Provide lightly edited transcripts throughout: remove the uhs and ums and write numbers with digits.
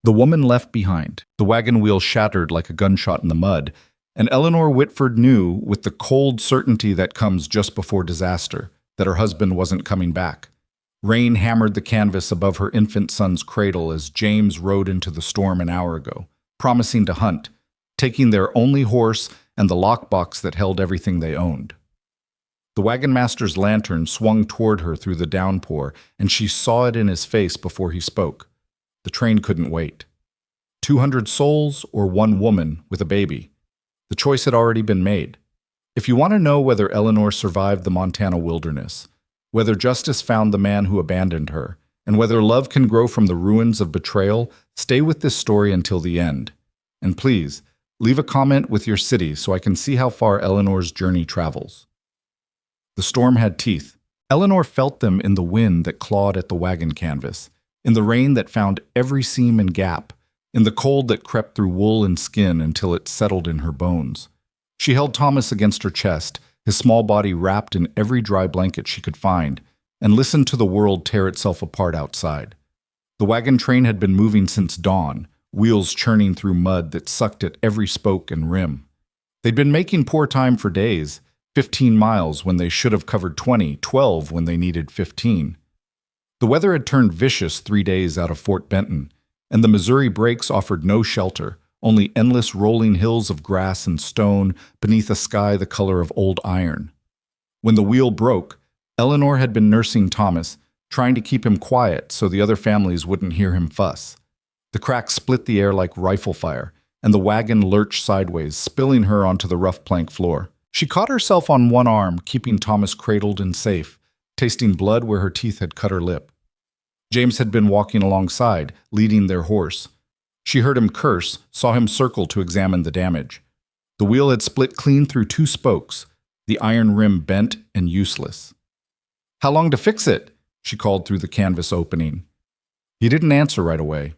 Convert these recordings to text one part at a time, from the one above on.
The woman left behind. The wagon wheel shattered like a gunshot in the mud, and Eleanor Whitford knew, with the cold certainty that comes just before disaster, that her husband wasn't coming back. Rain hammered the canvas above her infant son's cradle as James rode into the storm an hour ago, promising to hunt, taking their only horse and the lockbox that held everything they owned. The wagon master's lantern swung toward her through the downpour, and she saw it in his face before he spoke. The train couldn't wait. 200 souls or one woman with a baby. The choice had already been made. If you want to know whether Eleanor survived the Montana wilderness, whether justice found the man who abandoned her, and whether love can grow from the ruins of betrayal, stay with this story until the end. And please, leave a comment with your city so I can see how far Eleanor's journey travels. The storm had teeth. Eleanor felt them in the wind that clawed at the wagon canvas, in the rain that found every seam and gap, in the cold that crept through wool and skin until it settled in her bones. She held Thomas against her chest, his small body wrapped in every dry blanket she could find, and listened to the world tear itself apart outside. The wagon train had been moving since dawn, wheels churning through mud that sucked at every spoke and rim. They'd been making poor time for days, 15 miles when they should have covered 20, 12 when they needed 15. The weather had turned vicious 3 days out of Fort Benton, and the Missouri breaks offered no shelter, only endless rolling hills of grass and stone beneath a sky the color of old iron. When the wheel broke, Eleanor had been nursing Thomas, trying to keep him quiet so the other families wouldn't hear him fuss. The crack split the air like rifle fire, and the wagon lurched sideways, spilling her onto the rough plank floor. She caught herself on one arm, keeping Thomas cradled and safe, tasting blood where her teeth had cut her lip. James had been walking alongside, leading their horse. She heard him curse, saw him circle to examine the damage. The wheel had split clean through 2 spokes, the iron rim bent and useless. "How long to fix it?" she called through the canvas opening. He didn't answer right away.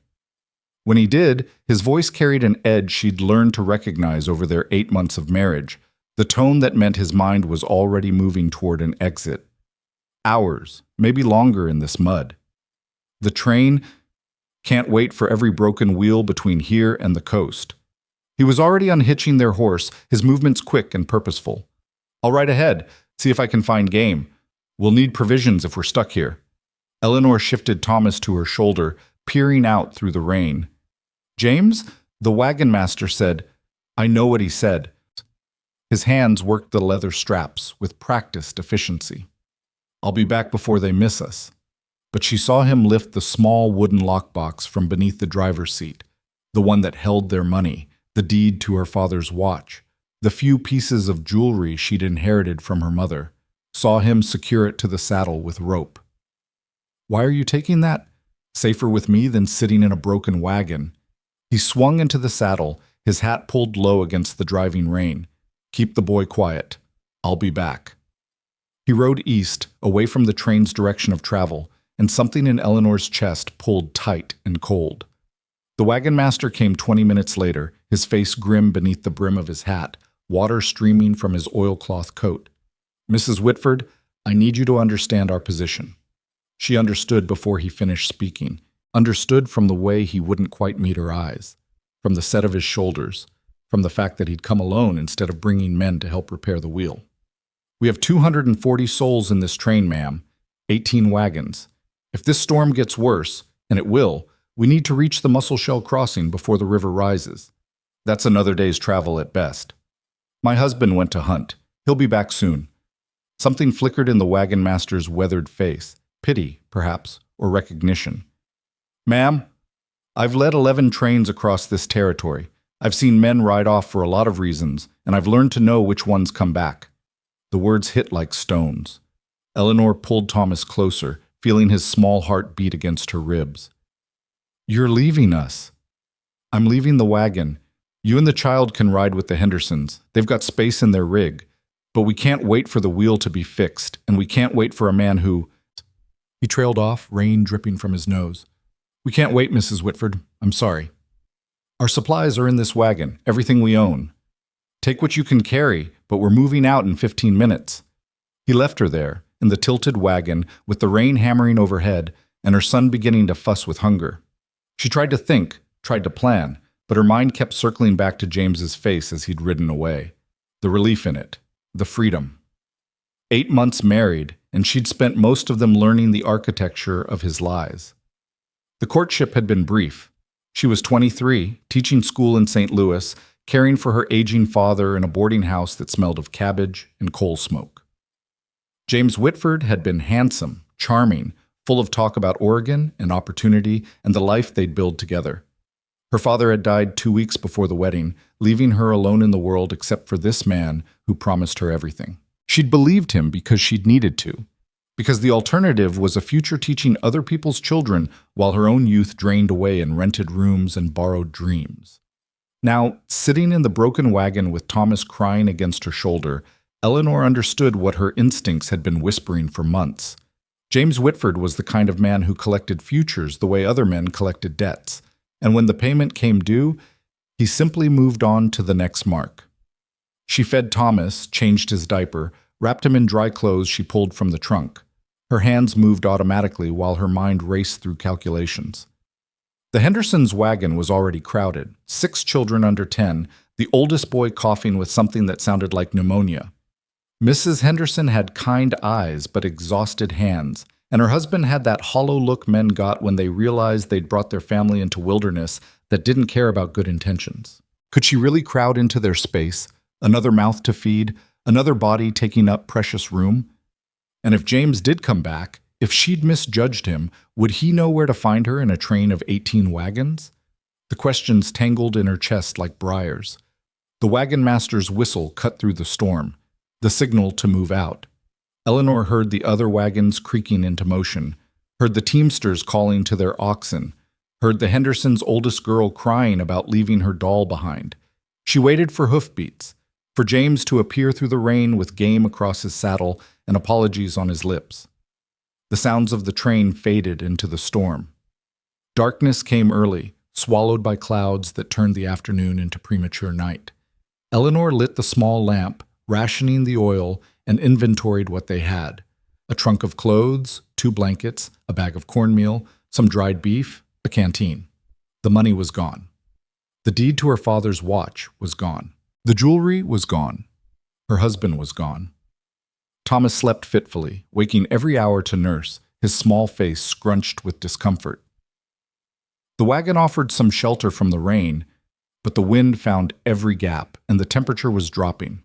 When he did, his voice carried an edge she'd learned to recognize over their 8 months of marriage, the tone that meant his mind was already moving toward an exit. Hours, maybe longer in this mud. The train can't wait for every broken wheel between here and the coast. He was already unhitching their horse, his movements quick and purposeful. "I'll ride ahead, see if I can find game. We'll need provisions if we're stuck here." Eleanor shifted Thomas to her shoulder, peering out through the rain. "James?" the wagon master said. "I know what he said." His hands worked the leather straps with practiced efficiency. "I'll be back before they miss us." But she saw him lift the small wooden lockbox from beneath the driver's seat, the one that held their money, the deed to her father's watch, the few pieces of jewelry she'd inherited from her mother, saw him secure it to the saddle with rope. "Why are you taking that? Safer with me than sitting in a broken wagon." He swung into the saddle, his hat pulled low against the driving rain. "Keep the boy quiet. I'll be back." He rode east, away from the train's direction of travel, and something in Eleanor's chest pulled tight and cold. The wagon master came 20 minutes later, his face grim beneath the brim of his hat, water streaming from his oilcloth coat. "Mrs. Whitford, I need you to understand our position." She understood before he finished speaking, understood from the way he wouldn't quite meet her eyes, from the set of his shoulders, from the fact that he'd come alone instead of bringing men to help repair the wheel. "We have 240 souls in this train, ma'am, 18 wagons. If this storm gets worse, and it will, we need to reach the Musselshell crossing before the river rises. That's another day's travel at best. My husband went to hunt. He'll be back soon." Something flickered in the wagon master's weathered face, pity, perhaps, or recognition. "Ma'am, I've led 11 trains across this territory. I've seen men ride off for a lot of reasons, and I've learned to know which ones come back." The words hit like stones. Eleanor pulled Thomas closer, feeling his small heart beat against her ribs. "You're leaving us." "I'm leaving the wagon. You and the child can ride with the Hendersons. They've got space in their rig. But we can't wait for the wheel to be fixed, and we can't wait for a man who—" He trailed off, rain dripping from his nose. "We can't wait, Mrs. Whitford. I'm sorry. Our supplies are in this wagon, everything we own. Take what you can carry, but we're moving out in 15 minutes. He left her there, in the tilted wagon, with the rain hammering overhead, and her son beginning to fuss with hunger. She tried to think, tried to plan, but her mind kept circling back to James's face as he'd ridden away. The relief in it, the freedom. 8 months married, and she'd spent most of them learning the architecture of his lies. The courtship had been brief. She was 23, teaching school in St. Louis, caring for her aging father in a boarding house that smelled of cabbage and coal smoke. James Whitford had been handsome, charming, full of talk about Oregon and opportunity and the life they'd build together. Her father had died 2 weeks before the wedding, leaving her alone in the world except for this man who promised her everything. She'd believed him because she'd needed to, because the alternative was a future teaching other people's children while her own youth drained away in rented rooms and borrowed dreams. Now, sitting in the broken wagon with Thomas crying against her shoulder, Eleanor understood what her instincts had been whispering for months. James Whitford was the kind of man who collected futures the way other men collected debts, and when the payment came due, he simply moved on to the next mark. She fed Thomas, changed his diaper, wrapped him in dry clothes she pulled from the trunk. Her hands moved automatically while her mind raced through calculations. The Hendersons' wagon was already crowded, 6 children under 10, the oldest boy coughing with something that sounded like pneumonia. Mrs. Henderson had kind eyes but exhausted hands, and her husband had that hollow look men got when they realized they'd brought their family into wilderness that didn't care about good intentions. Could she really crowd into their space, another mouth to feed, another body taking up precious room? And if James did come back, if she'd misjudged him, would he know where to find her in a train of 18 wagons? The questions tangled in her chest like briars. The wagon master's whistle cut through the storm, the signal to move out. Eleanor heard the other wagons creaking into motion, heard the teamsters calling to their oxen, heard the Hendersons' oldest girl crying about leaving her doll behind. She waited for hoofbeats, for James to appear through the rain with game across his saddle and apologies on his lips. The sounds of the train faded into the storm. Darkness came early, swallowed by clouds that turned the afternoon into premature night. Eleanor lit the small lamp, rationing the oil, and inventoried what they had: a trunk of clothes, 2 blankets, a bag of cornmeal, some dried beef, a canteen. The money was gone. The deed to her father's watch was gone. The jewelry was gone. Her husband was gone. Thomas slept fitfully, waking every hour to nurse, his small face scrunched with discomfort. The wagon offered some shelter from the rain, but the wind found every gap, and the temperature was dropping.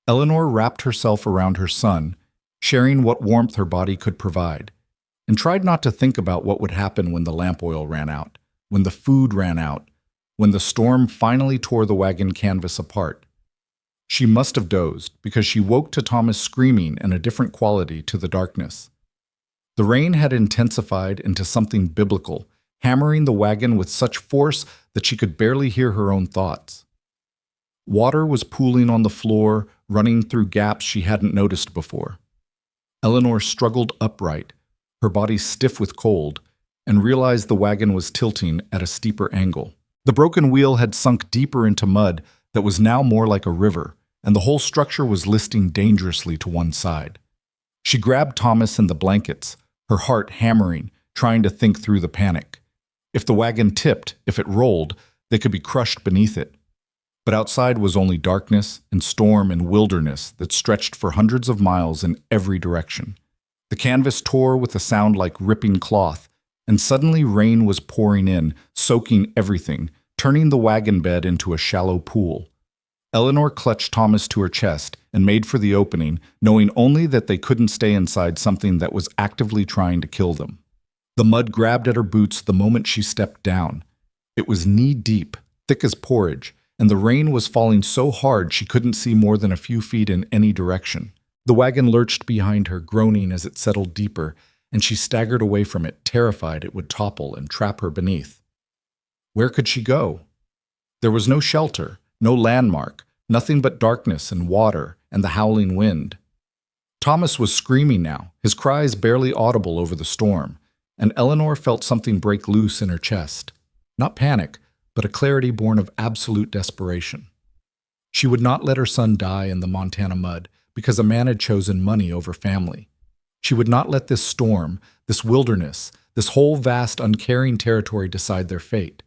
Eleanor wrapped herself around her son, sharing what warmth her body could provide, and tried not to think about what would happen when the lamp oil ran out, when the food ran out, when the storm finally tore the wagon canvas apart. She must have dozed, because she woke to Thomas screaming in a different quality to the darkness. The rain had intensified into something biblical, hammering the wagon with such force that she could barely hear her own thoughts. Water was pooling on the floor, running through gaps she hadn't noticed before. Eleanor struggled upright, her body stiff with cold, and realized the wagon was tilting at a steeper angle. The broken wheel had sunk deeper into mud that was now more like a river, and the whole structure was listing dangerously to one side. She grabbed Thomas in the blankets, her heart hammering, trying to think through the panic. If the wagon tipped, if it rolled, they could be crushed beneath it. But outside was only darkness and storm and wilderness that stretched for hundreds of miles in every direction. The canvas tore with a sound like ripping cloth, and suddenly rain was pouring in, soaking everything, turning the wagon bed into a shallow pool. Eleanor clutched Thomas to her chest and made for the opening, knowing only that they couldn't stay inside something that was actively trying to kill them. The mud grabbed at her boots the moment she stepped down. It was knee-deep, thick as porridge, and the rain was falling so hard she couldn't see more than a few feet in any direction. The wagon lurched behind her, groaning as it settled deeper, and she staggered away from it, terrified it would topple and trap her beneath. Where could she go? There was no shelter, no landmark, nothing but darkness and water and the howling wind. Thomas was screaming now, his cries barely audible over the storm, and Eleanor felt something break loose in her chest. Not panic, but a clarity born of absolute desperation. She would not let her son die in the Montana mud because a man had chosen money over family. She would not let this storm, this wilderness, this whole vast uncaring territory decide their fate.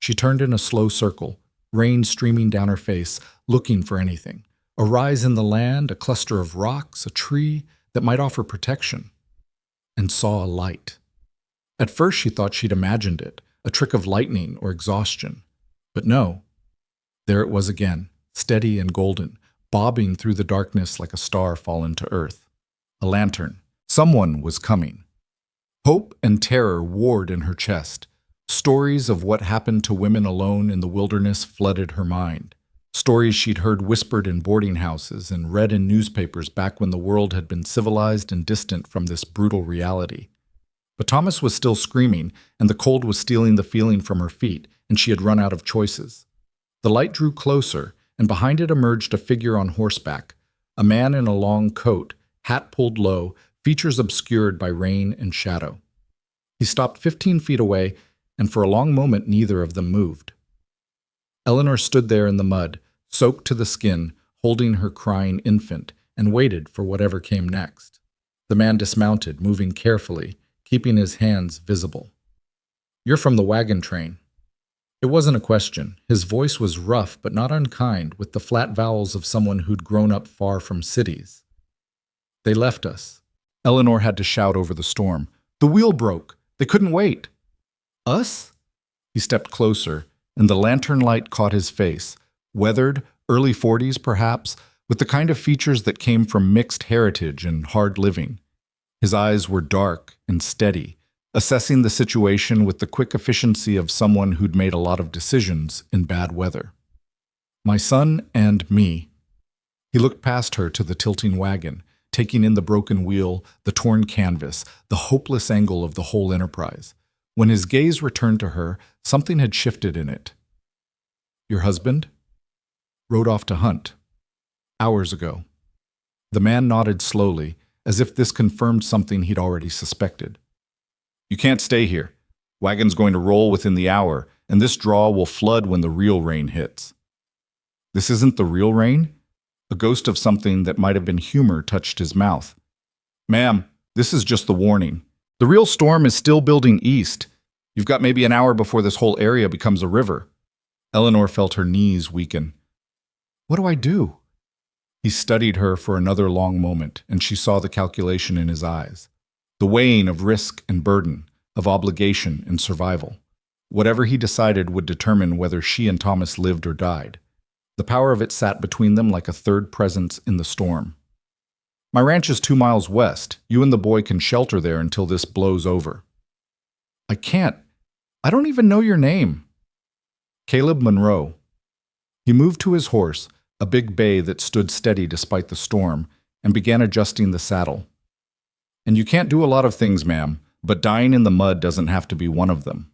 She turned in a slow circle, rain streaming down her face, looking for anything. A rise in the land, a cluster of rocks, a tree that might offer protection, and saw a light. At first she thought she'd imagined it, a trick of lightning or exhaustion. But no, there it was again, steady and golden, bobbing through the darkness like a star fallen to earth. A lantern. Someone was coming. Hope and terror warred in her chest. Stories of what happened to women alone in the wilderness flooded her mind. Stories she'd heard whispered in boarding houses and read in newspapers back when the world had been civilized and distant from this brutal reality. But Thomas was still screaming, and the cold was stealing the feeling from her feet, and she had run out of choices. The light drew closer, and behind it emerged a figure on horseback, a man in a long coat, hat pulled low, features obscured by rain and shadow. He stopped 15 feet away, and for a long moment neither of them moved. Eleanor stood there in the mud, soaked to the skin, holding her crying infant, and waited for whatever came next. The man dismounted, moving carefully, keeping his hands visible. "You're from the wagon train." It wasn't a question. His voice was rough but not unkind, with the flat vowels of someone who'd grown up far from cities. "They left us." Eleanor had to shout over the storm. "The wheel broke. They couldn't wait." "Us?" He stepped closer, and the lantern light caught his face, weathered, early 40s perhaps, with the kind of features that came from mixed heritage and hard living. His eyes were dark and steady, assessing the situation with the quick efficiency of someone who'd made a lot of decisions in bad weather. "My son and me." He looked past her to the tilting wagon, taking in the broken wheel, the torn canvas, the hopeless angle of the whole enterprise. When his gaze returned to her, something had shifted in it. "Your husband?" "Rode off to hunt. Hours ago." The man nodded slowly, as if this confirmed something he'd already suspected. "You can't stay here. Wagon's going to roll within the hour, and this draw will flood when the real rain hits." "This isn't the real rain?" A ghost of something that might have been humor touched his mouth. "Ma'am, this is just the warning. The real storm is still building east. You've got maybe an hour before this whole area becomes a river." Eleanor felt her knees weaken. "What do I do?" He studied her for another long moment, and she saw the calculation in his eyes. The weighing of risk and burden, of obligation and survival. Whatever he decided would determine whether she and Thomas lived or died. The power of it sat between them like a third presence in the storm. "My ranch is 2 miles west. You and the boy can shelter there until this blows over." "I can't. I don't even know your name." "Caleb Monroe." He moved to his horse, a big bay that stood steady despite the storm, and began adjusting the saddle. "And you can't do a lot of things, ma'am, but dying in the mud doesn't have to be one of them."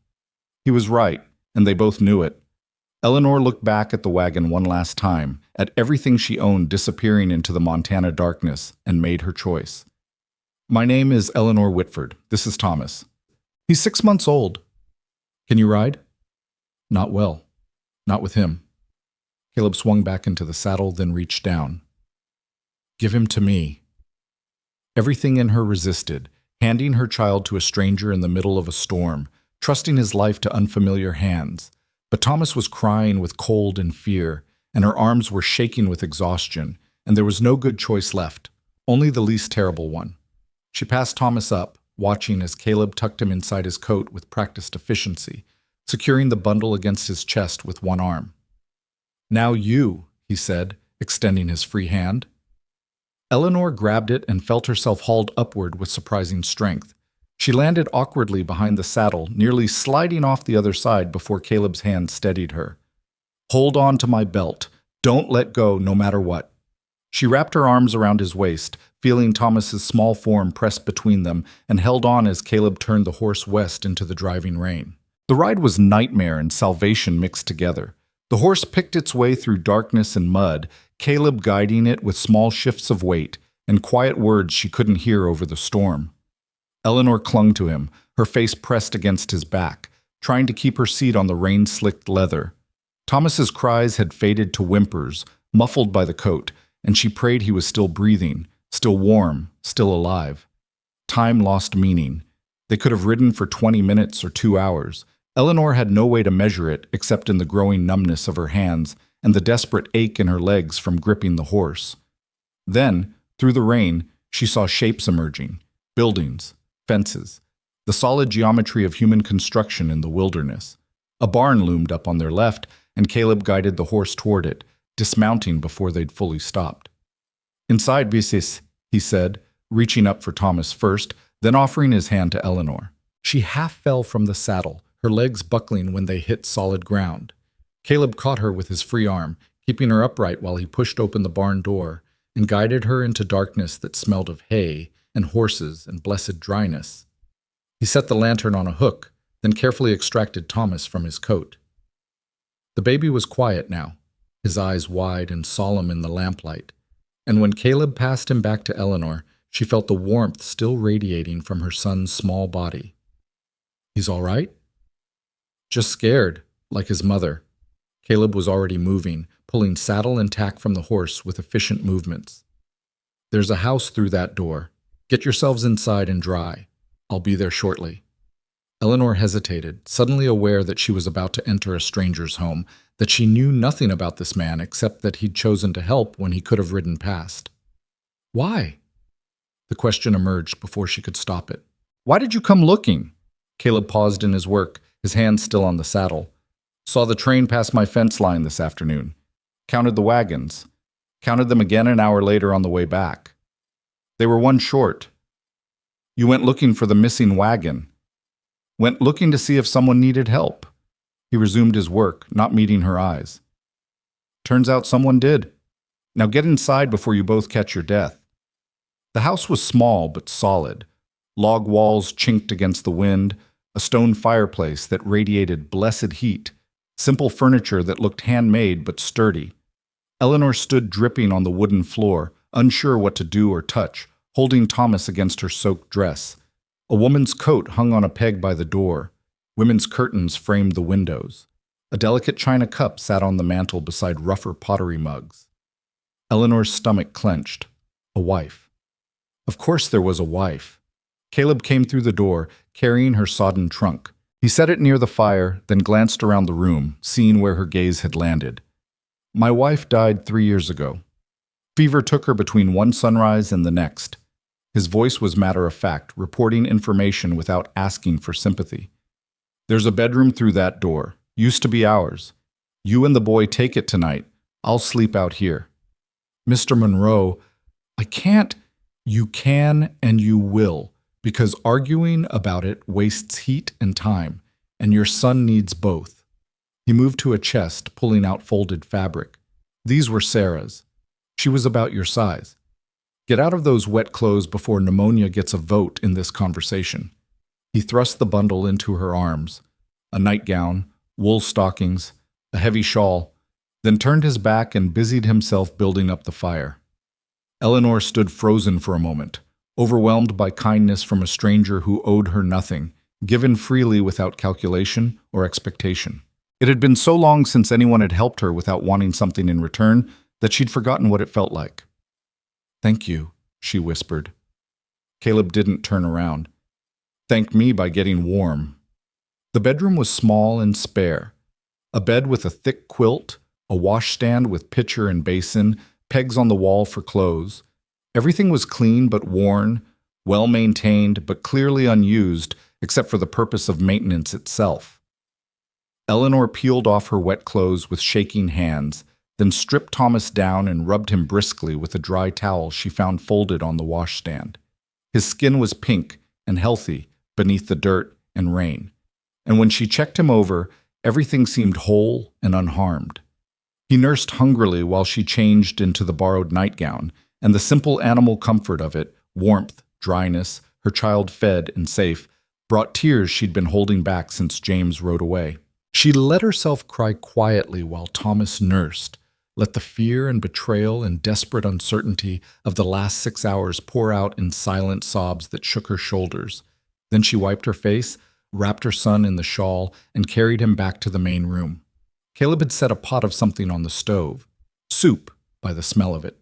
He was right, and they both knew it. Eleanor looked back at the wagon one last time, at everything she owned disappearing into the Montana darkness, and made her choice. "My name is Eleanor Whitford. This is Thomas. He's 6 months old." "Can you ride?" "Not well. Not with him." Caleb swung back into the saddle, then reached down. "Give him to me." Everything in her resisted, handing her child to a stranger in the middle of a storm, trusting his life to unfamiliar hands. But Thomas was crying with cold and fear, and her arms were shaking with exhaustion, and there was no good choice left, only the least terrible one. She passed Thomas up, watching as Caleb tucked him inside his coat with practiced efficiency, securing the bundle against his chest with one arm. "Now you," he said, extending his free hand. Eleanor grabbed it and felt herself hauled upward with surprising strength. She landed awkwardly behind the saddle, nearly sliding off the other side before Caleb's hand steadied her. "Hold on to my belt. Don't let go, no matter what." She wrapped her arms around his waist, feeling Thomas's small form pressed between them, and held on as Caleb turned the horse west into the driving rain. The ride was nightmare and salvation mixed together. The horse picked its way through darkness and mud, Caleb guiding it with small shifts of weight and quiet words she couldn't hear over the storm. Eleanor clung to him, her face pressed against his back, trying to keep her seat on the rain-slicked leather. Thomas's cries had faded to whimpers, muffled by the coat, and she prayed he was still breathing, still warm, still alive. Time lost meaning. They could have ridden for 20 minutes or 2 hours. Eleanor had no way to measure it except in the growing numbness of her hands and the desperate ache in her legs from gripping the horse. Then, through the rain, she saw shapes emerging, buildings, fences, the solid geometry of human construction in the wilderness. A barn loomed up on their left, and Caleb guided the horse toward it, dismounting before they'd fully stopped. "Inside, Visis," he said, reaching up for Thomas first, then offering his hand to Eleanor. She half fell from the saddle, her legs buckling when they hit solid ground. Caleb caught her with his free arm, keeping her upright while he pushed open the barn door and guided her into darkness that smelled of hay and horses and blessed dryness. He set the lantern on a hook, then carefully extracted Thomas from his coat. The baby was quiet now, his eyes wide and solemn in the lamplight, and when Caleb passed him back to Eleanor, she felt the warmth still radiating from her son's small body. "He's all right?" "Just scared, like his mother." Caleb was already moving, pulling saddle and tack from the horse with efficient movements. "There's a house through that door. Get yourselves inside and dry. I'll be there shortly." Eleanor hesitated, suddenly aware that she was about to enter a stranger's home, that she knew nothing about this man except that he'd chosen to help when he could have ridden past. "Why?" The question emerged before she could stop it. "Why did you come looking?" Caleb paused in his work, his hands still on the saddle. "Saw the train pass my fence line this afternoon. Counted the wagons. Counted them again an hour later on the way back. They were one short. You went looking for the missing wagon. Went looking to see if someone needed help." He resumed his work, not meeting her eyes. "Turns out someone did. Now get inside before you both catch your death." The house was small but solid. Log walls chinked against the wind, a stone fireplace that radiated blessed heat, simple furniture that looked handmade but sturdy. Eleanor stood dripping on the wooden floor, unsure what to do or touch, holding Thomas against her soaked dress. A woman's coat hung on a peg by the door. Women's curtains framed the windows. A delicate china cup sat on the mantel beside rougher pottery mugs. Eleanor's stomach clenched. A wife. Of course there was a wife. Caleb came through the door, carrying her sodden trunk. He set it near the fire, then glanced around the room, seeing where her gaze had landed. "My wife died 3 years ago. Fever took her between one sunrise and the next." His voice was matter-of-fact, reporting information without asking for sympathy. "There's a bedroom through that door. Used to be ours. You and the boy take it tonight. I'll sleep out here." "Mr. Monroe, I can't." "You can and you will, because arguing about it wastes heat and time, and your son needs both." He moved to a chest, pulling out folded fabric. These were Sarah's. She was about your size. Get out of those wet clothes before pneumonia gets a vote in this conversation. He thrust the bundle into her arms. A nightgown, wool stockings, a heavy shawl, then turned his back and busied himself building up the fire. Eleanor stood frozen for a moment, overwhelmed by kindness from a stranger who owed her nothing, given freely without calculation or expectation. It had been so long since anyone had helped her without wanting something in return that she'd forgotten what it felt like. "Thank you," she whispered. Caleb didn't turn around. "Thank me by getting warm." The bedroom was small and spare. A bed with a thick quilt, a washstand with pitcher and basin, pegs on the wall for clothes. Everything was clean but worn, well-maintained but clearly unused except for the purpose of maintenance itself. Eleanor peeled off her wet clothes with shaking hands, then stripped Thomas down and rubbed him briskly with a dry towel she found folded on the washstand. His skin was pink and healthy beneath the dirt and rain, and when she checked him over, everything seemed whole and unharmed. He nursed hungrily while she changed into the borrowed nightgown, and the simple animal comfort of it, warmth, dryness, her child fed and safe, brought tears she'd been holding back since James rode away. She let herself cry quietly while Thomas nursed, let the fear and betrayal and desperate uncertainty of the last 6 hours pour out in silent sobs that shook her shoulders. Then she wiped her face, wrapped her son in the shawl, and carried him back to the main room. Caleb had set a pot of something on the stove. Soup, by the smell of it.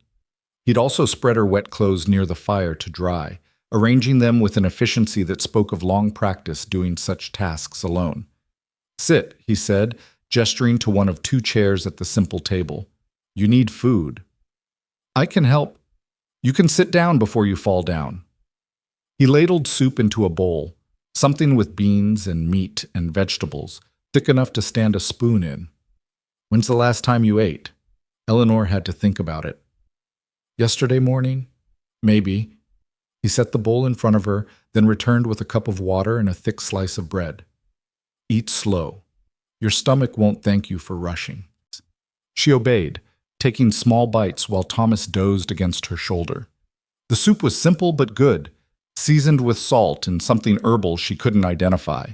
He'd also spread her wet clothes near the fire to dry, arranging them with an efficiency that spoke of long practice doing such tasks alone. Sit, he said, gesturing to one of two chairs at the simple table. You need food. I can help. You can sit down before you fall down. He ladled soup into a bowl, something with beans and meat and vegetables, thick enough to stand a spoon in. When's the last time you ate? Eleanor had to think about it. Yesterday morning? Maybe. He set the bowl in front of her, then returned with a cup of water and a thick slice of bread. Eat slow. Your stomach won't thank you for rushing. She obeyed, taking small bites while Thomas dozed against her shoulder. The soup was simple but good, seasoned with salt and something herbal she couldn't identify.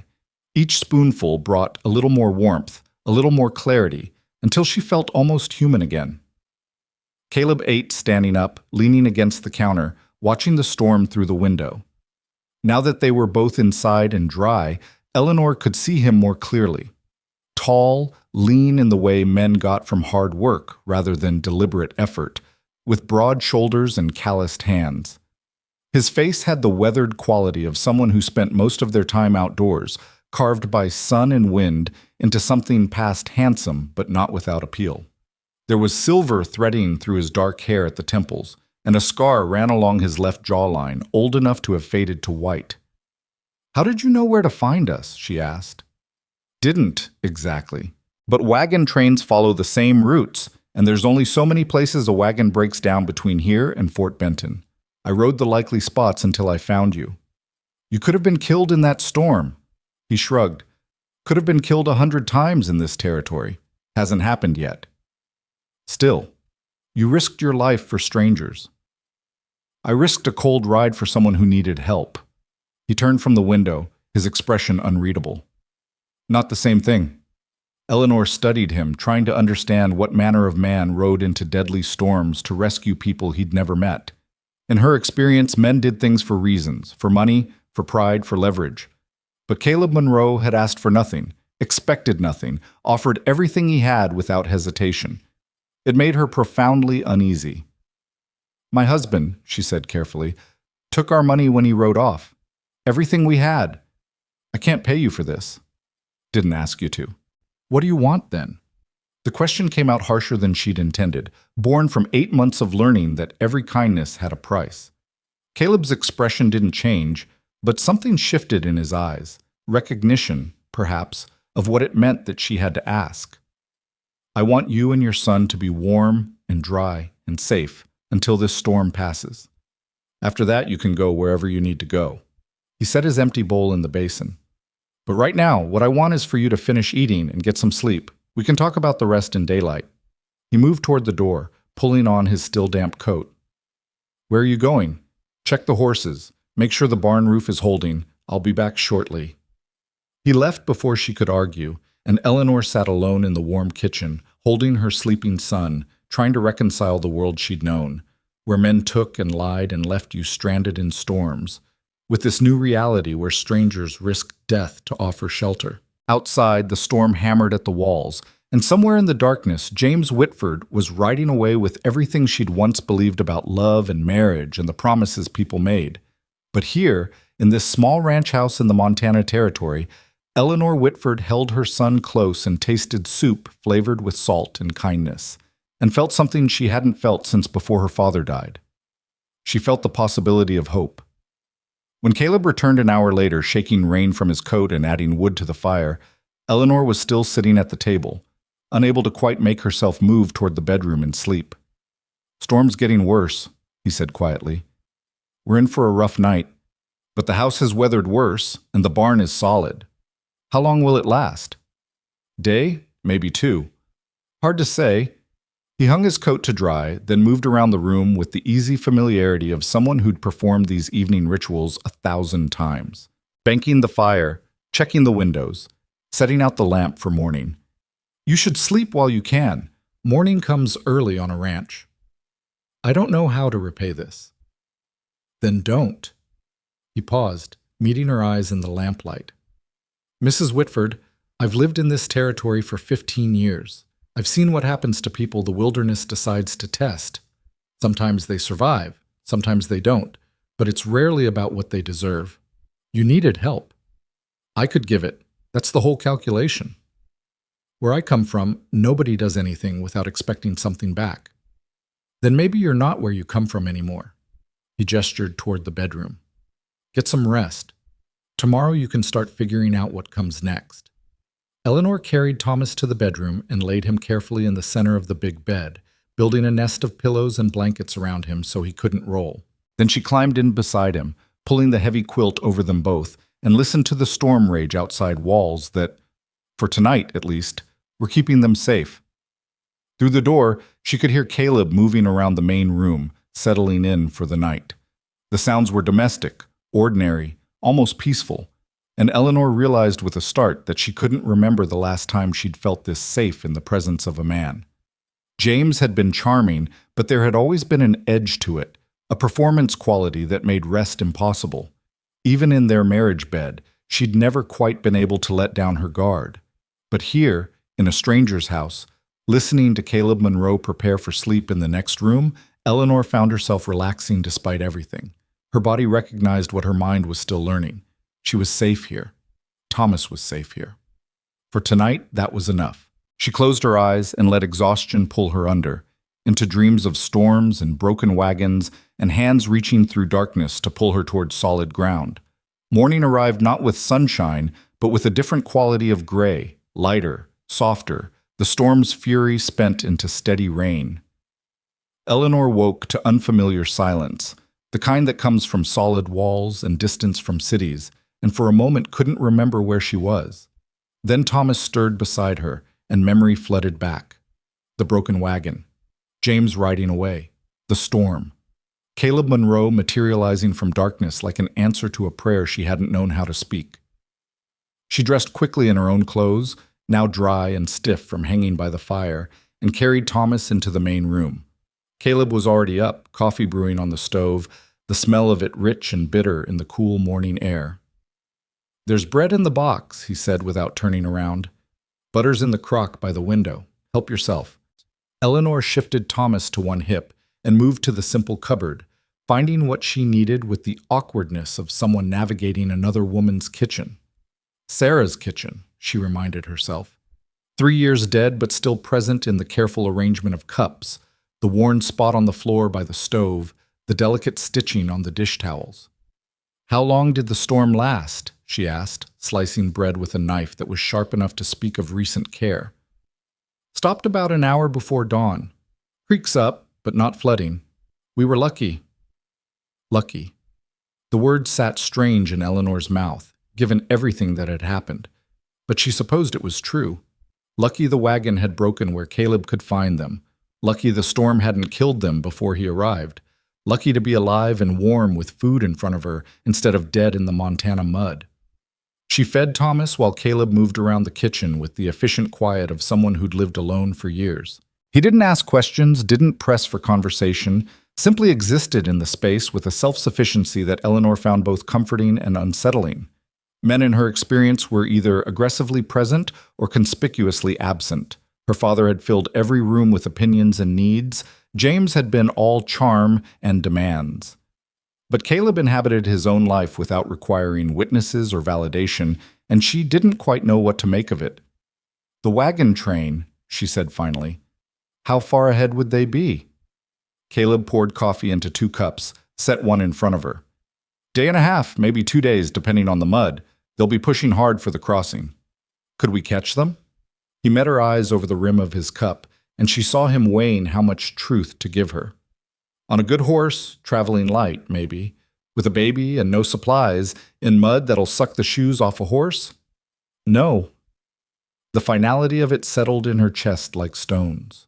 Each spoonful brought a little more warmth, a little more clarity, until she felt almost human again. Caleb ate standing up, leaning against the counter, watching the storm through the window. Now that they were both inside and dry, Eleanor could see him more clearly. Tall, lean in the way men got from hard work rather than deliberate effort, with broad shoulders and calloused hands. His face had the weathered quality of someone who spent most of their time outdoors, carved by sun and wind into something past handsome but not without appeal. There was silver threading through his dark hair at the temples, and a scar ran along his left jawline, old enough to have faded to white. How did you know where to find us? She asked. Didn't, exactly. But wagon trains follow the same routes, and there's only so many places a wagon breaks down between here and Fort Benton. I rode the likely spots until I found you. You could have been killed in that storm. He shrugged. Could have been killed 100 times in this territory. Hasn't happened yet. Still, you risked your life for strangers. I risked a cold ride for someone who needed help. He turned from the window, his expression unreadable. Not the same thing. Eleanor studied him, trying to understand what manner of man rode into deadly storms to rescue people he'd never met. In her experience, men did things for reasons, for money, for pride, for leverage. But Caleb Monroe had asked for nothing, expected nothing, offered everything he had without hesitation. It made her profoundly uneasy. My husband, she said carefully, took our money when he rode off. Everything we had. I can't pay you for this. Didn't ask you to. What do you want then? The question came out harsher than she'd intended, born from 8 months of learning that every kindness had a price. Caleb's expression didn't change, but something shifted in his eyes, recognition, perhaps, of what it meant that she had to ask. I want you and your son to be warm and dry and safe until this storm passes. After that, you can go wherever you need to go. He set his empty bowl in the basin. But right now, what I want is for you to finish eating and get some sleep. We can talk about the rest in daylight. He moved toward the door, pulling on his still damp coat. Where are you going? Check the horses. Make sure the barn roof is holding. I'll be back shortly. He left before she could argue, and Eleanor sat alone in the warm kitchen, holding her sleeping son, trying to reconcile the world she'd known, where men took and lied and left you stranded in storms, with this new reality where strangers risked death to offer shelter. Outside, the storm hammered at the walls, and somewhere in the darkness, James Whitford was riding away with everything she'd once believed about love and marriage and the promises people made. But here, in this small ranch house in the Montana Territory, Eleanor Whitford held her son close and tasted soup flavored with salt and kindness, and felt something she hadn't felt since before her father died. She felt the possibility of hope. When Caleb returned an hour later, shaking rain from his coat and adding wood to the fire, Eleanor was still sitting at the table, unable to quite make herself move toward the bedroom and sleep. Storm's getting worse, he said quietly. We're in for a rough night, but the house has weathered worse, and the barn is solid. How long will it last? Day? Maybe 2. Hard to say. He hung his coat to dry, then moved around the room with the easy familiarity of someone who'd performed these evening rituals 1,000 times. Banking the fire, checking the windows, setting out the lamp for morning. You should sleep while you can. Morning comes early on a ranch. I don't know how to repay this. Then don't. He paused, meeting her eyes in the lamplight. Mrs. Whitford, I've lived in this territory for 15 years. I've seen what happens to people the wilderness decides to test. Sometimes they survive, sometimes they don't, but it's rarely about what they deserve. You needed help. I could give it. That's the whole calculation. Where I come from, nobody does anything without expecting something back. Then maybe you're not where you come from anymore. He gestured toward the bedroom. Get some rest. Tomorrow you can start figuring out what comes next. Eleanor carried Thomas to the bedroom and laid him carefully in the center of the big bed, building a nest of pillows and blankets around him so he couldn't roll. Then she climbed in beside him, pulling the heavy quilt over them both, and listened to the storm rage outside walls that, for tonight at least, were keeping them safe. Through the door, she could hear Caleb moving around the main room, settling in for the night. The sounds were domestic, ordinary, almost peaceful, and Eleanor realized with a start that she couldn't remember the last time she'd felt this safe in the presence of a man. James had been charming, but there had always been an edge to it, a performance quality that made rest impossible. Even in their marriage bed, she'd never quite been able to let down her guard. But here, in a stranger's house, listening to Caleb Monroe prepare for sleep in the next room, Eleanor found herself relaxing despite everything. Her body recognized what her mind was still learning. She was safe here. Thomas was safe here. For tonight, that was enough. She closed her eyes and let exhaustion pull her under, into dreams of storms and broken wagons and hands reaching through darkness to pull her toward solid ground. Morning arrived not with sunshine, but with a different quality of gray, lighter, softer, the storm's fury spent into steady rain. Eleanor woke to unfamiliar silence, the kind that comes from solid walls and distance from cities, and for a moment couldn't remember where she was. Then Thomas stirred beside her, and memory flooded back. The broken wagon. James riding away. The storm. Caleb Monroe materializing from darkness like an answer to a prayer she hadn't known how to speak. She dressed quickly in her own clothes, now dry and stiff from hanging by the fire, and carried Thomas into the main room. Caleb was already up, coffee brewing on the stove, the smell of it rich and bitter in the cool morning air. "There's bread in the box," he said without turning around. "Butter's in the crock by the window. Help yourself." Eleanor shifted Thomas to one hip and moved to the simple cupboard, finding what she needed with the awkwardness of someone navigating another woman's kitchen. Sarah's kitchen, she reminded herself. 3 years dead but still present in the careful arrangement of cups, the worn spot on the floor by the stove, the delicate stitching on the dish towels. "How long did the storm last?" she asked, slicing bread with a knife that was sharp enough to speak of recent care. "Stopped about an hour before dawn. Creek's up, but not flooding. We were lucky." Lucky. The word sat strange in Eleanor's mouth, given everything that had happened. But she supposed it was true. Lucky the wagon had broken where Caleb could find them. Lucky the storm hadn't killed them before he arrived. Lucky to be alive and warm with food in front of her instead of dead in the Montana mud. She fed Thomas while Caleb moved around the kitchen with the efficient quiet of someone who'd lived alone for years. He didn't ask questions, didn't press for conversation, simply existed in the space with a self-sufficiency that Eleanor found both comforting and unsettling. Men in her experience were either aggressively present or conspicuously absent. Her father had filled every room with opinions and needs. James had been all charm and demands. But Caleb inhabited his own life without requiring witnesses or validation, and she didn't quite know what to make of it. "The wagon train," she said finally. "How far ahead would they be?" Caleb poured coffee into 2 cups, set one in front of her. "Day and a half, maybe 2 days, depending on the mud. They'll be pushing hard for the crossing." "Could we catch them?" He met her eyes over the rim of his cup, and she saw him weighing how much truth to give her. "On a good horse, traveling light, maybe. With a baby and no supplies, in mud that'll suck the shoes off a horse? No." The finality of it settled in her chest like stones.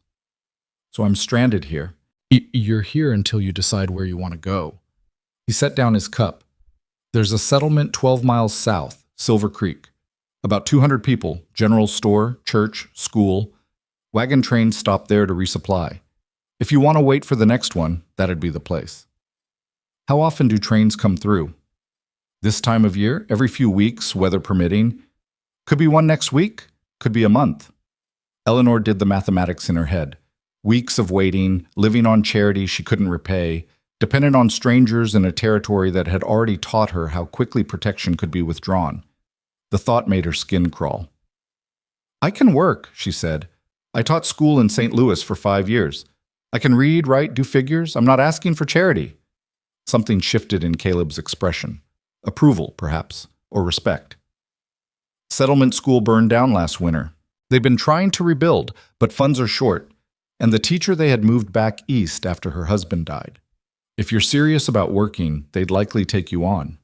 "So I'm stranded here." You're here until you decide where you want to go." He set down his cup. "There's a settlement 12 miles south, Silver Creek. About 200 people, general store, church, school. Wagon trains stop there to resupply. If you want to wait for the next one, that'd be the place." "How often do trains come through?" "This time of year, every few weeks, weather permitting. Could be one next week, could be a month." Eleanor did the mathematics in her head. Weeks of waiting, living on charity she couldn't repay, dependent on strangers in a territory that had already taught her how quickly protection could be withdrawn. The thought made her skin crawl. I can work, she said. I taught school in St. Louis for 5 years. I can read, write, do figures. I'm not asking for charity. Something shifted in Caleb's expression. Approval, perhaps, or respect. Settlement school burned down last winter. They've been trying to rebuild, but funds are short, and the teacher they had moved back east after her husband died. If you're serious about working, they'd likely take you on.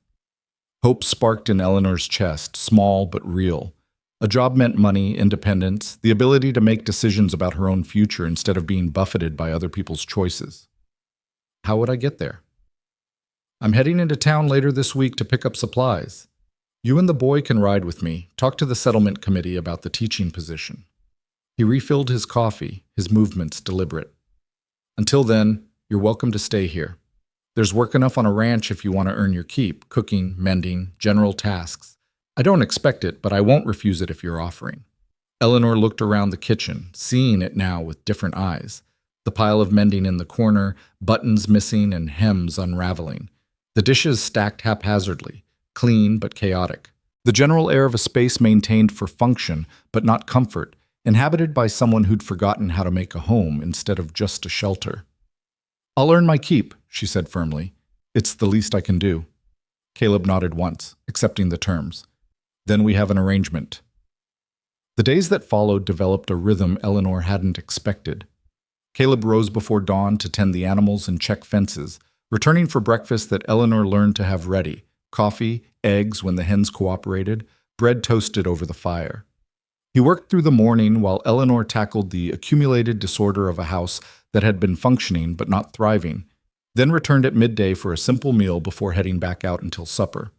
Hope sparked in Eleanor's chest, small but real. A job meant money, independence, the ability to make decisions about her own future instead of being buffeted by other people's choices. How would I get there? I'm heading into town later this week to pick up supplies. You and the boy can ride with me, talk to the settlement committee about the teaching position. He refilled his coffee, his movements deliberate. Until then, you're welcome to stay here. There's work enough on a ranch if you want to earn your keep, cooking, mending, general tasks. I don't expect it, but I won't refuse it if you're offering. Eleanor looked around the kitchen, seeing it now with different eyes. The pile of mending in the corner, buttons missing and hems unraveling. The dishes stacked haphazardly, clean but chaotic. The general air of a space maintained for function, but not comfort, inhabited by someone who'd forgotten how to make a home instead of just a shelter. I'll earn my keep, she said firmly. It's the least I can do. Caleb nodded once, accepting the terms. Then we have an arrangement. The days that followed developed a rhythm Eleanor hadn't expected. Caleb rose before dawn to tend the animals and check fences, returning for breakfast that Eleanor learned to have ready: coffee, eggs when the hens cooperated, bread toasted over the fire. He worked through the morning while Eleanor tackled the accumulated disorder of a house that had been functioning but not thriving, then returned at midday for a simple meal before heading back out until supper.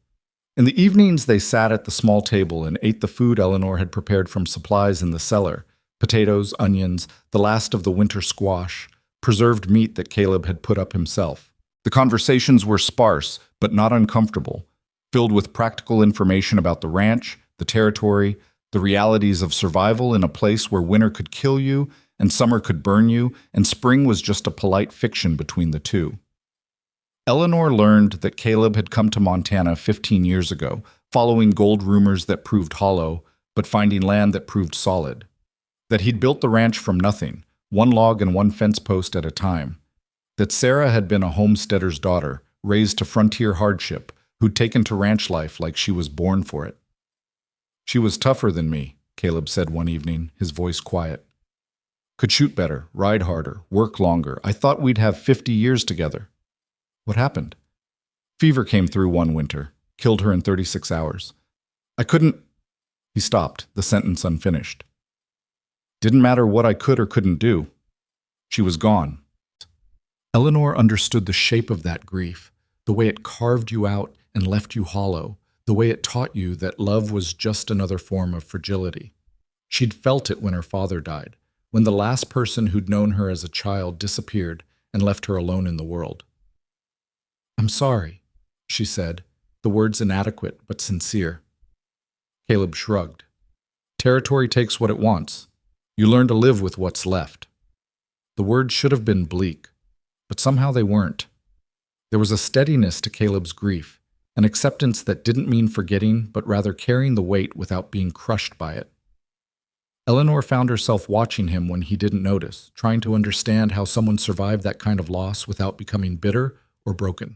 In the evenings, they sat at the small table and ate the food Eleanor had prepared from supplies in the cellar: potatoes, onions, the last of the winter squash, preserved meat that Caleb had put up himself. The conversations were sparse, but not uncomfortable, filled with practical information about the ranch, the territory, the realities of survival in a place where winter could kill you and summer could burn you, and spring was just a polite fiction between the two. Eleanor learned that Caleb had come to Montana 15 years ago, following gold rumors that proved hollow, but finding land that proved solid. That he'd built the ranch from nothing, one log and one fence post at a time. That Sarah had been a homesteader's daughter, raised to frontier hardship, who'd taken to ranch life like she was born for it. She was tougher than me, Caleb said one evening, his voice quiet. Could shoot better, ride harder, work longer. I thought we'd have 50 years together. What happened? Fever came through one winter, killed her in 36 hours. I couldn't... He stopped, the sentence unfinished. Didn't matter what I could or couldn't do. She was gone. Eleanor understood the shape of that grief, the way it carved you out and left you hollow, the way it taught you that love was just another form of fragility. She'd felt it when her father died, when the last person who'd known her as a child disappeared and left her alone in the world. I'm sorry, she said, the words inadequate but sincere. Caleb shrugged. Territory takes what it wants. You learn to live with what's left. The words should have been bleak, but somehow they weren't. There was a steadiness to Caleb's grief, an acceptance that didn't mean forgetting, but rather carrying the weight without being crushed by it. Eleanor found herself watching him when he didn't notice, trying to understand how someone survived that kind of loss without becoming bitter or broken.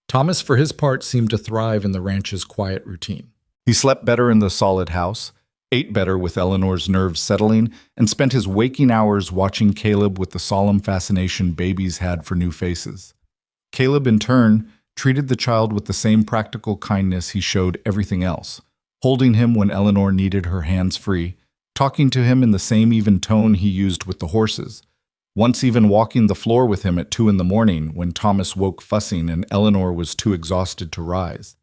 Thomas, for his part, seemed to thrive in the ranch's quiet routine. He slept better in the solid house, ate better with Eleanor's nerves settling, and spent his waking hours watching Caleb with the solemn fascination babies had for new faces. Caleb, in turn, treated the child with the same practical kindness he showed everything else, holding him when Eleanor needed her hands free, talking to him in the same even tone he used with the horses, once even walking the floor with him at 2 a.m. when Thomas woke fussing and Eleanor was too exhausted to rise.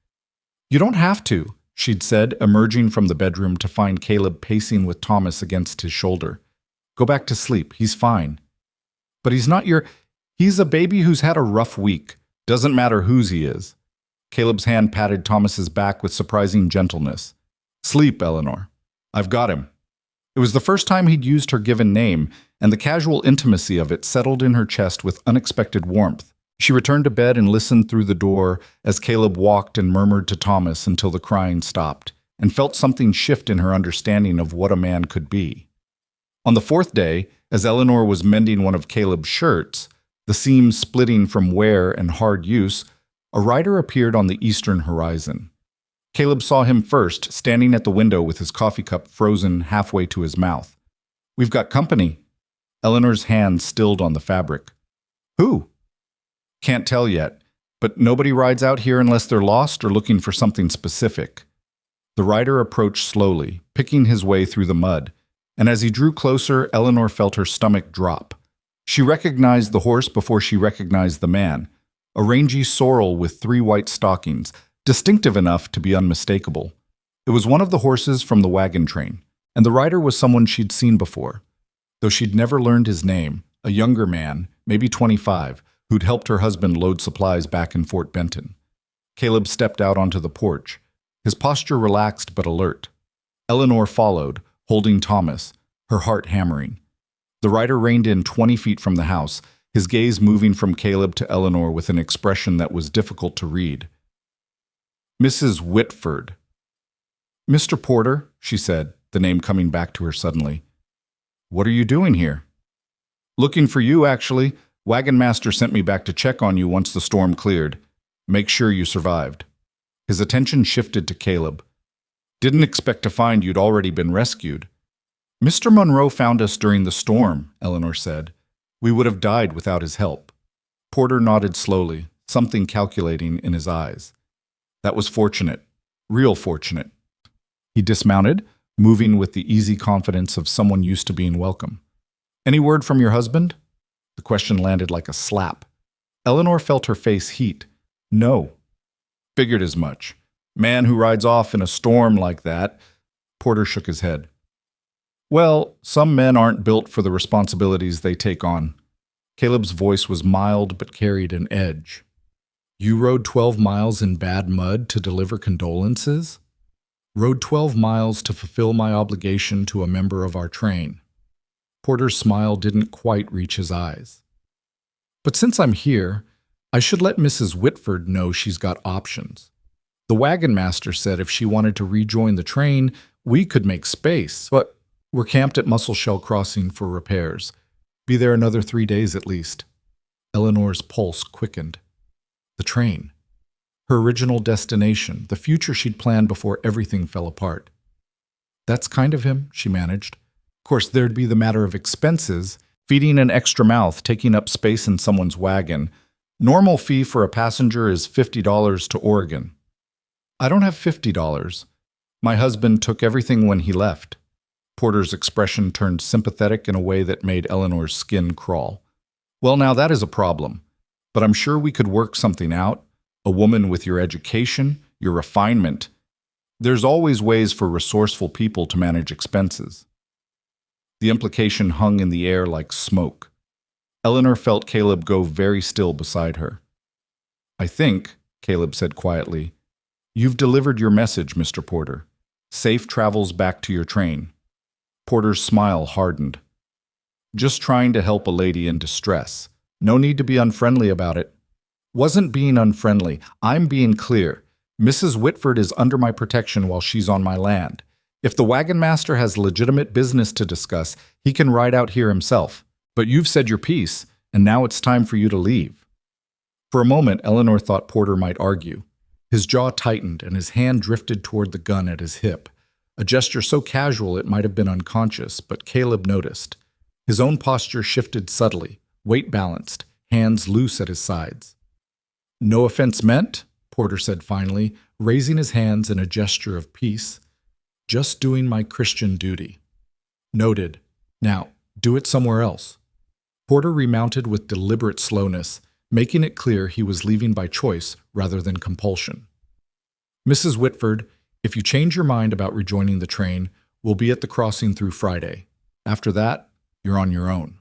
You don't have to, she'd said, emerging from the bedroom to find Caleb pacing with Thomas against his shoulder. Go back to sleep, he's fine. But he's a baby who's had a rough week. Doesn't matter whose he is. Caleb's hand patted Thomas's back with surprising gentleness. Sleep, Eleanor. I've got him. It was the first time he'd used her given name, and the casual intimacy of it settled in her chest with unexpected warmth. She returned to bed and listened through the door as Caleb walked and murmured to Thomas until the crying stopped. and felt something shift in her understanding of what a man could be. On the fourth day, as Eleanor was mending one of Caleb's shirts, the seams splitting from wear and hard use, a rider appeared on the eastern horizon. Caleb saw him first, standing at the window with his coffee cup frozen halfway to his mouth. "We've got company." Eleanor's hand stilled on the fabric. "Who?" "Can't tell yet, but nobody rides out here unless they're lost or looking for something specific." The rider approached slowly, picking his way through the mud, and as he drew closer, Eleanor felt her stomach drop. She recognized the horse before she recognized the man, a rangy sorrel with 3 white stockings, distinctive enough to be unmistakable. It was one of the horses from the wagon train, and the rider was someone she'd seen before, though she'd never learned his name, a younger man, maybe 25, who'd helped her husband load supplies back in Fort Benton. Caleb stepped out onto the porch, his posture relaxed but alert. Eleanor followed, holding Thomas, her heart hammering. The rider reined in 20 feet from the house, his gaze moving from Caleb to Eleanor with an expression that was difficult to read. "Mrs. Whitford." "Mr. Porter," she said, the name coming back to her suddenly. "What are you doing here?" "Looking for you, actually. Wagon master sent me back to check on you once the storm cleared. Make sure you survived." His attention shifted to Caleb. "Didn't expect to find you'd already been rescued." "Mr. Monroe found us during the storm," Eleanor said. "We would have died without his help." Porter nodded slowly, something calculating in his eyes. "That was fortunate. Real fortunate." He dismounted, moving with the easy confidence of someone used to being welcome. "Any word from your husband?" The question landed like a slap. Eleanor felt her face heat. "No." "Figured as much. Man who rides off in a storm like that." Porter shook his head. "Well, some men aren't built for the responsibilities they take on." Caleb's voice was mild but carried an edge. "You rode 12 miles in bad mud to deliver condolences?" "Rode 12 miles to fulfill my obligation to a member of our train." Porter's smile didn't quite reach his eyes. "But since I'm here, I should let Mrs. Whitford know she's got options. The wagon master said if she wanted to rejoin the train, we could make space, but we're camped at Musselshell Crossing for repairs. Be there another 3 days at least." Eleanor's pulse quickened. The train. Her original destination, the future she'd planned before everything fell apart. "That's kind of him," she managed. "Of course, there'd be the matter of expenses, feeding an extra mouth, taking up space in someone's wagon. Normal fee for a passenger is $50 to Oregon." "I don't have $50. My husband took everything when he left." Porter's expression turned sympathetic in a way that made Eleanor's skin crawl. "Well, now that is a problem. But I'm sure we could work something out. A woman with your education, your refinement. There's always ways for resourceful people to manage expenses." The implication hung in the air like smoke. Eleanor felt Caleb go very still beside her. "I think," Caleb said quietly, "you've delivered your message, Mr. Porter. Safe travels back to your train." Porter's smile hardened. "Just trying to help a lady in distress. No need to be unfriendly about it." "Wasn't being unfriendly. I'm being clear. Mrs. Whitford is under my protection while she's on my land. If the wagon master has legitimate business to discuss, he can ride out here himself. But you've said your piece, and now it's time for you to leave." For a moment, Eleanor thought Porter might argue. His jaw tightened, and his hand drifted toward the gun at his hip. A gesture so casual it might have been unconscious, but Caleb noticed. His own posture shifted subtly, weight balanced, hands loose at his sides. "No offense meant," Porter said finally, raising his hands in a gesture of peace. "Just doing my Christian duty." "Noted. Now, do it somewhere else." Porter remounted with deliberate slowness, making it clear he was leaving by choice rather than compulsion. "Mrs. Whitford, if you change your mind about rejoining the train, we'll be at the crossing through Friday. After that, you're on your own."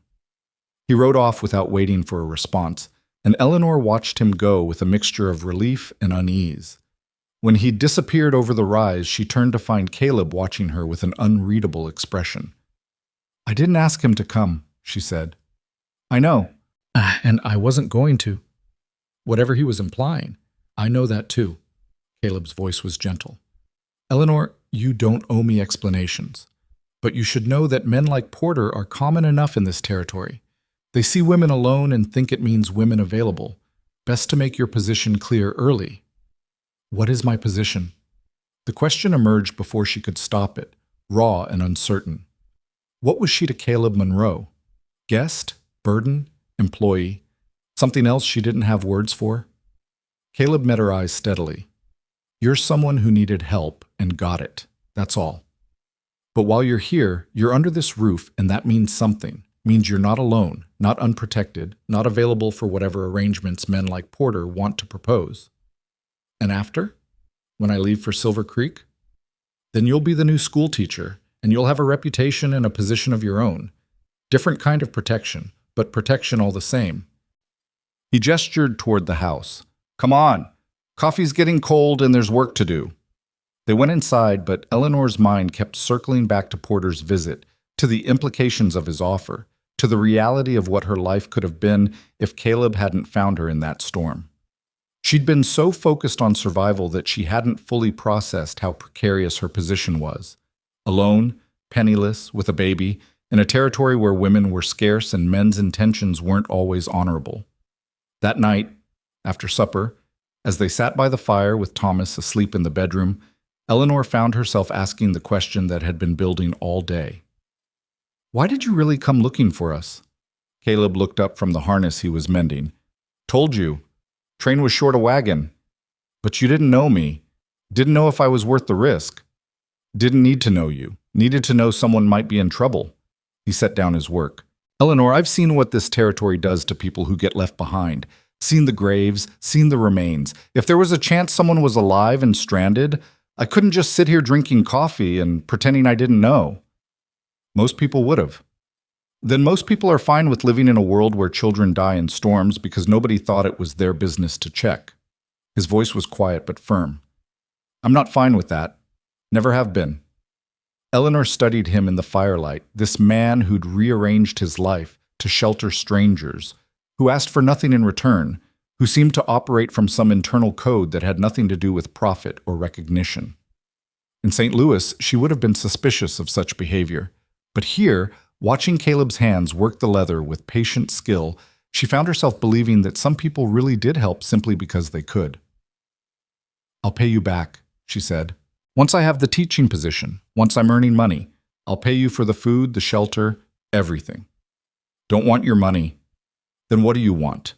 He rode off without waiting for a response, and Eleanor watched him go with a mixture of relief and unease. When he disappeared over the rise, she turned to find Caleb watching her with an unreadable expression. "I didn't ask him to come," she said. "I know. And I wasn't going to." "Whatever he was implying, I know that too." Caleb's voice was gentle. "Eleanor, You don't owe me explanations. But you should know that men like Porter are common enough in this territory. They see women alone and think it means women available. Best to make your position clear early. What is my position? The question emerged before she could stop it, raw and uncertain. What was she to Caleb Monroe? Guest? Burden? Employee? Something else she didn't have words for? Caleb met her eyes steadily. You're someone who needed help and got it. That's all. But while you're here, you're under this roof, and that means something. Means you're not alone, not unprotected, not available for whatever arrangements men like Porter want to propose. And after? When I leave for Silver Creek? Then you'll be the new school teacher, and you'll have a reputation and a position of your own. Different kind of protection, but protection all the same. He gestured toward the house. Come on, coffee's getting cold and there's work to do. They went inside, but Eleanor's mind kept circling back to Porter's visit, to the implications of his offer, to the reality of what her life could have been if Caleb hadn't found her in that storm. She'd been so focused on survival that she hadn't fully processed how precarious her position was. Alone, penniless, with a baby, in a territory where women were scarce and men's intentions weren't always honorable. That night, after supper, as they sat by the fire with Thomas asleep in the bedroom, Eleanor found herself asking the question that had been building all day. Why did you really come looking for us? Caleb looked up from the harness he was mending. Told you. Train was short a wagon. But you didn't know me. Didn't know if I was worth the risk. Didn't need to know you. Needed to know someone might be in trouble. He set down his work. Eleanor, I've seen what this territory does to people who get left behind. Seen the graves, seen the remains. If there was a chance someone was alive and stranded, I couldn't just sit here drinking coffee and pretending I didn't know. Most people would have. Then most people are fine with living in a world where children die in storms because nobody thought it was their business to check. His voice was quiet but firm. I'm not fine with that. Never have been. Eleanor studied him in the firelight, this man who'd rearranged his life to shelter strangers, who asked for nothing in return, who seemed to operate from some internal code that had nothing to do with profit or recognition. In St. Louis, she would have been suspicious of such behavior. But here, watching Caleb's hands work the leather with patient skill, she found herself believing that some people really did help simply because they could. I'll pay you back, she said. Once I have the teaching position, once I'm earning money, I'll pay you for the food, the shelter, everything. Don't want your money. Then what do you want?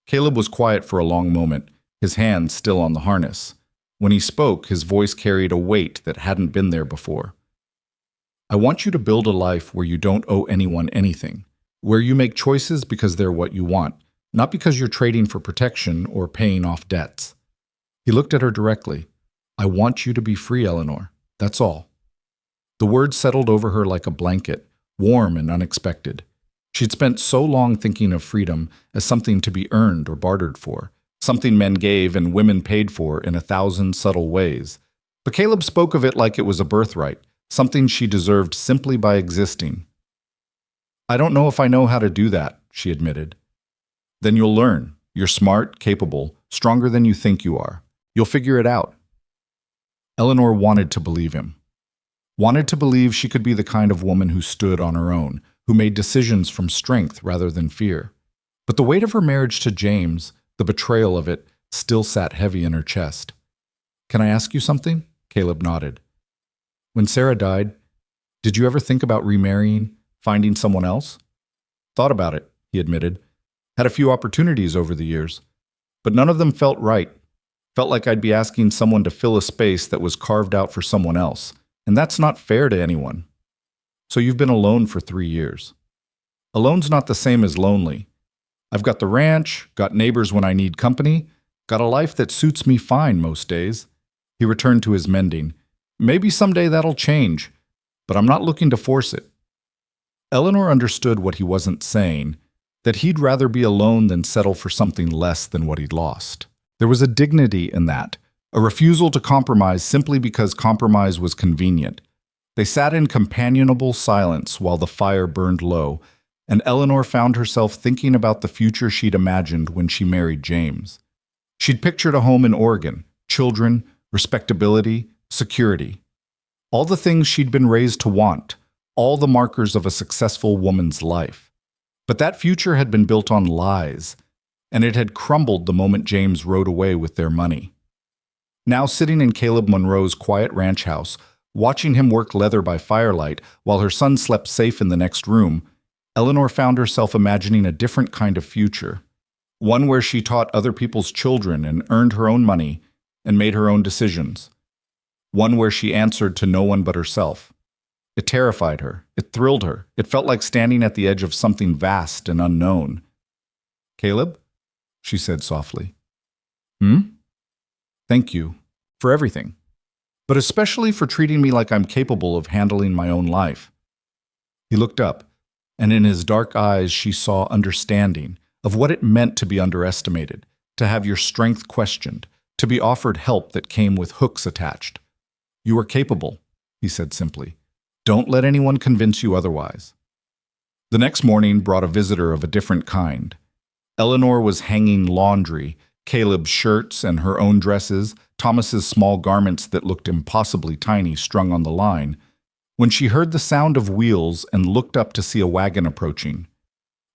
Caleb was quiet for a long moment, his hands still on the harness. When he spoke, his voice carried a weight that hadn't been there before. I want you to build a life where you don't owe anyone anything, where you make choices because they're what you want, not because you're trading for protection or paying off debts. He looked at her directly. I want you to be free, Eleanor. That's all. The words settled over her like a blanket, warm and unexpected. She'd spent so long thinking of freedom as something to be earned or bartered for, something men gave and women paid for in 1,000 subtle ways. But Caleb spoke of it like it was a birthright, something she deserved simply by existing. I don't know if I know how to do that, she admitted. Then you'll learn. You're smart, capable, stronger than you think you are. You'll figure it out. Eleanor wanted to believe him. Wanted to believe she could be the kind of woman who stood on her own, who made decisions from strength rather than fear. But the weight of her marriage to James, the betrayal of it, still sat heavy in her chest. Can I ask you something? Caleb nodded. When Sarah died, did you ever think about remarrying, finding someone else? Thought about it, he admitted. Had a few opportunities over the years, but none of them felt right. Felt like I'd be asking someone to fill a space that was carved out for someone else, and that's not fair to anyone. So you've been alone for 3 years. Alone's not the same as lonely. I've got the ranch, got neighbors when I need company, got a life that suits me fine most days. He returned to his mending. Maybe someday that'll change, but I'm not looking to force it. Eleanor understood what he wasn't saying, that he'd rather be alone than settle for something less than what he'd lost. There was a dignity in that, a refusal to compromise simply because compromise was convenient. They sat in companionable silence while the fire burned low, and Eleanor found herself thinking about the future she'd imagined when she married James. She'd pictured a home in Oregon, children, respectability, security. All the things she'd been raised to want, all the markers of a successful woman's life. But that future had been built on lies, and it had crumbled the moment James rode away with their money. Now sitting in Caleb Monroe's quiet ranch house, watching him work leather by firelight while her son slept safe in the next room, Eleanor found herself imagining a different kind of future. One where she taught other people's children and earned her own money and made her own decisions. One where she answered to no one but herself. It terrified her. It thrilled her. It felt like standing at the edge of something vast and unknown. "Caleb?" she said softly. "Thank you for everything, but especially for treating me like I'm capable of handling my own life." He looked up, and in his dark eyes she saw understanding of what it meant to be underestimated, to have your strength questioned, to be offered help that came with hooks attached. "You are capable," he said simply. "Don't let anyone convince you otherwise." The next morning brought a visitor of a different kind. Eleanor was hanging laundry, Caleb's shirts and her own dresses, Thomas's small garments that looked impossibly tiny strung on the line, when she heard the sound of wheels and looked up to see a wagon approaching.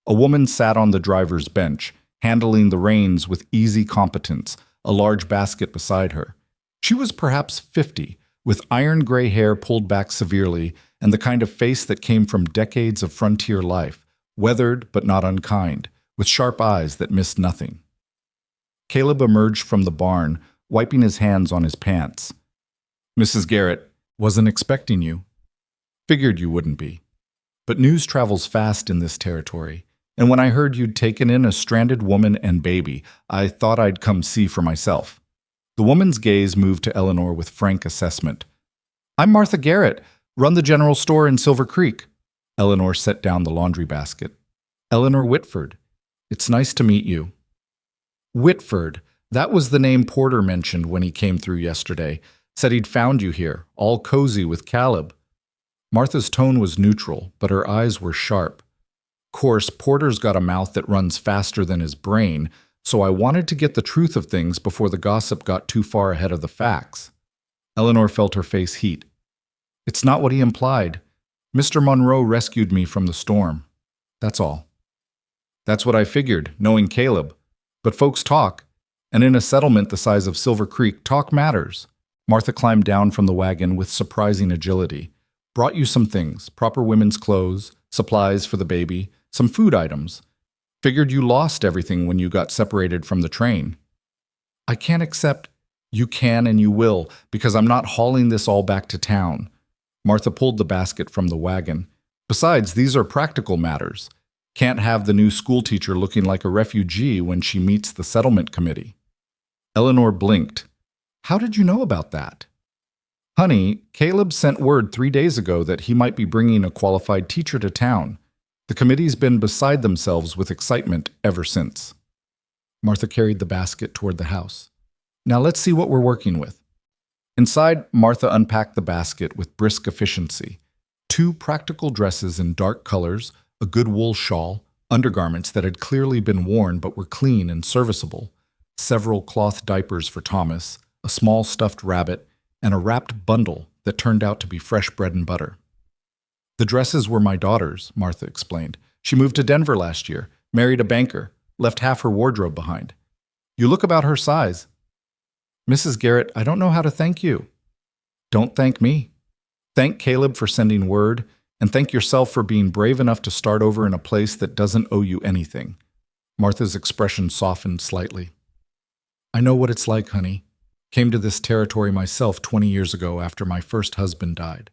A woman sat on the driver's bench, handling the reins with easy competence, a large basket beside her. She was perhaps 50, with iron gray hair pulled back severely and the kind of face that came from decades of frontier life, weathered but not unkind, with sharp eyes that missed nothing. Caleb emerged from the barn, wiping his hands on his pants. "Mrs. Garrett, wasn't expecting you. Figured you wouldn't be. But news travels fast in this territory, and when I heard you'd taken in a stranded woman and baby, I thought I'd come see for myself." The woman's gaze moved to Eleanor with frank assessment. "I'm Martha Garrett, run the general store in Silver Creek." Eleanor set down the laundry basket. "Eleanor Whitford. It's nice to meet you." Whitford, that was the name Porter mentioned when he came through yesterday. Said he'd found you here, all cozy with Caleb. Martha's tone was neutral, but her eyes were sharp. Course, Porter's got a mouth that runs faster than his brain, so I wanted to get the truth of things before the gossip got too far ahead of the facts. Eleanor felt her face heat. "It's not what he implied. Mr. Monroe rescued me from the storm. That's all." "That's what I figured, knowing Caleb. But folks talk, and in a settlement the size of Silver Creek, talk matters." Martha climbed down from the wagon with surprising agility. "Brought you some things, proper women's clothes, supplies for the baby, some food items. Figured you lost everything when you got separated from the train." "I can't accept—" "You can and you will, because I'm not hauling this all back to town." Martha pulled the basket from the wagon. "Besides, these are practical matters. Can't have the new schoolteacher looking like a refugee when she meets the settlement committee." Eleanor blinked. "How did you know about that?" "Honey, Caleb sent word 3 days ago that he might be bringing a qualified teacher to town. The committee's been beside themselves with excitement ever since." Martha carried the basket toward the house. "Now let's see what we're working with." Inside, Martha unpacked the basket with brisk efficiency. 2 practical dresses in dark colors, a good wool shawl, undergarments that had clearly been worn but were clean and serviceable, several cloth diapers for Thomas, a small stuffed rabbit, and a wrapped bundle that turned out to be fresh bread and butter. "The dresses were my daughter's," Martha explained. "She moved to Denver last year, married a banker, left half her wardrobe behind. You look about her size." "Mrs. Garrett, I don't know how to thank you." "Don't thank me. Thank Caleb for sending word, and thank yourself for being brave enough to start over in a place that doesn't owe you anything." Martha's expression softened slightly. "I know what it's like, honey. Came to this territory myself 20 years ago after my first husband died.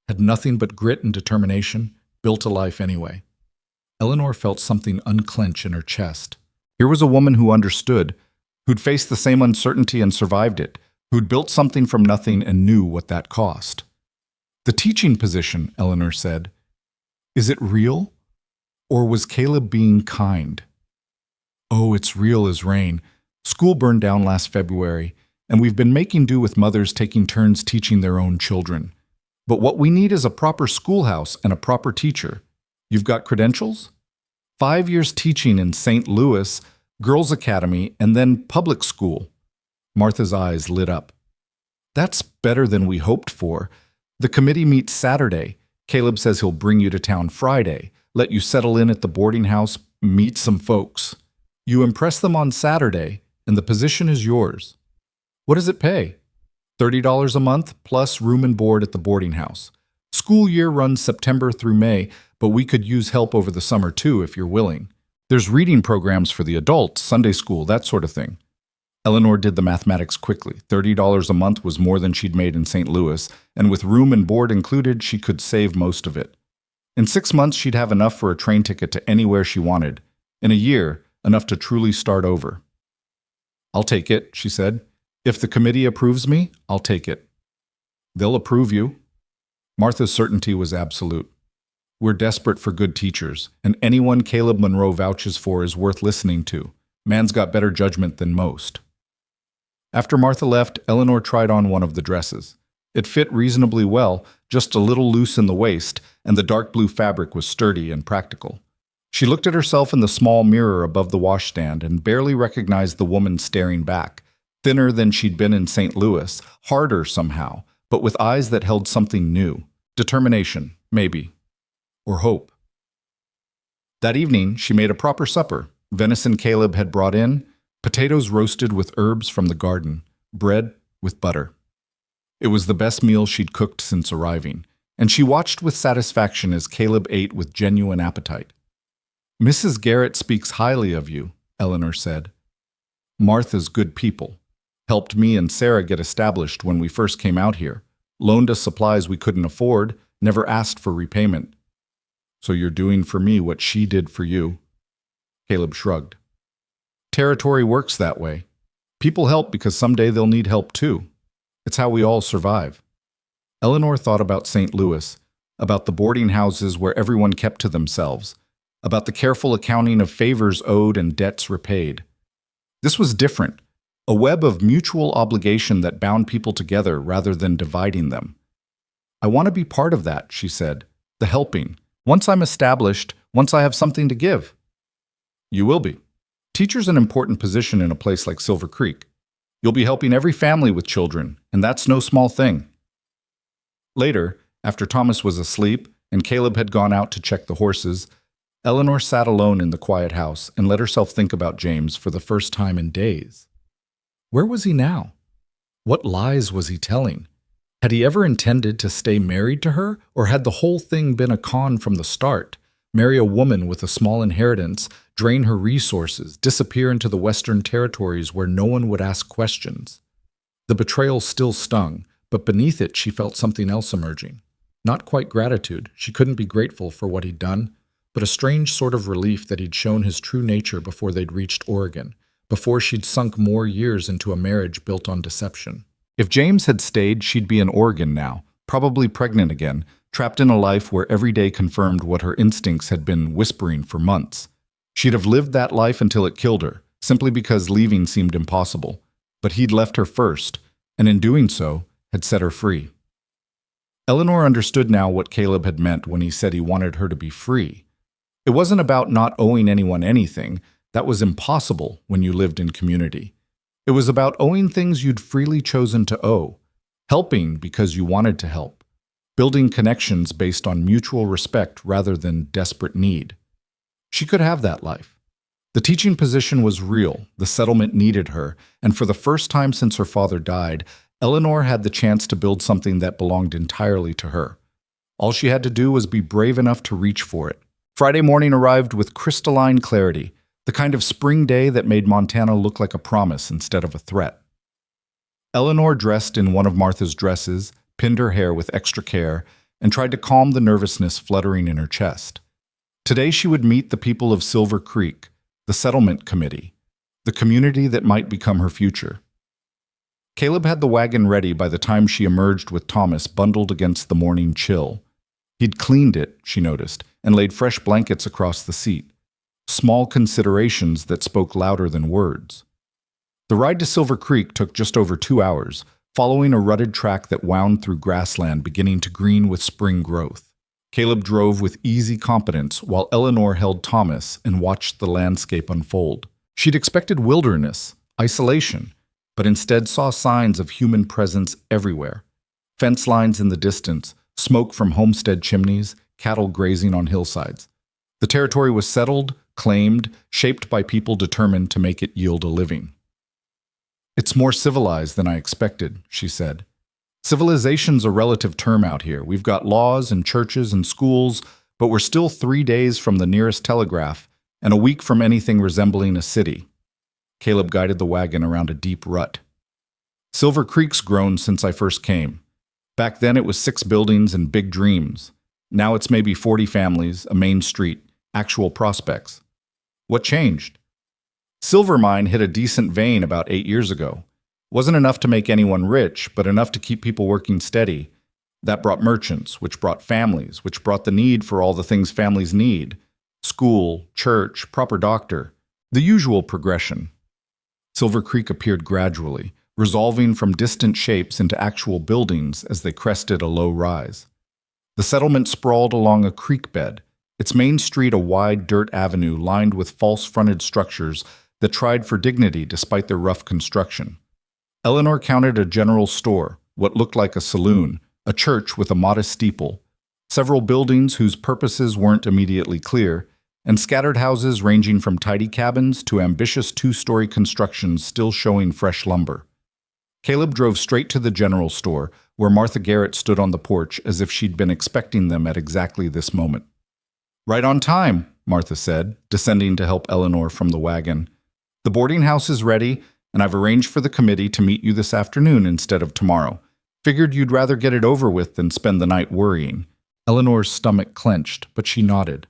Had nothing but grit and determination, built a life anyway." Eleanor felt something unclench in her chest. Here was a woman who understood, who'd faced the same uncertainty and survived it, who'd built something from nothing and knew what that cost. "The teaching position," Eleanor said. "Is it real? Or was Caleb being kind?" "Oh, it's real as rain. School burned down last February, and we've been making do with mothers taking turns teaching their own children. But what we need is a proper schoolhouse and a proper teacher. You've got credentials? 5 years teaching in St. Louis, Girls Academy, and then public school." Martha's eyes lit up. "That's better than we hoped for. The committee meets Saturday. Caleb says he'll bring you to town Friday, let you settle in at the boarding house, meet some folks. You impress them on Saturday, and the position is yours. What does it pay? $30 a month plus room and board at the boarding house. School year runs September through May, but we could use help over the summer too if you're willing. There's reading programs for the adults, Sunday school, that sort of thing. Eleanor did the mathematics quickly. $30 a month was more than she'd made in St. Louis, and with room and board included, she could save most of it. In 6 months, she'd have enough for a train ticket to anywhere she wanted. In a year, enough to truly start over. I'll take it, she said. If the committee approves me, I'll take it. They'll approve you. Martha's certainty was absolute. We're desperate for good teachers, and anyone Caleb Monroe vouches for is worth listening to. Man's got better judgment than most. After Martha left, Eleanor tried on one of the dresses. It fit reasonably well, just a little loose in the waist, and the dark blue fabric was sturdy and practical. She looked at herself in the small mirror above the washstand and barely recognized the woman staring back, thinner than she'd been in St. Louis, harder somehow, but with eyes that held something new. Determination, maybe. Or hope. That evening, she made a proper supper. Venison Caleb had brought in, potatoes roasted with herbs from the garden, bread with butter. It was the best meal she'd cooked since arriving, and she watched with satisfaction as Caleb ate with genuine appetite. Mrs. Garrett speaks highly of you, Eleanor said. Martha's good people. Helped me and Sarah get established when we first came out here. Loaned us supplies we couldn't afford, never asked for repayment. So you're doing for me what she did for you. Caleb shrugged. Territory works that way. People help because someday they'll need help too. It's how we all survive. Eleanor thought about St. Louis, about the boarding houses where everyone kept to themselves, about the careful accounting of favors owed and debts repaid. This was different, a web of mutual obligation that bound people together rather than dividing them. I want to be part of that, she said, the helping. Once I'm established, once I have something to give. You will be. Teacher's an important position in a place like Silver Creek. You'll be helping every family with children, and that's no small thing. Later, after Thomas was asleep and Caleb had gone out to check the horses, Eleanor sat alone in the quiet house and let herself think about James for the first time in days. Where was he now? What lies was he telling? Had he ever intended to stay married to her, or had the whole thing been a con from the start? Marry a woman with a small inheritance, drain her resources, disappear into the Western territories where no one would ask questions. The betrayal still stung, but beneath it she felt something else emerging. Not quite gratitude, she couldn't be grateful for what he'd done, but a strange sort of relief that he'd shown his true nature before they'd reached Oregon, before she'd sunk more years into a marriage built on deception. If James had stayed, she'd be in Oregon now, probably pregnant again, trapped in a life where every day confirmed what her instincts had been whispering for months. She'd have lived that life until it killed her, simply because leaving seemed impossible. But he'd left her first, and in doing so, had set her free. Eleanor understood now what Caleb had meant when he said he wanted her to be free. It wasn't about not owing anyone anything. That was impossible when you lived in community. It was about owing things you'd freely chosen to owe, helping because you wanted to help, building connections based on mutual respect rather than desperate need. She could have that life. The teaching position was real, the settlement needed her, and for the first time since her father died, Eleanor had the chance to build something that belonged entirely to her. All she had to do was be brave enough to reach for it. Friday morning arrived with crystalline clarity, the kind of spring day that made Montana look like a promise instead of a threat. Eleanor dressed in one of Martha's dresses, pinned her hair with extra care, and tried to calm the nervousness fluttering in her chest. Today she would meet the people of Silver Creek, the settlement committee, the community that might become her future. Caleb had the wagon ready by the time she emerged with Thomas bundled against the morning chill. He'd cleaned it, she noticed, and laid fresh blankets across the seat. Small considerations that spoke louder than words. The ride to Silver Creek took just over 2 hours, following a rutted track that wound through grassland beginning to green with spring growth. Caleb drove with easy competence while Eleanor held Thomas and watched the landscape unfold. She'd expected wilderness, isolation, but instead saw signs of human presence everywhere. Fence lines in the distance, smoke from homestead chimneys, cattle grazing on hillsides. The territory was settled, claimed, shaped by people determined to make it yield a living. "It's more civilized than I expected," she said. "Civilization's a relative term out here. We've got laws and churches and schools, but we're still 3 days from the nearest telegraph and a week from anything resembling a city." Caleb guided the wagon around a deep rut. "Silver Creek's grown since I first came. Back then it was 6 buildings and big dreams. Now it's maybe 40 families, a main street, actual prospects. What changed? Silver mine hit a decent vein about 8 years ago. Wasn't enough to make anyone rich, but enough to keep people working steady. That brought merchants, which brought families, which brought the need for all the things families need. School, church, proper doctor. The usual progression. Silver Creek appeared gradually, resolving from distant shapes into actual buildings as they crested a low rise. The settlement sprawled along a creek bed, its main street a wide dirt avenue lined with false-fronted structures that tried for dignity despite their rough construction. Eleanor counted a general store, what looked like a saloon, a church with a modest steeple, several buildings whose purposes weren't immediately clear, and scattered houses ranging from tidy cabins to ambitious 2-story constructions still showing fresh lumber. Caleb drove straight to the general store, where Martha Garrett stood on the porch as if she'd been expecting them at exactly this moment. "Right on time," Martha said, descending to help Eleanor from the wagon. "The boarding house is ready, and I've arranged for the committee to meet you this afternoon instead of tomorrow. Figured you'd rather get it over with than spend the night worrying." Eleanor's stomach clenched, but she nodded.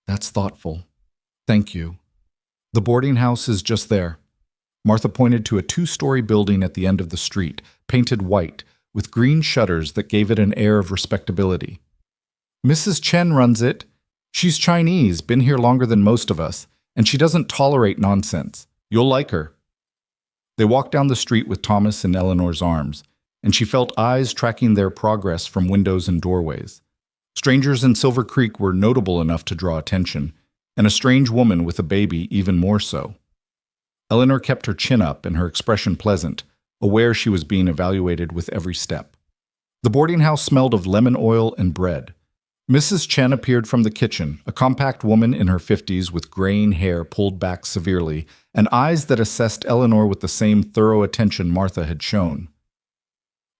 "That's thoughtful. Thank you. The boarding house is just there." Martha pointed to a 2-story building at the end of the street, painted white, with green shutters that gave it an air of respectability. "Mrs. Chen runs it. She's Chinese, been here longer than most of us, and she doesn't tolerate nonsense. You'll like her." They walked down the street with Thomas in Eleanor's arms, and she felt eyes tracking their progress from windows and doorways. Strangers in Silver Creek were notable enough to draw attention, and a strange woman with a baby even more so. Eleanor kept her chin up and her expression pleasant, aware she was being evaluated with every step. The boarding house smelled of lemon oil and bread. Mrs. Chen appeared from the kitchen, a compact woman in her 50s with graying hair pulled back severely, and eyes that assessed Eleanor with the same thorough attention Martha had shown.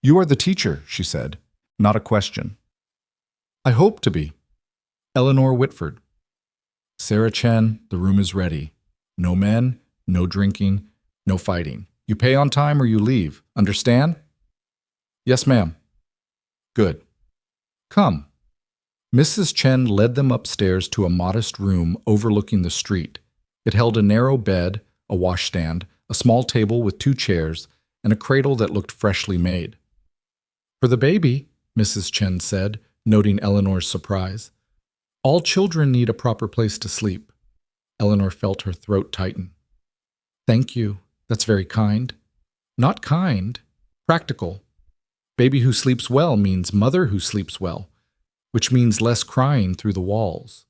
"You are the teacher," she said, not a question. "I hope to be." "Eleanor Whitford." "Sarah Chen, the room is ready. No men, no drinking, no fighting. You pay on time or you leave. Understand?" "Yes, ma'am." "Good. Come." Mrs. Chen led them upstairs to a modest room overlooking the street. It held a narrow bed, a washstand, a small table with 2 chairs, and a cradle that looked freshly made. "For the baby," Mrs. Chen said, noting Eleanor's surprise. "All children need a proper place to sleep." Eleanor felt her throat tighten. "Thank you. That's very kind." "Not kind. Practical. Baby who sleeps well means mother who sleeps well, which means less crying through the walls."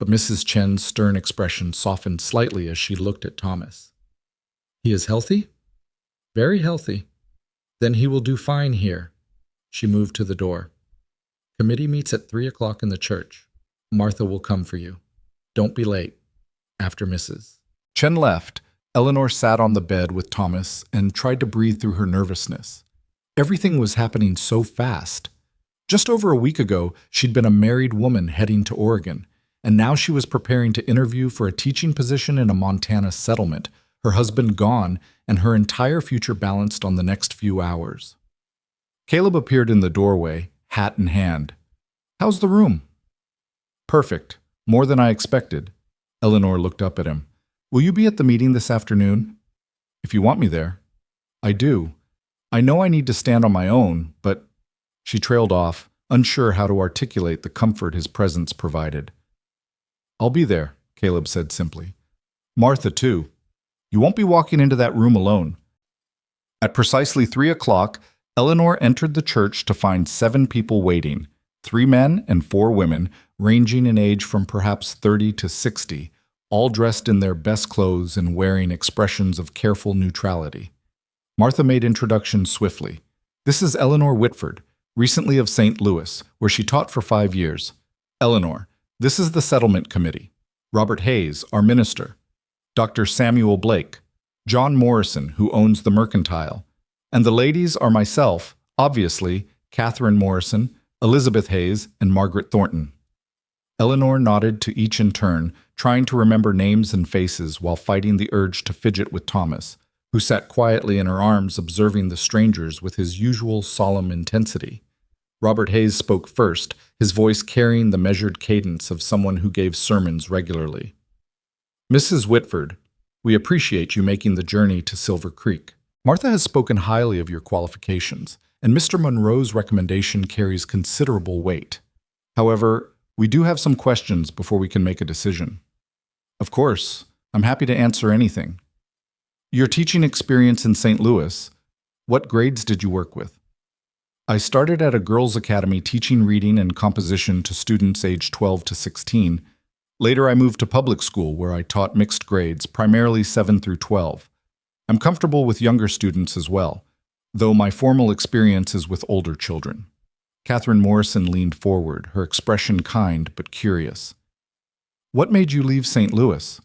But Mrs. Chen's stern expression softened slightly as she looked at Thomas. "He is healthy?" "Very healthy." "Then he will do fine here." She moved to the door. "Committee meets at 3 o'clock in the church. Martha will come for you. Don't be late. After Mrs. Chen left, Eleanor sat on the bed with Thomas and tried to breathe through her nervousness. Everything was happening so fast. Just over a week ago, she'd been a married woman heading to Oregon, and now she was preparing to interview for a teaching position in a Montana settlement, her husband gone, and her entire future balanced on the next few hours. Caleb appeared in the doorway, hat in hand. "How's the room?" "Perfect. More than I expected." Eleanor looked up at him. "Will you be at the meeting this afternoon?" "If you want me there." "I do. I know I need to stand on my own, but—" She trailed off, unsure how to articulate the comfort his presence provided. "I'll be there," Caleb said simply. "Martha, too. You won't be walking into that room alone." At precisely 3 o'clock, Eleanor entered the church to find 7 people waiting, 3 men and 4 women, ranging in age from perhaps 30 to 60, all dressed in their best clothes and wearing expressions of careful neutrality. Martha made introductions swiftly. "This is Eleanor Whitford. recently of St. Louis, where she taught for 5 years. Eleanor, this is the settlement committee. Robert Hayes, our minister. Dr. Samuel Blake. John Morrison, who owns the mercantile. And the ladies are myself, obviously, Catherine Morrison, Elizabeth Hayes, and Margaret Thornton. Eleanor nodded to each in turn, trying to remember names and faces while fighting the urge to fidget with Thomas, who sat quietly in her arms observing the strangers with his usual solemn intensity. Robert Hayes spoke first, his voice carrying the measured cadence of someone who gave sermons regularly. Mrs. Whitford, we appreciate you making the journey to Silver Creek. Martha has spoken highly of your qualifications, and Mr. Monroe's recommendation carries considerable weight. However, we do have some questions before we can make a decision. Of course, I'm happy to answer anything. Your teaching experience in St. Louis, what grades did you work with? I started at a girls' academy teaching reading and composition to students aged 12 to 16. Later, I moved to public school where I taught mixed grades, primarily 7 through 12. I'm comfortable with younger students as well, though my formal experience is with older children. Catherine Morrison leaned forward, her expression kind but curious. What made you leave St. Louis?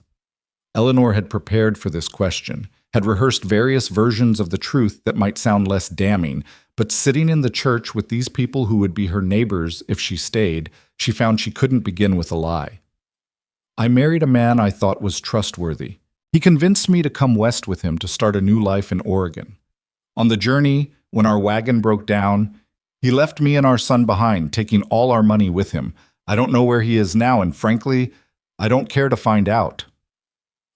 Eleanor had prepared for this question, had rehearsed various versions of the truth that might sound less damning, but sitting in the church with these people who would be her neighbors if she stayed, she found she couldn't begin with a lie. I married a man I thought was trustworthy. He convinced me to come west with him to start a new life in Oregon. On the journey, when our wagon broke down, he left me and our son behind, taking all our money with him. I don't know where he is now, and frankly, I don't care to find out.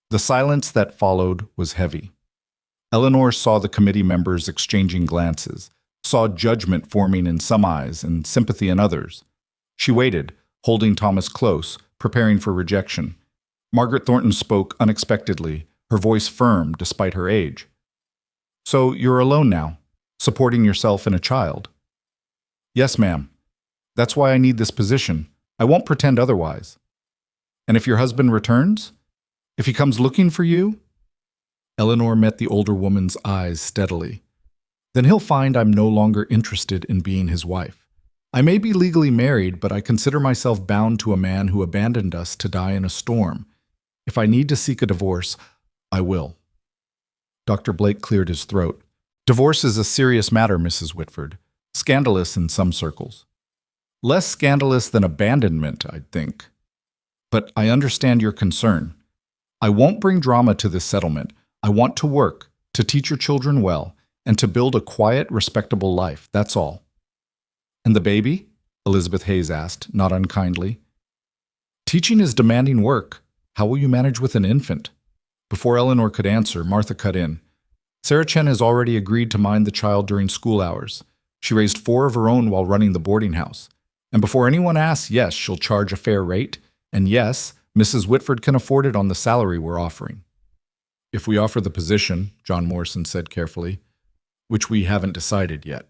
The silence that followed was heavy. Eleanor saw the committee members exchanging glances, saw judgment forming in some eyes and sympathy in others. She waited, holding Thomas close, preparing for rejection. Margaret Thornton spoke unexpectedly, her voice firm despite her age. So you're alone now, supporting yourself and a child. Yes, ma'am. That's why I need this position. I won't pretend otherwise. And if your husband returns? If he comes looking for you? Eleanor met the older woman's eyes steadily. Then he'll find I'm no longer interested in being his wife. I may be legally married, but I consider myself bound to a man who abandoned us to die in a storm. If I need to seek a divorce, I will. Dr. Blake cleared his throat. Divorce is a serious matter, Mrs. Whitford. Scandalous in some circles. Less scandalous than abandonment, I'd think. But I understand your concern. I won't bring drama to this settlement. I want to work, to teach your children well, and to build a quiet, respectable life, that's all. And the baby? Elizabeth Hayes asked, not unkindly. Teaching is demanding work. How will you manage with an infant? Before Eleanor could answer, Martha cut in. Sarah Chen has already agreed to mind the child during school hours. She raised 4 of her own while running the boarding house. And before anyone asks, yes, she'll charge a fair rate. And yes, Mrs. Whitford can afford it on the salary we're offering. If we offer the position, John Morrison said carefully, which we haven't decided yet.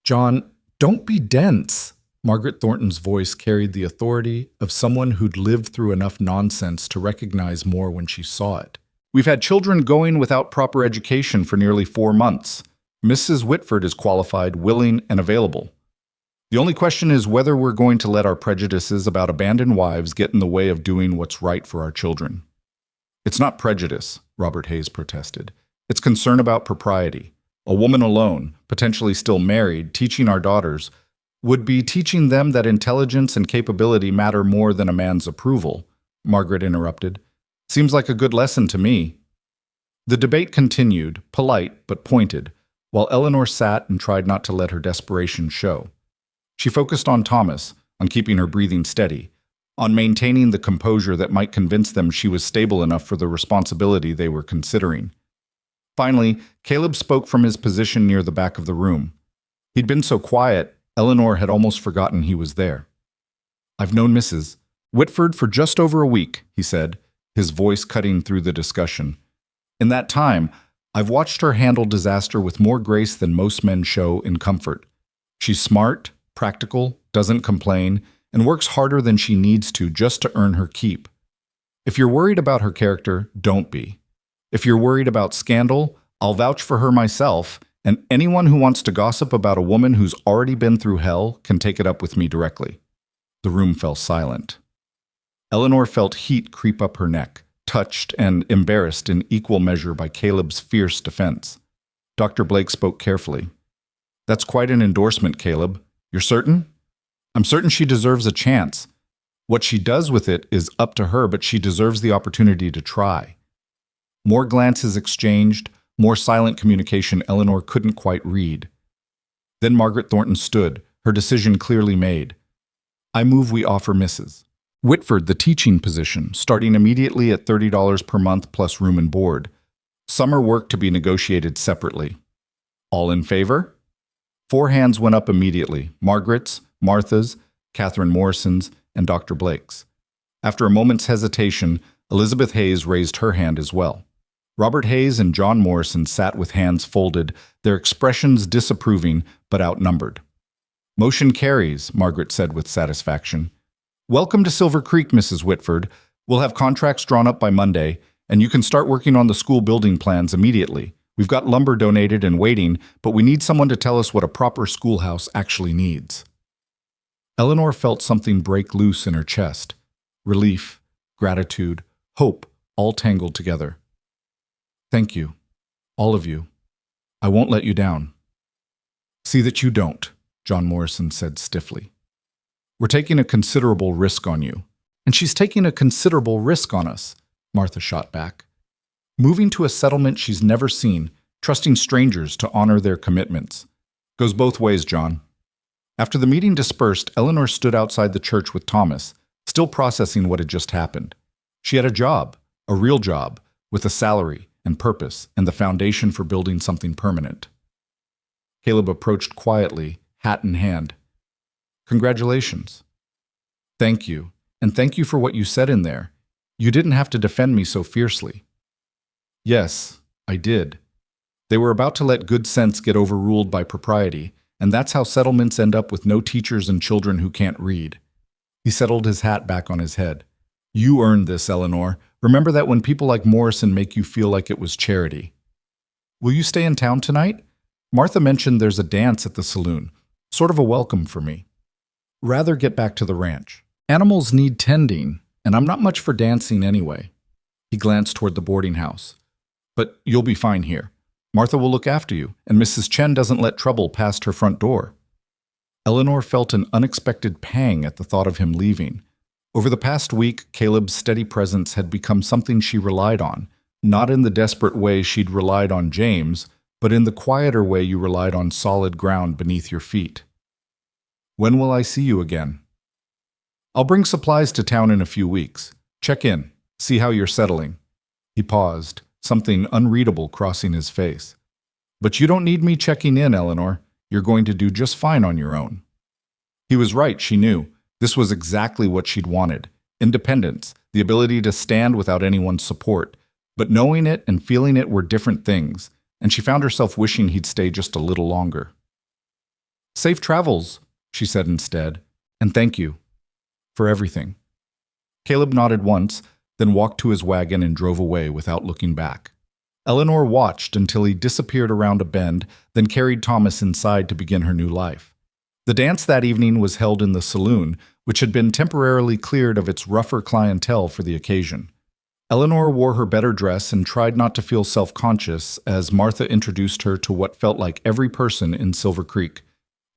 John, don't be dense. Margaret Thornton's voice carried the authority of someone who'd lived through enough nonsense to recognize more when she saw it. We've had children going without proper education for nearly 4 months. Mrs. Whitford is qualified, willing, and available. The only question is whether we're going to let our prejudices about abandoned wives get in the way of doing what's right for our children. It's not prejudice, Robert Hayes protested. It's concern about propriety. A woman alone, potentially still married, teaching our daughters, would be teaching them that intelligence and capability matter more than a man's approval, Margaret interrupted. Seems like a good lesson to me. The debate continued, polite but pointed, while Eleanor sat and tried not to let her desperation show. She focused on Thomas, on keeping her breathing steady, on maintaining the composure that might convince them she was stable enough for the responsibility they were considering. Finally, Caleb spoke from his position near the back of the room. He'd been so quiet, Eleanor had almost forgotten he was there. I've known Mrs. Whitford for just over a week, he said, his voice cutting through the discussion. In that time, I've watched her handle disaster with more grace than most men show in comfort. She's smart, practical, doesn't complain, and works harder than she needs to just to earn her keep. If you're worried about her character, don't be. If you're worried about scandal, I'll vouch for her myself, And anyone who wants to gossip about a woman who's already been through hell can take it up with me directly." The room fell silent. Eleanor felt heat creep up her neck, touched and embarrassed in equal measure by Caleb's fierce defense. Dr. Blake spoke carefully. "That's quite an endorsement, Caleb. You're certain?" "I'm certain she deserves a chance. What she does with it is up to her, but she deserves the opportunity to try." More glances exchanged, more silent communication Eleanor couldn't quite read. Then Margaret Thornton stood, her decision clearly made. "I move we offer Mrs. Whitford the teaching position, starting immediately at $30 per month plus room and board. Summer work to be negotiated separately. All in favor?" 4 hands went up immediately: Margaret's, Martha's, Catherine Morrison's, and Dr. Blake's. After a moment's hesitation, Elizabeth Hayes raised her hand as well. Robert Hayes and John Morrison sat with hands folded, their expressions disapproving but outnumbered. "Motion carries," Margaret said with satisfaction. "Welcome to Silver Creek, Mrs. Whitford. We'll have contracts drawn up by Monday, and you can start working on the school building plans immediately. We've got lumber donated and waiting, but we need someone to tell us what a proper schoolhouse actually needs." Eleanor felt something break loose in her chest. Relief, gratitude, hope, all tangled together. "Thank you, all of you. I won't let you down." "See that you don't," John Morrison said stiffly. "We're taking a considerable risk on you." "And she's taking a considerable risk on us," Martha shot back. "Moving to a settlement she's never seen, trusting strangers to honor their commitments. Goes both ways, John." After the meeting dispersed, Eleanor stood outside the church with Thomas, still processing what had just happened. She had a job, a real job, with a salary and purpose and the foundation for building something permanent. Caleb approached quietly, hat in hand. "Congratulations." "Thank you, and thank you for what you said in there. You didn't have to defend me so fiercely." "Yes, I did. They were about to let good sense get overruled by propriety, and that's how settlements end up with no teachers and children who can't read." He settled his hat back on his head. "You earned this, Eleanor. Remember that when people like Morrison make you feel like it was charity." "Will you stay in town tonight? Martha mentioned there's a dance at the saloon. Sort of a welcome for me." "Rather get back to the ranch. Animals need tending, and I'm not much for dancing anyway." He glanced toward the boarding house. "But you'll be fine here. Martha will look after you, and Mrs. Chen doesn't let trouble past her front door." Eleanor felt an unexpected pang at the thought of him leaving. Over the past week, Caleb's steady presence had become something she relied on, not in the desperate way she'd relied on James, but in the quieter way you relied on solid ground beneath your feet. "When will I see you again?" "I'll bring supplies to town in a few weeks. Check in, see how you're settling." He paused, something unreadable crossing his face. "But you don't need me checking in, Eleanor. You're going to do just fine on your own." He was right, she knew. This was exactly what she'd wanted. Independence, the ability to stand without anyone's support. But knowing it and feeling it were different things, and she found herself wishing he'd stay just a little longer. "Safe travels," she said instead, "and thank you for everything." Caleb nodded once, then walked to his wagon and drove away without looking back. Eleanor watched until he disappeared around a bend, then carried Thomas inside to begin her new life. The dance that evening was held in the saloon, which had been temporarily cleared of its rougher clientele for the occasion. Eleanor wore her better dress and tried not to feel self-conscious as Martha introduced her to what felt like every person in Silver Creek.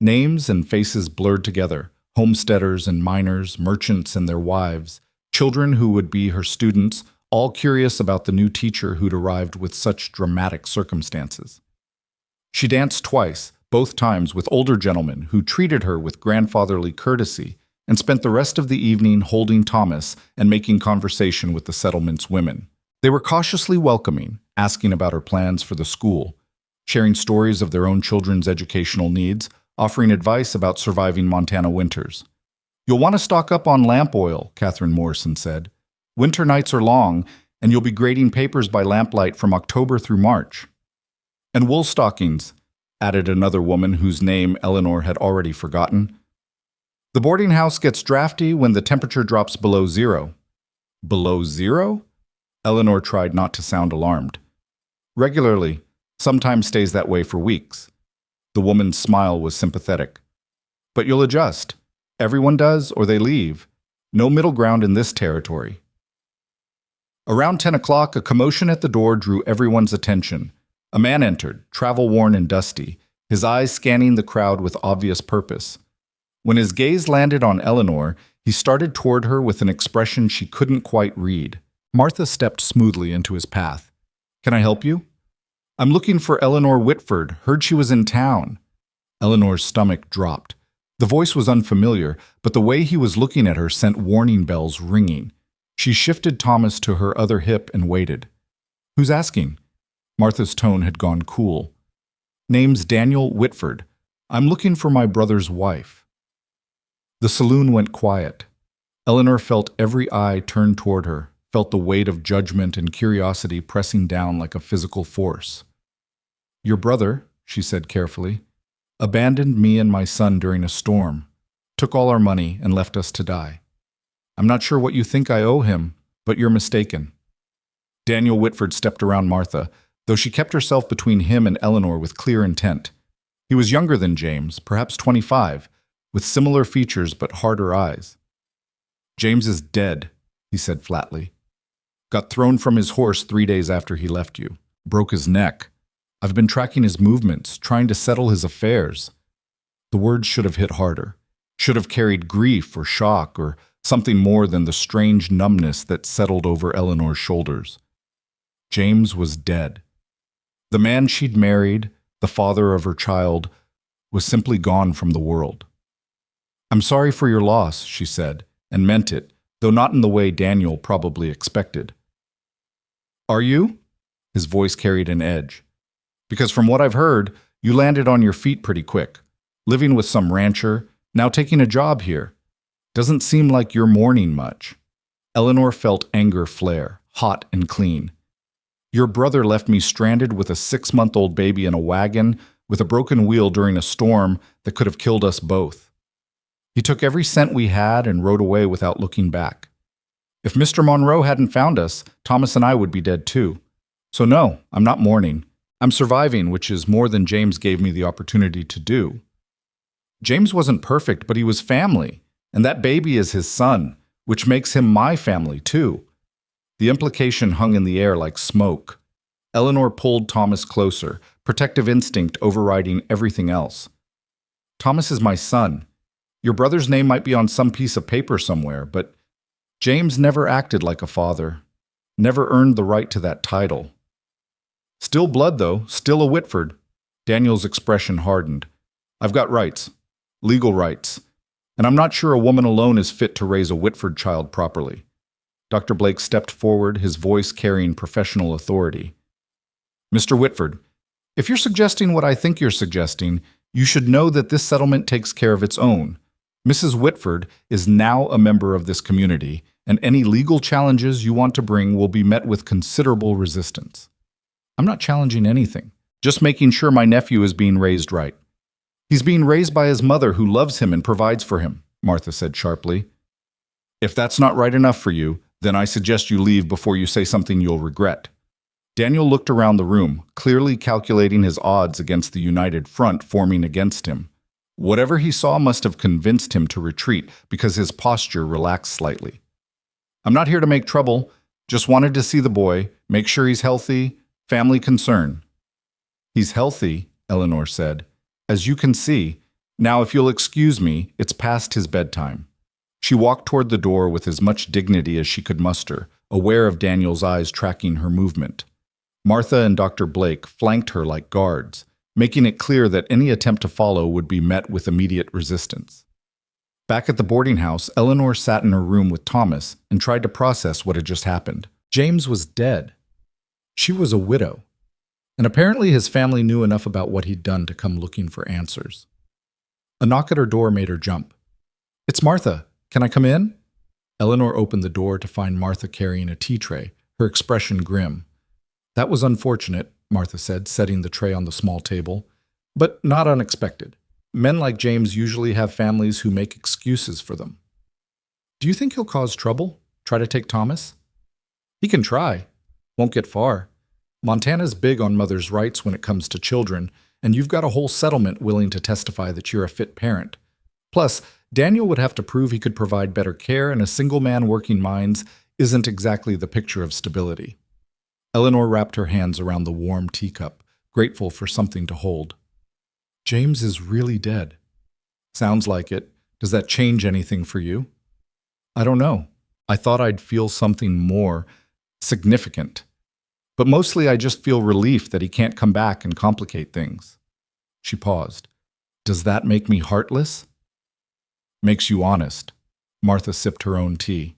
Names and faces blurred together, homesteaders and miners, merchants and their wives, children who would be her students, all curious about the new teacher who'd arrived with such dramatic circumstances. She danced twice, both times with older gentlemen who treated her with grandfatherly courtesy, and spent the rest of the evening holding Thomas and making conversation with the settlement's women. They were cautiously welcoming, asking about her plans for the school, sharing stories of their own children's educational needs, offering advice about surviving Montana winters. "You'll want to stock up on lamp oil," Catherine Morrison said. "Winter nights are long, and you'll be grading papers by lamplight from October through March." "And wool stockings," added another woman whose name Eleanor had already forgotten. "The boarding house gets drafty when the temperature drops below zero." "Below zero?" Eleanor tried not to sound alarmed. "Regularly. Sometimes stays that way for weeks. The woman's smile was sympathetic. But you'll adjust. Everyone does, or they leave. No middle ground in this territory. Around 10 o'clock, a commotion at the door drew everyone's attention. A man entered, travel-worn and dusty, his eyes scanning the crowd with obvious purpose. When his gaze landed on Eleanor, he started toward her with an expression she couldn't quite read. Martha stepped smoothly into his path. "Can I help you?" "I'm looking for Eleanor Whitford. Heard she was in town." Eleanor's stomach dropped. The voice was unfamiliar, but the way he was looking at her sent warning bells ringing. She shifted Thomas to her other hip and waited. "Who's asking?" Martha's tone had gone cool. "Name's Daniel Whitford. I'm looking for my brother's wife." The saloon went quiet. Eleanor felt every eye turned toward her, felt the weight of judgment and curiosity pressing down like a physical force. "Your brother," she said carefully, "abandoned me and my son during a storm, took all our money and left us to die. I'm not sure what you think I owe him, but you're mistaken." Daniel Whitford stepped around Martha, though she kept herself between him and Eleanor with clear intent. He was younger than James, perhaps 25, with similar features but harder eyes. "James is dead," he said flatly. "Got thrown from his horse 3 days after he left you. Broke his neck. I've been tracking his movements, trying to settle his affairs." The words should have hit harder, should have carried grief or shock or something more than the strange numbness that settled over Eleanor's shoulders. James was dead. The man she'd married, the father of her child, was simply gone from the world. "I'm sorry for your loss," she said, and meant it, though not in the way Daniel probably expected. "Are you?" His voice carried an edge. "Because from what I've heard, you landed on your feet pretty quick, living with some rancher, now taking a job here. Doesn't seem like you're mourning much." Eleanor felt anger flare, hot and clean. "Your brother left me stranded with a 6-month-old baby in a wagon with a broken wheel during a storm that could have killed us both. He took every cent we had and rode away without looking back. If Mr. Monroe hadn't found us, Thomas and I would be dead too. So no, I'm not mourning. I'm surviving, which is more than James gave me the opportunity to do. James wasn't perfect, but he was family, and that baby is his son, which makes him my family too." The implication hung in the air like smoke. Eleanor pulled Thomas closer, protective instinct overriding everything else. "Thomas is my son. Your brother's name might be on some piece of paper somewhere, but James never acted like a father, never earned the right to that title. Still blood, though, still a Whitford." Daniel's expression hardened. "I've got rights, legal rights, and I'm not sure a woman alone is fit to raise a Whitford child properly." Dr. Blake stepped forward, his voice carrying professional authority. "Mr. Whitford, if you're suggesting what I think you're suggesting, you should know that this settlement takes care of its own. Mrs. Whitford is now a member of this community, and any legal challenges you want to bring will be met with considerable resistance." "I'm not challenging anything, just making sure my nephew is being raised right." "He's being raised by his mother who loves him and provides for him," Martha said sharply. "If that's not right enough for you, then I suggest you leave before you say something you'll regret." Daniel looked around the room, clearly calculating his odds against the united front forming against him. Whatever he saw must have convinced him to retreat because his posture relaxed slightly. "I'm not here to make trouble, just wanted to see the boy, make sure he's healthy, family concern." "He's healthy," Eleanor said. "As you can see. Now, if you'll excuse me, it's past his bedtime." She walked toward the door with as much dignity as she could muster, aware of Daniel's eyes tracking her movement. Martha and Dr. Blake flanked her like guards, making it clear that any attempt to follow would be met with immediate resistance. Back at the boarding house, Eleanor sat in her room with Thomas and tried to process what had just happened. James was dead. She was a widow. And apparently his family knew enough about what he'd done to come looking for answers. A knock at her door made her jump. "It's Martha. Can I come in?" Eleanor opened the door to find Martha carrying a tea tray, her expression grim. "That was unfortunate," Martha said, setting the tray on the small table, "but not unexpected. Men like James usually have families who make excuses for them." "Do you think he'll cause trouble? Try to take Thomas?" "He can try. Won't get far. Montana's big on mothers' rights when it comes to children, and you've got a whole settlement willing to testify that you're a fit parent. Plus, Daniel would have to prove he could provide better care, and a single man working mines isn't exactly the picture of stability. Eleanor wrapped her hands around the warm teacup, grateful for something to hold. James is really dead. Sounds like it. Does that change anything for you? I don't know. I thought I'd feel something more significant. But mostly I just feel relief that he can't come back and complicate things. She paused. Does that make me heartless? Makes you honest. Martha sipped her own tea.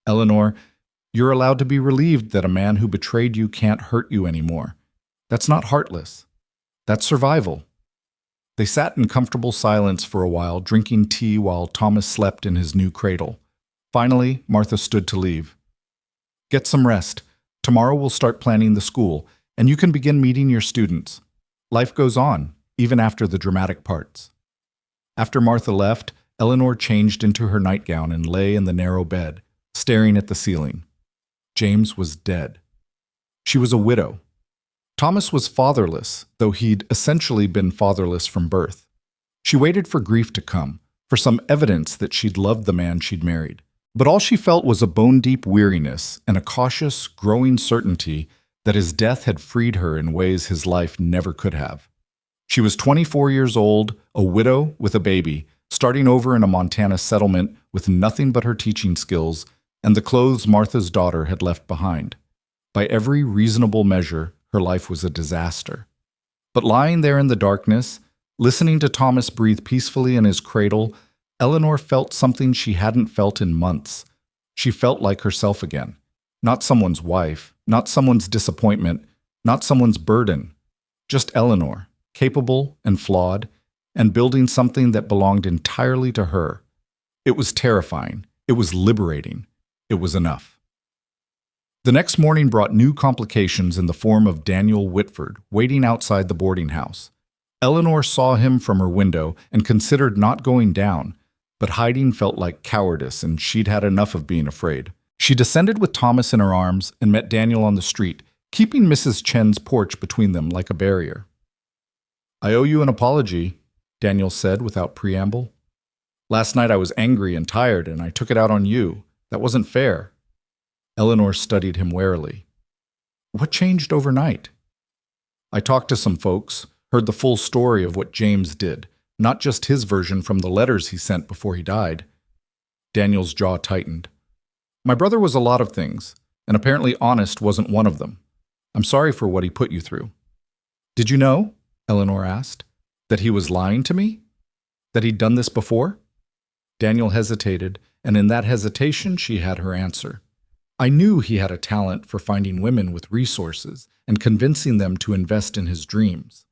Eleanor, you're allowed to be relieved that a man who betrayed you can't hurt you anymore. That's not heartless. That's survival. They sat in comfortable silence for a while, drinking tea while Thomas slept in his new cradle. Finally, Martha stood to leave. Get some rest. Tomorrow we'll start planning the school, and you can begin meeting your students. Life goes on, even after the dramatic parts. After Martha left, Eleanor changed into her nightgown and lay in the narrow bed, staring at the ceiling. James was dead. She was a widow. Thomas was fatherless, though he'd essentially been fatherless from birth. She waited for grief to come, for some evidence that she'd loved the man she'd married. But all she felt was a bone-deep weariness and a cautious, growing certainty that his death had freed her in ways his life never could have. She was 24 years old, a widow with a baby, starting over in a Montana settlement with nothing but her teaching skills and the clothes Martha's daughter had left behind. By every reasonable measure, her life was a disaster. But lying there in the darkness, listening to Thomas breathe peacefully in his cradle, Eleanor felt something she hadn't felt in months. She felt like herself again. Not someone's wife, not someone's disappointment, not someone's burden. Just Eleanor, capable and flawed, and building something that belonged entirely to her. It was terrifying. It was liberating. It was enough. The next morning brought new complications in the form of Daniel Whitford waiting outside the boarding house. Eleanor saw him from her window and considered not going down, but hiding felt like cowardice, and she'd had enough of being afraid. She descended with Thomas in her arms and met Daniel on the street, keeping Mrs. Chen's porch between them like a barrier. I owe you an apology, Daniel said without preamble. Last night I was angry and tired, and I took it out on you. That wasn't fair. Eleanor studied him warily. What changed overnight? I talked to some folks, heard the full story of what James did, not just his version from the letters he sent before he died. Daniel's jaw tightened. My brother was a lot of things, and apparently honest wasn't one of them. I'm sorry for what he put you through. Did you know, Eleanor asked, that he was lying to me? That he'd done this before? Daniel hesitated, and in that hesitation she had her answer. I knew he had a talent for finding women with resources and convincing them to invest in his dreams.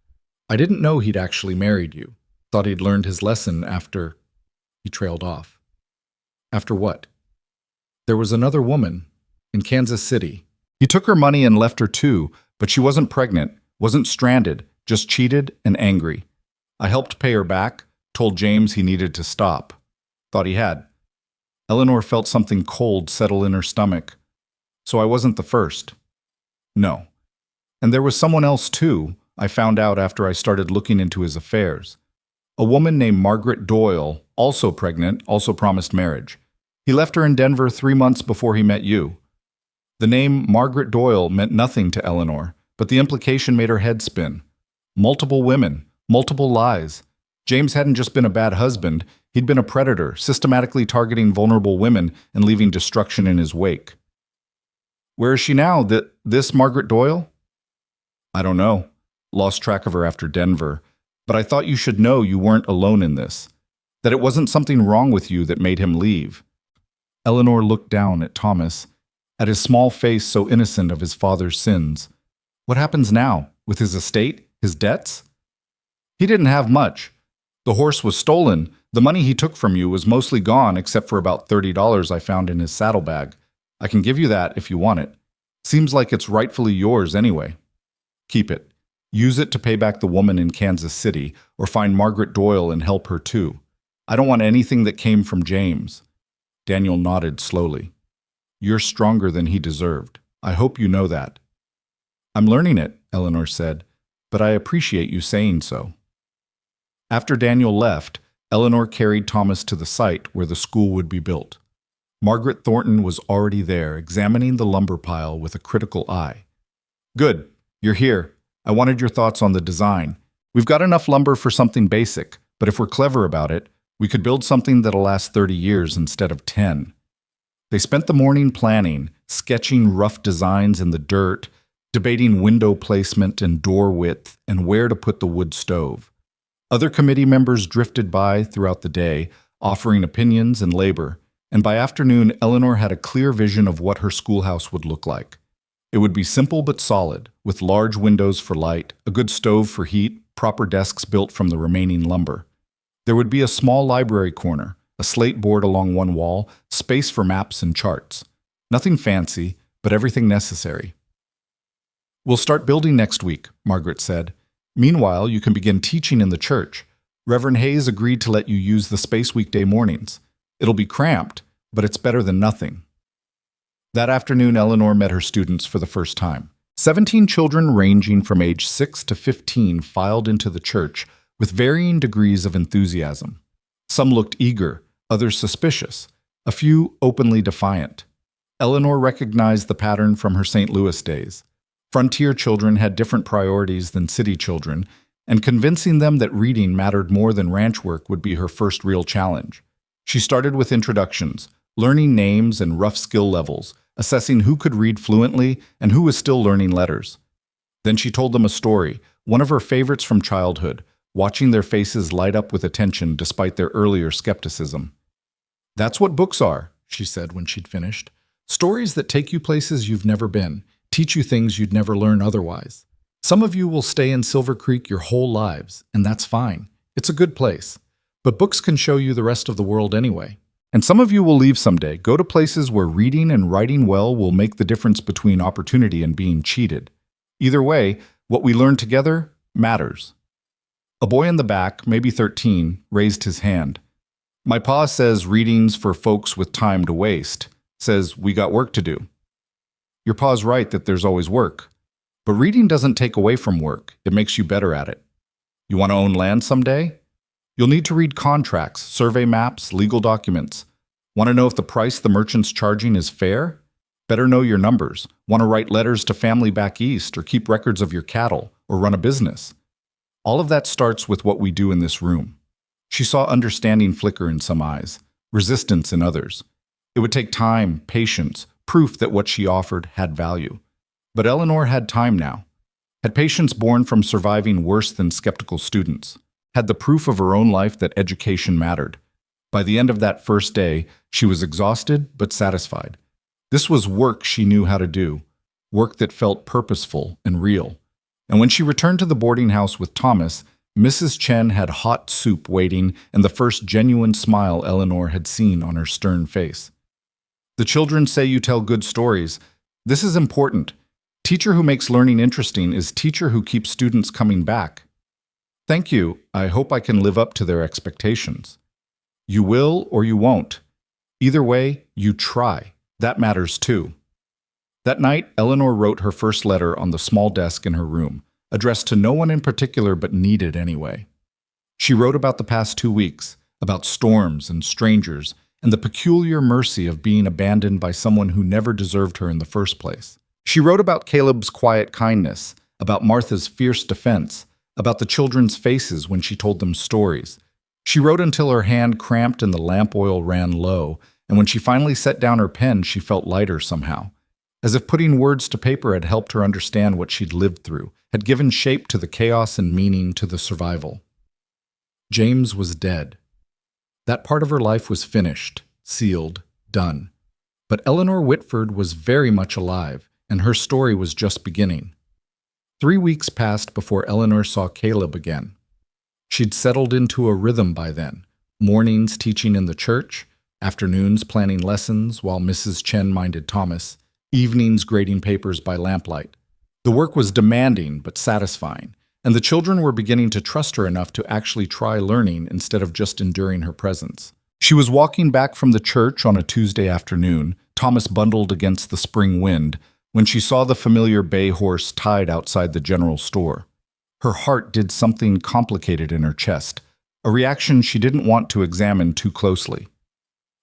I didn't know he'd actually married you. Thought he'd learned his lesson after... He trailed off. After what? There was another woman in Kansas City. He took her money and left her too, but she wasn't pregnant, wasn't stranded, just cheated and angry. I helped pay her back, told James he needed to stop. Thought he had. Eleanor felt something cold settle in her stomach. So I wasn't the first. No. And there was someone else too, I found out after I started looking into his affairs. A woman named Margaret Doyle, also pregnant, also promised marriage. He left her in Denver 3 months before he met you. The name Margaret Doyle meant nothing to Eleanor, but the implication made her head spin. Multiple women, multiple lies. James hadn't just been a bad husband, he'd been a predator, systematically targeting vulnerable women and leaving destruction in his wake. Where is she now, this Margaret Doyle? I don't know. Lost track of her after Denver. But I thought you should know you weren't alone in this. That it wasn't something wrong with you that made him leave. Eleanor looked down at Thomas, at his small face so innocent of his father's sins. What happens now? With his estate? His debts? He didn't have much. The horse was stolen. The money he took from you was mostly gone except for about $30 I found in his saddlebag. I can give you that if you want it. Seems like it's rightfully yours anyway. Keep it. Use it to pay back the woman in Kansas City, or find Margaret Doyle and help her too. I don't want anything that came from James. Daniel nodded slowly. You're stronger than he deserved. I hope you know that. I'm learning it, Eleanor said, but I appreciate you saying so. After Daniel left, Eleanor carried Thomas to the site where the school would be built. Margaret Thornton was already there, examining the lumber pile with a critical eye. Good, you're here. I wanted your thoughts on the design. We've got enough lumber for something basic, but if we're clever about it, we could build something that'll last 30 years instead of 10. They spent the morning planning, sketching rough designs in the dirt, debating window placement and door width, and where to put the wood stove. Other committee members drifted by throughout the day, offering opinions and labor, and by afternoon, Eleanor had a clear vision of what her schoolhouse would look like. It would be simple but solid, with large windows for light, a good stove for heat, proper desks built from the remaining lumber. There would be a small library corner, a slate board along one wall, space for maps and charts. Nothing fancy, but everything necessary. We'll start building next week, Margaret said. Meanwhile, you can begin teaching in the church. Reverend Hayes agreed to let you use the space weekday mornings. It'll be cramped, but it's better than nothing. That afternoon, Eleanor met her students for the first time. 17 children ranging from age 6 to 15 filed into the church with varying degrees of enthusiasm. Some looked eager, others suspicious, a few openly defiant. Eleanor recognized the pattern from her St. Louis days. Frontier children had different priorities than city children, and convincing them that reading mattered more than ranch work would be her first real challenge. She started with introductions, learning names and rough skill levels, assessing who could read fluently and who was still learning letters. Then she told them a story, one of her favorites from childhood, watching their faces light up with attention despite their earlier skepticism. "That's what books are," she said when she'd finished. "Stories that take you places you've never been, teach you things you'd never learn otherwise. Some of you will stay in Silver Creek your whole lives, and that's fine. It's a good place. But books can show you the rest of the world anyway. And some of you will leave someday, go to places where reading and writing well will make the difference between opportunity and being cheated. Either way, what we learn together matters." A boy in the back, maybe 13, raised his hand. "My pa says reading's for folks with time to waste. Says we got work to do." Your pa's right that there's always work. But reading doesn't take away from work. It makes you better at it. You want to own land someday? You'll need to read contracts, survey maps, legal documents. Want to know if the price the merchant's charging is fair? Better know your numbers. Want to write letters to family back east or keep records of your cattle or run a business? All of that starts with what we do in this room. She saw understanding flicker in some eyes, resistance in others. It would take time, patience, proof that what she offered had value. But Eleanor had time now. Had patience born from surviving worse than skeptical students. Had the proof of her own life that education mattered. By the end of that first day, she was exhausted but satisfied. This was work she knew how to do, work that felt purposeful and real. And when she returned to the boarding house with Thomas, Mrs. Chen had hot soup waiting and the first genuine smile Eleanor had seen on her stern face. "The children say you tell good stories. This is important. Teacher who makes learning interesting is teacher who keeps students coming back." "Thank you. I hope I can live up to their expectations." You will or you won't. Either way, you try. That matters too. That night, Eleanor wrote her first letter on the small desk in her room, addressed to no one in particular but needed anyway. She wrote about the past 2 weeks, about storms and strangers, and the peculiar mercy of being abandoned by someone who never deserved her in the first place. She wrote about Caleb's quiet kindness, about Martha's fierce defense, about the children's faces when she told them stories. She wrote until her hand cramped and the lamp oil ran low, and when she finally set down her pen, she felt lighter somehow, as if putting words to paper had helped her understand what she'd lived through, had given shape to the chaos and meaning to the survival. James was dead. That part of her life was finished, sealed, done. But Eleanor Whitford was very much alive, and her story was just beginning. 3 weeks passed before Eleanor saw Caleb again. She'd settled into a rhythm by then, mornings teaching in the church, afternoons planning lessons while Mrs. Chen minded Thomas, evenings grading papers by lamplight. The work was demanding but satisfying, and the children were beginning to trust her enough to actually try learning instead of just enduring her presence. She was walking back from the church on a Tuesday afternoon, Thomas bundled against the spring wind, when she saw the familiar bay horse tied outside the general store. Her heart did something complicated in her chest, a reaction she didn't want to examine too closely.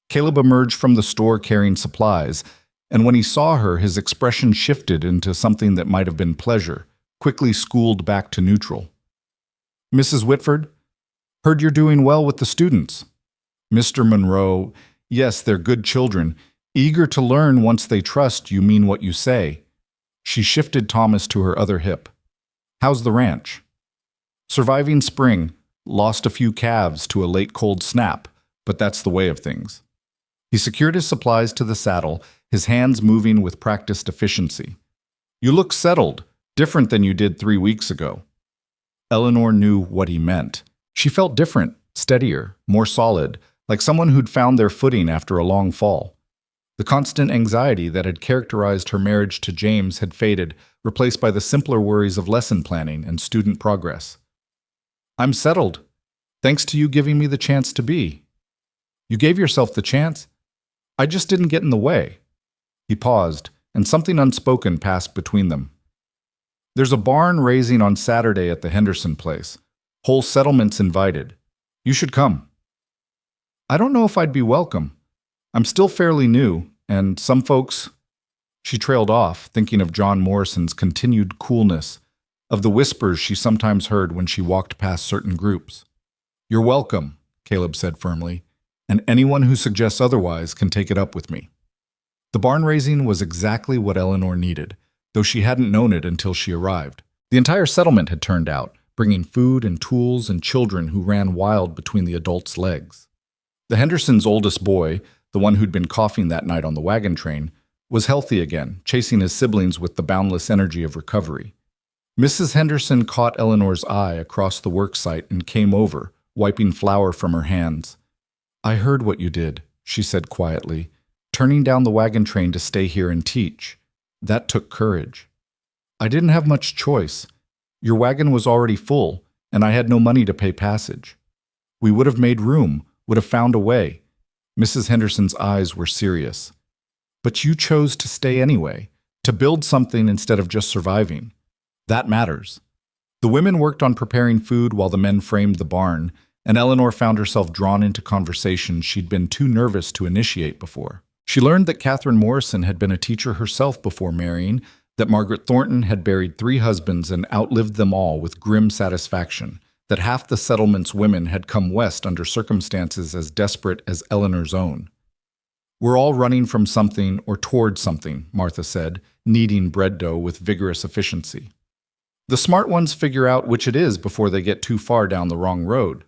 Caleb emerged from the store carrying supplies, and when he saw her, his expression shifted into something that might have been pleasure, quickly schooled back to neutral. "Mrs. Whitford, heard you're doing well with the students." "Mr. Monroe, yes, they're good children, eager to learn once they trust you mean what you say." She shifted Thomas to her other hip. "How's the ranch?" "Surviving spring, lost a few calves to a late cold snap, but that's the way of things." He secured his supplies to the saddle, his hands moving with practiced efficiency. "You look settled, different than you did 3 weeks ago." Eleanor knew what he meant. She felt different, steadier, more solid, like someone who'd found their footing after a long fall. The constant anxiety that had characterized her marriage to James had faded, replaced by the simpler worries of lesson planning and student progress. "I'm settled, thanks to you giving me the chance to be." "You gave yourself the chance? I just didn't get in the way." He paused, and something unspoken passed between them. "There's a barn raising on Saturday at the Henderson place. Whole settlement's invited. You should come." "I don't know if I'd be welcome. I'm still fairly new, and some folks—" She trailed off, thinking of John Morrison's continued coolness, of the whispers she sometimes heard when she walked past certain groups. "You're welcome," Caleb said firmly, "and anyone who suggests otherwise can take it up with me." The barn raising was exactly what Eleanor needed, though she hadn't known it until she arrived. The entire settlement had turned out, bringing food and tools and children who ran wild between the adults' legs. The Hendersons' oldest boy, the one who'd been coughing that night on the wagon train, was healthy again, chasing his siblings with the boundless energy of recovery. Mrs. Henderson caught Eleanor's eye across the work site and came over, wiping flour from her hands. "I heard what you did," she said quietly, "turning down the wagon train to stay here and teach. That took courage." "I didn't have much choice. Your wagon was already full, and I had no money to pay passage. We would have made room, would have found a way." Mrs. Henderson's eyes were serious. "But you chose to stay anyway, to build something instead of just surviving. That matters." The women worked on preparing food while the men framed the barn, and Eleanor found herself drawn into conversations she'd been too nervous to initiate before. She learned that Catherine Morrison had been a teacher herself before marrying, that Margaret Thornton had buried 3 husbands and outlived them all with grim satisfaction, that half the settlement's women had come west under circumstances as desperate as Eleanor's own. "We're all running from something or toward something," Martha said, kneading bread dough with vigorous efficiency. "The smart ones figure out which it is before they get too far down the wrong road."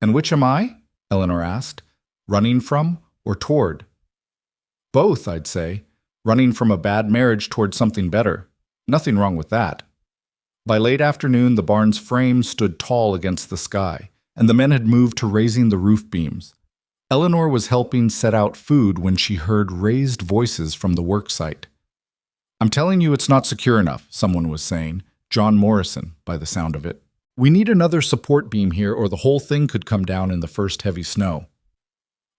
"And which am I?" Eleanor asked. "Running from or toward?" "Both, I'd say. Running from a bad marriage toward something better. Nothing wrong with that." By late afternoon, the barn's frame stood tall against the sky, and the men had moved to raising the roof beams. Eleanor was helping set out food when she heard raised voices from the work site. "I'm telling you it's not secure enough," someone was saying, John Morrison, by the sound of it. "We need another support beam here or the whole thing could come down in the first heavy snow."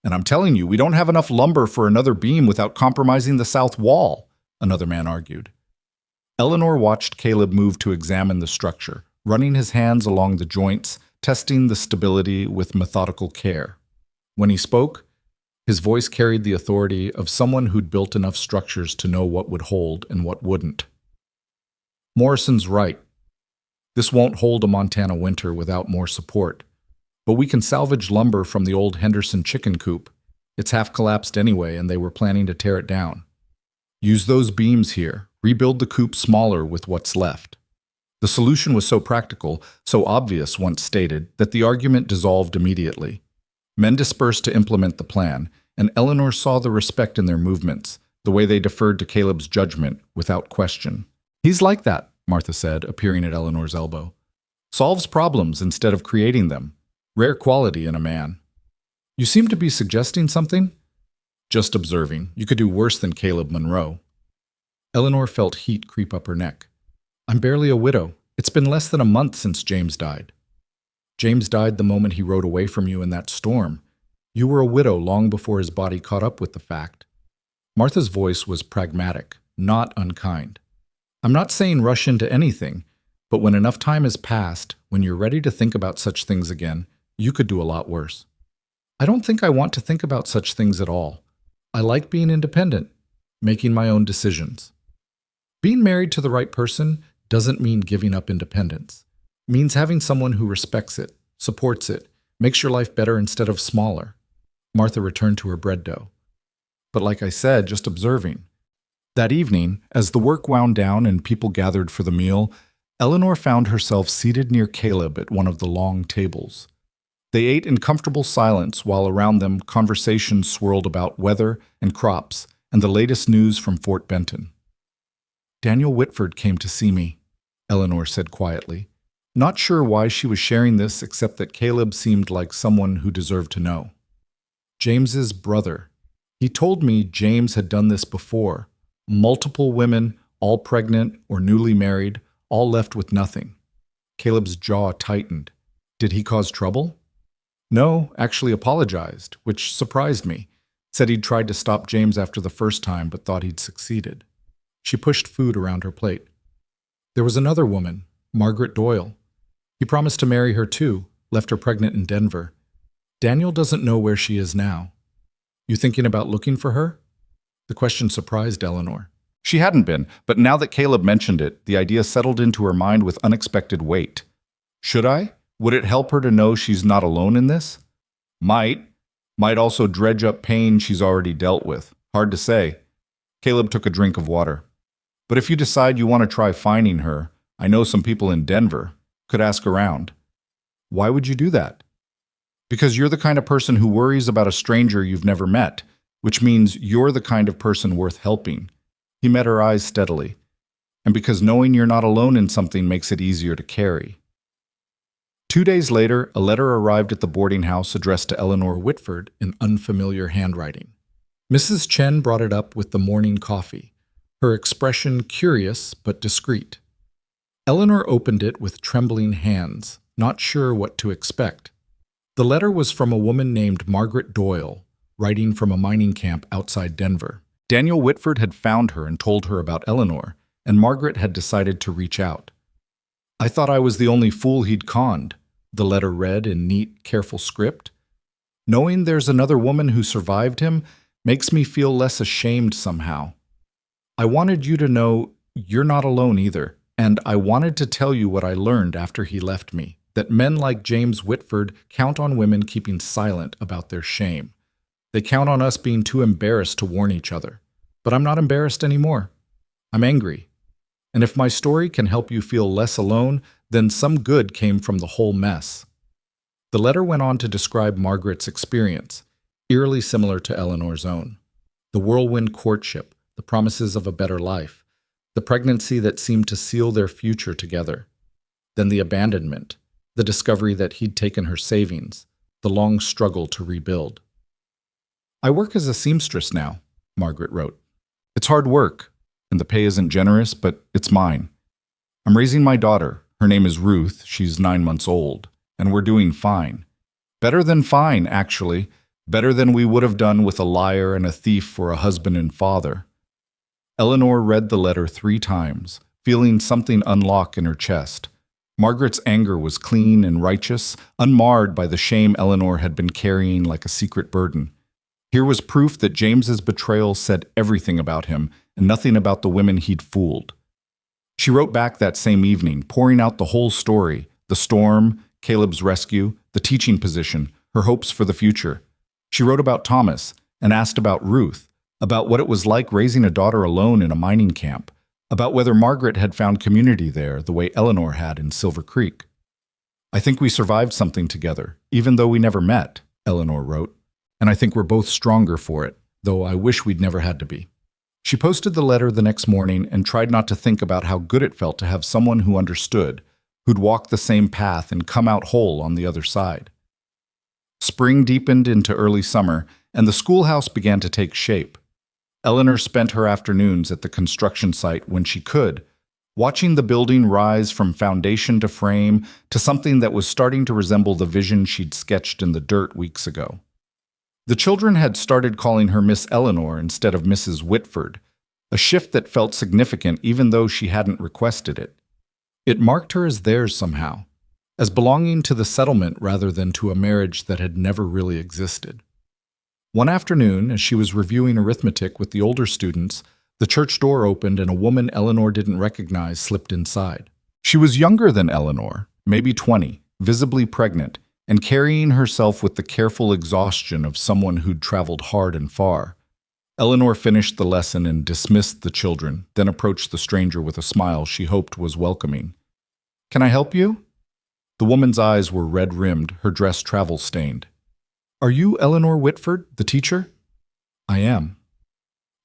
"And I'm telling you, we don't have enough lumber for another beam without compromising the south wall," another man argued. Eleanor watched Caleb move to examine the structure, running his hands along the joints, testing the stability with methodical care. When he spoke, his voice carried the authority of someone who'd built enough structures to know what would hold and what wouldn't. "Morrison's right. This won't hold a Montana winter without more support. But we can salvage lumber from the old Henderson chicken coop. It's half collapsed anyway, and they were planning to tear it down. Use those beams here, rebuild the coop smaller with what's left." The solution was so practical, so obvious once stated, that the argument dissolved immediately. Men dispersed to implement the plan, and Eleanor saw the respect in their movements, the way they deferred to Caleb's judgment without question. "He's like that," Martha said, appearing at Eleanor's elbow. "Solves problems instead of creating them. Rare quality in a man." "You seem to be suggesting something?" "Just observing. You could do worse than Caleb Monroe." Eleanor felt heat creep up her neck. "I'm barely a widow. It's been less than a month since James died." "James died the moment he rode away from you in that storm. You were a widow long before his body caught up with the fact." Martha's voice was pragmatic, not unkind. I'm not saying rush into anything, but when enough time has passed, when you're ready to think about such things again, you could do a lot worse. I don't think I want to think about such things at all. I like being independent, making my own decisions. Being married to the right person doesn't mean giving up independence. It means having someone who respects it, supports it, makes your life better instead of smaller. Martha returned to her bread dough. But like I said, just observing. That evening, as the work wound down and people gathered for the meal, Eleanor found herself seated near Caleb at one of the long tables. They ate in comfortable silence while around them conversations swirled about weather and crops and the latest news from Fort Benton. "Daniel Whitford came to see me," Eleanor said quietly, not sure why she was sharing this except that Caleb seemed like someone who deserved to know. "James's brother. He told me James had done this before. Multiple women, all pregnant or newly married, all left with nothing." Caleb's jaw tightened. "Did he cause trouble?" "No, actually apologized, which surprised me. Said he'd tried to stop James after the first time, but thought he'd succeeded." She pushed food around her plate. "There was another woman, Margaret Doyle. He promised to marry her too, left her pregnant in Denver. Daniel doesn't know where she is now. You thinking about looking for her?" The question surprised Eleanor. She hadn't been, but now that Caleb mentioned it, the idea settled into her mind with unexpected weight. Should I? Would it help her to know she's not alone in this? Might. Might also dredge up pain she's already dealt with. Hard to say. Caleb took a drink of water. "But if you decide you want to try finding her, I know some people in Denver. Could ask around." "Why would you do that?" "Because you're the kind of person who worries about a stranger you've never met, which means you're the kind of person worth helping." He met her eyes steadily. "And because knowing you're not alone in something makes it easier to carry." 2 days later, a letter arrived at the boarding house addressed to Eleanor Whitford in unfamiliar handwriting. Mrs. Chen brought it up with the morning coffee, her expression curious but discreet. Eleanor opened it with trembling hands, not sure what to expect. The letter was from a woman named Margaret Doyle, writing from a mining camp outside Denver. Daniel Whitford had found her and told her about Eleanor, and Margaret had decided to reach out. "I thought I was the only fool he'd conned," the letter read in neat, careful script. "Knowing there's another woman who survived him makes me feel less ashamed somehow. I wanted you to know you're not alone either, and I wanted to tell you what I learned after he left me, that men like James Whitford count on women keeping silent about their shame. They count on us being too embarrassed to warn each other. But I'm not embarrassed anymore. I'm angry. And if my story can help you feel less alone, then some good came from the whole mess." The letter went on to describe Margaret's experience, eerily similar to Eleanor's own. The whirlwind courtship, the promises of a better life, the pregnancy that seemed to seal their future together. Then the abandonment, the discovery that he'd taken her savings, the long struggle to rebuild. "I work as a seamstress now," Margaret wrote. "It's hard work, and the pay isn't generous, but it's mine. I'm raising my daughter. Her name is Ruth. She's 9 months old, and we're doing fine. Better than fine, actually. Better than we would have done with a liar and a thief for a husband and father." Eleanor read the letter 3 times, feeling something unlock in her chest. Margaret's anger was clean and righteous, unmarred by the shame Eleanor had been carrying like a secret burden. Here was proof that James's betrayal said everything about him and nothing about the women he'd fooled. She wrote back that same evening, pouring out the whole story, the storm, Caleb's rescue, the teaching position, her hopes for the future. She wrote about Thomas and asked about Ruth, about what it was like raising a daughter alone in a mining camp, about whether Margaret had found community there the way Eleanor had in Silver Creek. "I think we survived something together, even though we never met," Eleanor wrote, "and I think we're both stronger for it, though I wish we'd never had to be." She posted the letter the next morning and tried not to think about how good it felt to have someone who understood, who'd walked the same path and come out whole on the other side. Spring deepened into early summer, and the schoolhouse began to take shape. Eleanor spent her afternoons at the construction site when she could, watching the building rise from foundation to frame to something that was starting to resemble the vision she'd sketched in the dirt weeks ago. The children had started calling her Miss Eleanor instead of Mrs. Whitford, a shift that felt significant even though she hadn't requested it. It marked her as theirs somehow, as belonging to the settlement rather than to a marriage that had never really existed. One afternoon, as she was reviewing arithmetic with the older students, the church door opened and a woman Eleanor didn't recognize slipped inside. She was younger than Eleanor, maybe 20, visibly pregnant, and carrying herself with the careful exhaustion of someone who'd traveled hard and far. Eleanor finished the lesson and dismissed the children, then approached the stranger with a smile she hoped was welcoming. "Can I help you?" The woman's eyes were red-rimmed, her dress travel-stained. "Are you Eleanor Whitford, the teacher?" "I am."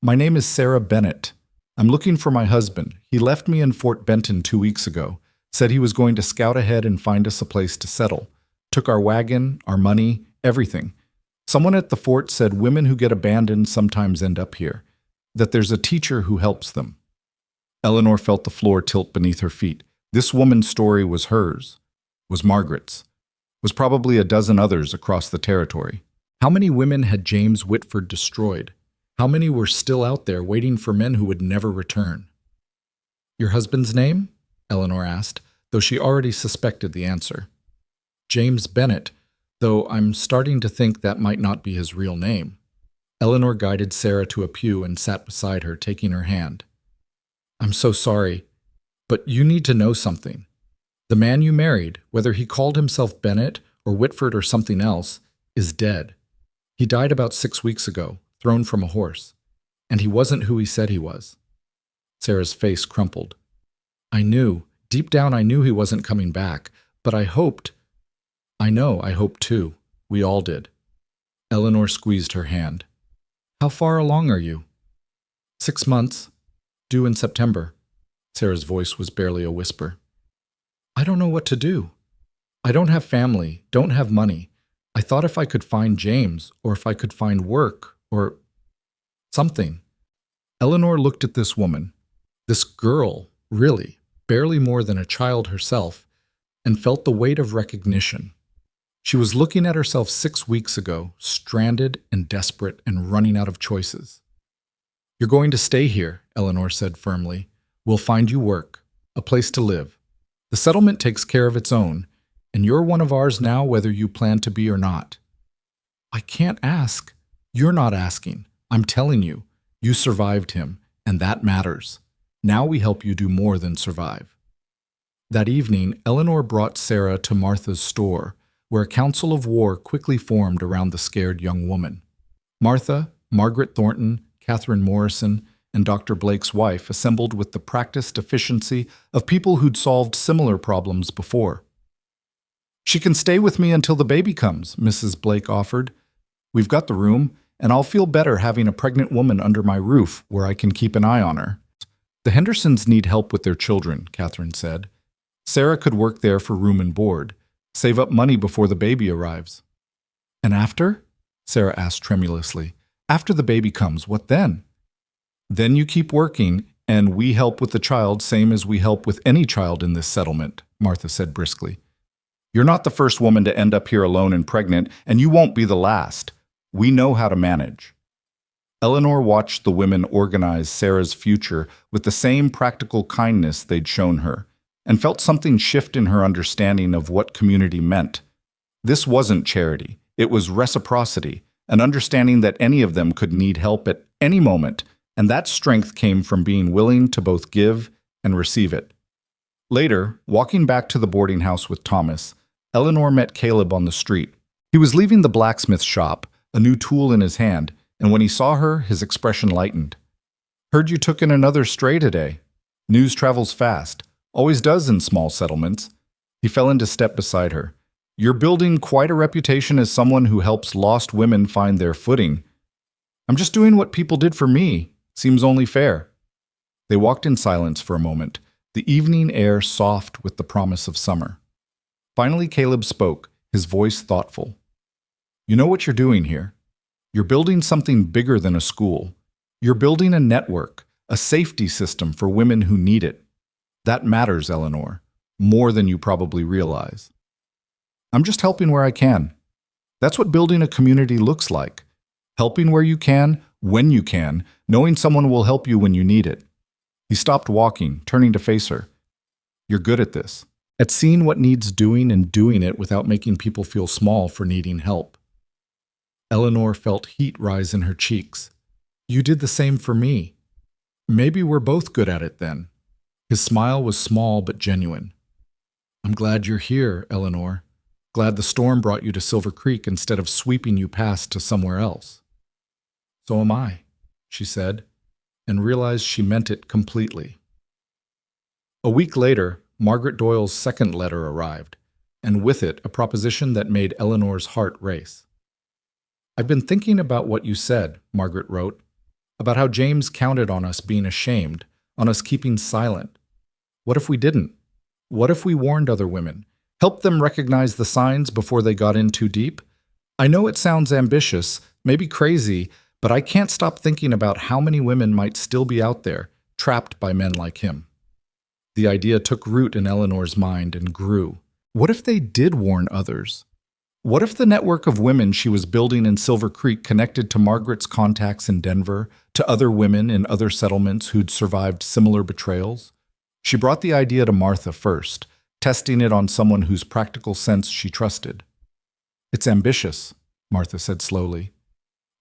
"My name is Sarah Bennett. I'm looking for my husband. He left me in Fort Benton 2 weeks ago, said he was going to scout ahead and find us a place to settle. Took our wagon, our money, everything. Someone at the fort said women who get abandoned sometimes end up here, that there's a teacher who helps them." Eleanor felt the floor tilt beneath her feet. This woman's story was hers, was Margaret's, was probably a dozen others across the territory. How many women had James Whitford destroyed? How many were still out there waiting for men who would never return? "Your husband's name?" Eleanor asked, though she already suspected the answer. "James Bennett, though I'm starting to think that might not be his real name." Eleanor guided Sarah to a pew and sat beside her, taking her hand. "I'm so sorry, but you need to know something. The man you married, whether he called himself Bennett or Whitford or something else, is dead. He died about 6 weeks ago, thrown from a horse, and he wasn't who he said he was." Sarah's face crumpled. Deep down I knew he wasn't coming back, but I hoped. I hoped too. We all did. Eleanor squeezed her hand. "How far along are you?" 6 months, due in September." Sarah's voice was barely a whisper. "I don't know what to do. I don't have family, don't have money. I thought if I could find James, or if I could find work, or something." Eleanor looked at this woman, this girl, really, barely more than a child herself, and felt the weight of recognition. She was looking at herself 6 weeks ago, stranded and desperate and running out of choices. "You're going to stay here," Eleanor said firmly. "We'll find you work, a place to live. The settlement takes care of its own, and you're one of ours now whether you plan to be or not." "I can't ask." "You're not asking. I'm telling you. You survived him, and that matters. Now we help you do more than survive." That evening, Eleanor brought Sarah to Martha's store, where a council of war quickly formed around the scared young woman. Martha, Margaret Thornton, Catherine Morrison, and Dr. Blake's wife assembled with the practiced efficiency of people who'd solved similar problems before. "She can stay with me until the baby comes," Mrs. Blake offered. "We've got the room, and I'll feel better having a pregnant woman under my roof where I can keep an eye on her." "The Hendersons need help with their children," Catherine said. "Sarah could work there for room and board, save up money before the baby arrives." "And after?" Sarah asked tremulously. "After the baby comes, what then?" "Then you keep working, and we help with the child same as we help with any child in this settlement," Martha said briskly. "You're not the first woman to end up here alone and pregnant, and you won't be the last. We know how to manage." Eleanor watched the women organize Sarah's future with the same practical kindness they'd shown her, and felt something shift in her understanding of what community meant. This wasn't charity. It was reciprocity, an understanding that any of them could need help at any moment, and that strength came from being willing to both give and receive it. Later, walking back to the boarding house with Thomas, Eleanor met Caleb on the street. He was leaving the blacksmith shop, a new tool in his hand, and when he saw her, his expression lightened. "Heard you took in another stray today. News travels fast. Always does in small settlements." He fell into step beside her. "You're building quite a reputation as someone who helps lost women find their footing." "I'm just doing what people did for me. Seems only fair." They walked in silence for a moment, the evening air soft with the promise of summer. Finally, Caleb spoke, his voice thoughtful. "You know what you're doing here? You're building something bigger than a school. You're building a network, a safety system for women who need it. That matters, Eleanor, more than you probably realize." "I'm just helping where I can. That's what building a community looks like. Helping where you can, when you can, knowing someone will help you when you need it. He stopped walking, turning to face her. You're good at this. At seeing what needs doing and doing it without making people feel small for needing help. Eleanor felt heat rise in her cheeks. You did the same for me. Maybe we're both good at it then. His smile was small but genuine. I'm glad you're here, Eleanor. Glad the storm brought you to Silver Creek instead of sweeping you past to somewhere else. So am I, she said, and realized she meant it completely. A week later, Margaret Doyle's second letter arrived, and with it a proposition that made Eleanor's heart race. I've been thinking about what you said, Margaret wrote, about how James counted on us being ashamed, on us keeping silent. What if we didn't? What if we warned other women, helped them recognize the signs before they got in too deep? I know it sounds ambitious, maybe crazy, but I can't stop thinking about how many women might still be out there, trapped by men like him. The idea took root in Eleanor's mind and grew. What if they did warn others? What if the network of women she was building in Silver Creek connected to Margaret's contacts in Denver, to other women in other settlements who'd survived similar betrayals? She brought the idea to Martha first, testing it on someone whose practical sense she trusted. It's ambitious, Martha said slowly,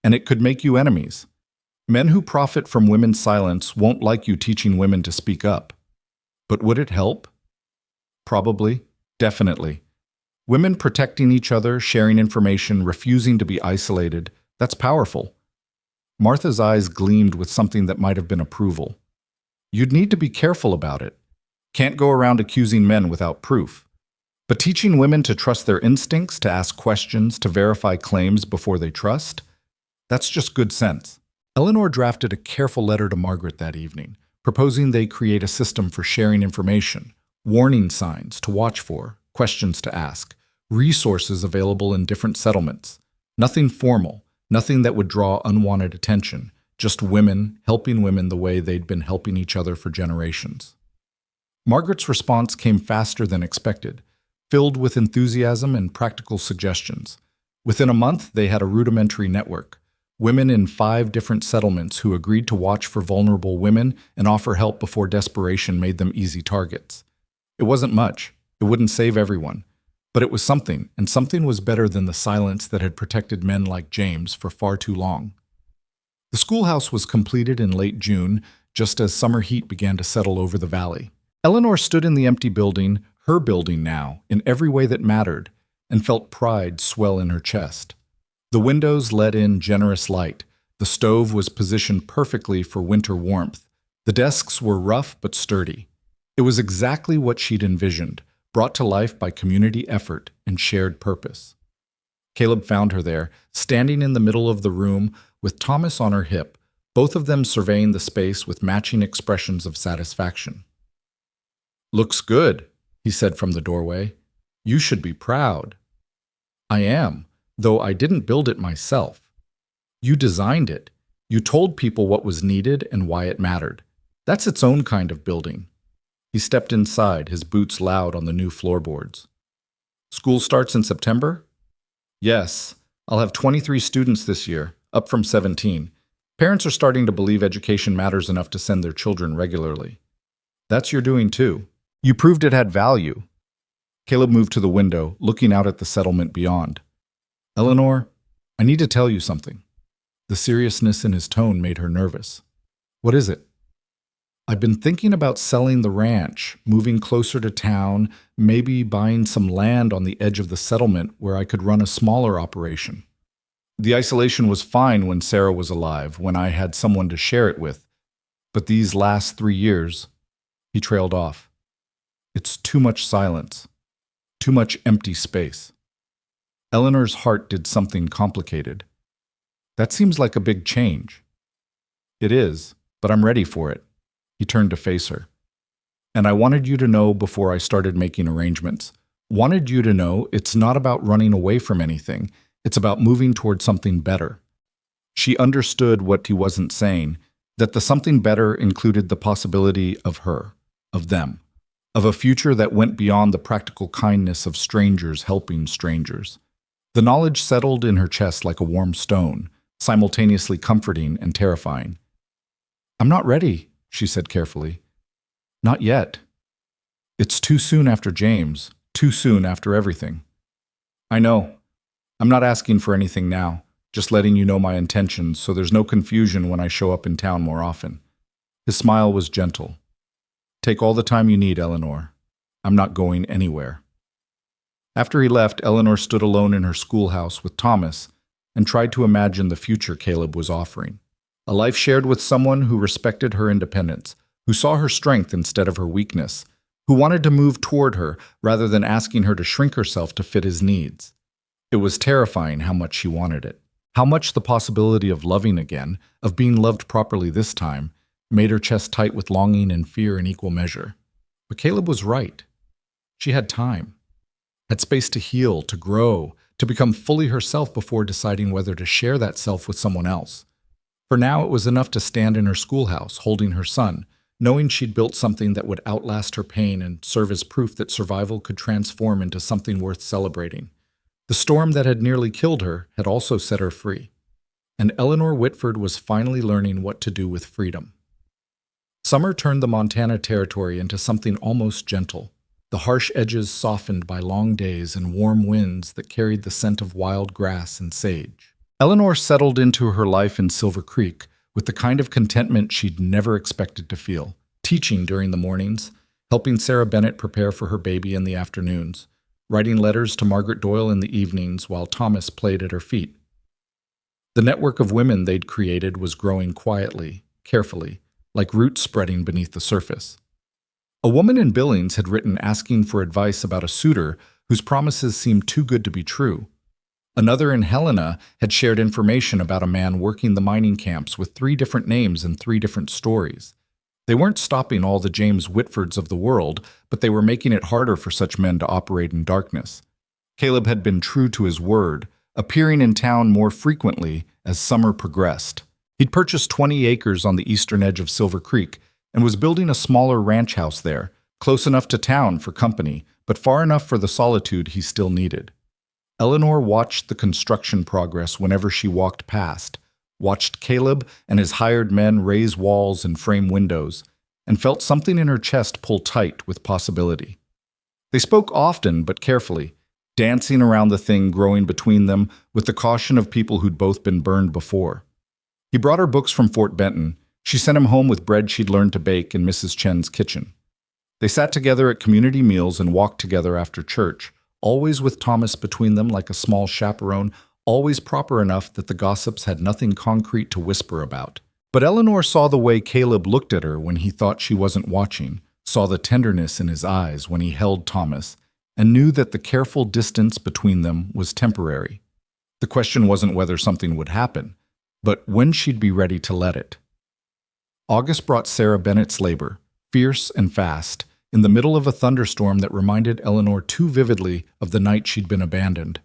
and it could make you enemies. Men who profit from women's silence won't like you teaching women to speak up. But would it help? Probably, definitely. Women protecting each other, sharing information, refusing to be isolated, that's powerful. Martha's eyes gleamed with something that might have been approval. You'd need to be careful about it. Can't go around accusing men without proof. But teaching women to trust their instincts, to ask questions, to verify claims before they trust, that's just good sense. Eleanor drafted a careful letter to Margaret that evening, proposing they create a system for sharing information, warning signs to watch for, questions to ask, resources available in different settlements. Nothing formal, nothing that would draw unwanted attention, just women helping women the way they'd been helping each other for generations. Margaret's response came faster than expected, filled with enthusiasm and practical suggestions. Within a month, they had a rudimentary network. Women in 5 different settlements who agreed to watch for vulnerable women and offer help before desperation made them easy targets. It wasn't much. It wouldn't save everyone. But it was something, and something was better than the silence that had protected men like James for far too long. The schoolhouse was completed in late June, just as summer heat began to settle over the valley. Eleanor stood in the empty building, her building now, in every way that mattered, and felt pride swell in her chest. The windows let in generous light. The stove was positioned perfectly for winter warmth. The desks were rough but sturdy. It was exactly what she'd envisioned, brought to life by community effort and shared purpose. Caleb found her there, standing in the middle of the room with Thomas on her hip, both of them surveying the space with matching expressions of satisfaction. "Looks good," he said from the doorway. "You should be proud." "I am, though I didn't build it myself. You designed it. You told people what was needed and why it mattered. That's its own kind of building." He stepped inside, his boots loud on the new floorboards. "School starts in September?" "Yes. I'll have 23 students this year, up from 17. Parents are starting to believe education matters enough to send their children regularly." "That's your doing too. You proved it had value." Caleb moved to the window, looking out at the settlement beyond. "Eleanor, I need to tell you something." The seriousness in his tone made her nervous. "What is it?" "I've been thinking about selling the ranch, moving closer to town, maybe buying some land on the edge of the settlement where I could run a smaller operation. The isolation was fine when Sarah was alive, when I had someone to share it with. But these last 3 years," he trailed off. "It's too much silence, too much empty space." Eleanor's heart did something complicated. "That seems like a big change." "It is, but I'm ready for it." He turned to face her. "And I wanted you to know before I started making arrangements. Wanted you to know it's not about running away from anything. It's about moving toward something better." She understood what he wasn't saying, that the something better included the possibility of her, of them, of a future that went beyond the practical kindness of strangers helping strangers. The knowledge settled in her chest like a warm stone, simultaneously comforting and terrifying. "I'm not ready," she said carefully. "Not yet. It's too soon after James, too soon after everything." "I know. I'm not asking for anything now, just letting you know my intentions so there's no confusion when I show up in town more often." His smile was gentle. "Take all the time you need, Eleanor. I'm not going anywhere." After he left, Eleanor stood alone in her schoolhouse with Thomas and tried to imagine the future Caleb was offering. A life shared with someone who respected her independence, who saw her strength instead of her weakness, who wanted to move toward her rather than asking her to shrink herself to fit his needs. It was terrifying how much she wanted it. How much the possibility of loving again, of being loved properly this time, made her chest tight with longing and fear in equal measure. But Caleb was right. She had time, had space to heal, to grow, to become fully herself before deciding whether to share that self with someone else. For now, it was enough to stand in her schoolhouse, holding her son, knowing she'd built something that would outlast her pain and serve as proof that survival could transform into something worth celebrating. The storm that had nearly killed her had also set her free, and Eleanor Whitford was finally learning what to do with freedom. Summer turned the Montana Territory into something almost gentle, the harsh edges softened by long days and warm winds that carried the scent of wild grass and sage. Eleanor settled into her life in Silver Creek with the kind of contentment she'd never expected to feel, teaching during the mornings, helping Sarah Bennett prepare for her baby in the afternoons, writing letters to Margaret Doyle in the evenings while Thomas played at her feet. The network of women they'd created was growing quietly, carefully, like roots spreading beneath the surface. A woman in Billings had written asking for advice about a suitor whose promises seemed too good to be true. Another in Helena had shared information about a man working the mining camps with 3 different names and 3 different stories. They weren't stopping all the James Whitfords of the world, but they were making it harder for such men to operate in darkness. Caleb had been true to his word, appearing in town more frequently as summer progressed. He'd purchased 20 acres on the eastern edge of Silver Creek and was building a smaller ranch house there, close enough to town for company, but far enough for the solitude he still needed. Eleanor watched the construction progress whenever she walked past, watched Caleb and his hired men raise walls and frame windows, and felt something in her chest pull tight with possibility. They spoke often but carefully, dancing around the thing growing between them with the caution of people who'd both been burned before. He brought her books from Fort Benton. She sent him home with bread she'd learned to bake in Mrs. Chen's kitchen. They sat together at community meals and walked together after church, always with Thomas between them like a small chaperone, always proper enough that the gossips had nothing concrete to whisper about. But Eleanor saw the way Caleb looked at her when he thought she wasn't watching, saw the tenderness in his eyes when he held Thomas, and knew that the careful distance between them was temporary. The question wasn't whether something would happen, but when she'd be ready to let it. August brought Sarah Bennett's labor, fierce and fast, in the middle of a thunderstorm that reminded Eleanor too vividly of the night she'd been abandoned.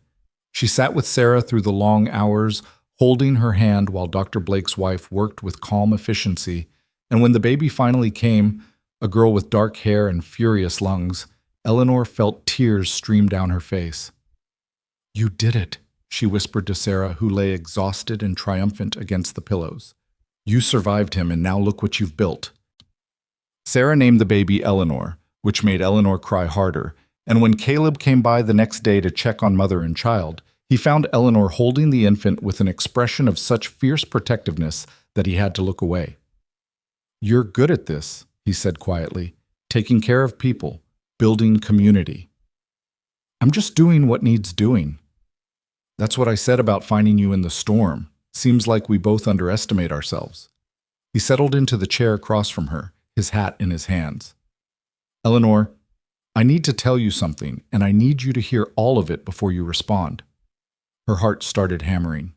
She sat with Sarah through the long hours, holding her hand while Dr. Blake's wife worked with calm efficiency, and when the baby finally came, a girl with dark hair and furious lungs, Eleanor felt tears stream down her face. "You did it," she whispered to Sarah, who lay exhausted and triumphant against the pillows. "You survived him, and now look what you've built." Sarah named the baby Eleanor, which made Eleanor cry harder, and when Caleb came by the next day to check on mother and child, he found Eleanor holding the infant with an expression of such fierce protectiveness that he had to look away. "You're good at this," he said quietly, "taking care of people, building community." "I'm just doing what needs doing." "That's what I said about finding you in the storm. Seems like we both underestimate ourselves." He settled into the chair across from her, his hat in his hands. "Eleanor, I need to tell you something, and I need you to hear all of it before you respond." Her heart started hammering.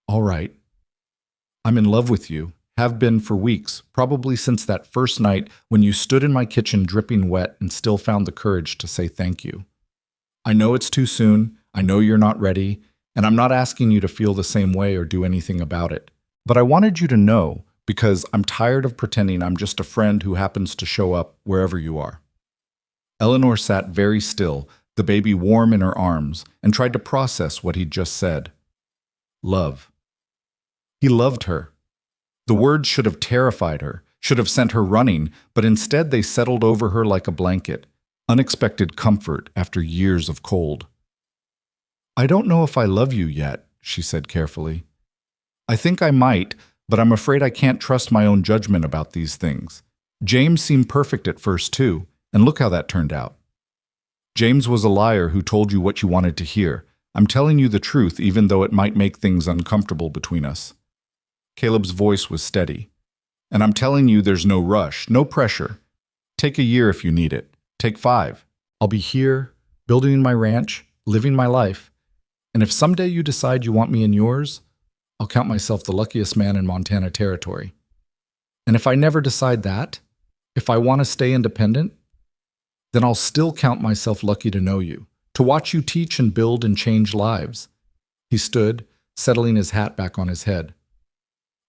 "All right. I'm in love with you, have been for weeks, probably since that first night when you stood in my kitchen dripping wet and still found the courage to say thank you. I know it's too soon, I know you're not ready, and I'm not asking you to feel the same way or do anything about it. But I wanted you to know, because I'm tired of pretending I'm just a friend who happens to show up wherever you are." Eleanor sat very still, the baby warm in her arms, and tried to process what he'd just said. Love. He loved her. The words should have terrified her, should have sent her running, but instead they settled over her like a blanket, unexpected comfort after years of cold. "I don't know if I love you yet," she said carefully. "I think I might, but I'm afraid I can't trust my own judgment about these things. James seemed perfect at first too, and look how that turned out." "James was a liar who told you what you wanted to hear. I'm telling you the truth even though it might make things uncomfortable between us." Caleb's voice was steady. "And I'm telling you there's no rush, no pressure. Take a year if you need it. Take 5. I'll be here, building my ranch, living my life. And if someday you decide you want me in yours, I'll count myself the luckiest man in Montana territory. And if I never decide that, if I want to stay independent, then I'll still count myself lucky to know you, to watch you teach and build and change lives." He stood, settling his hat back on his head.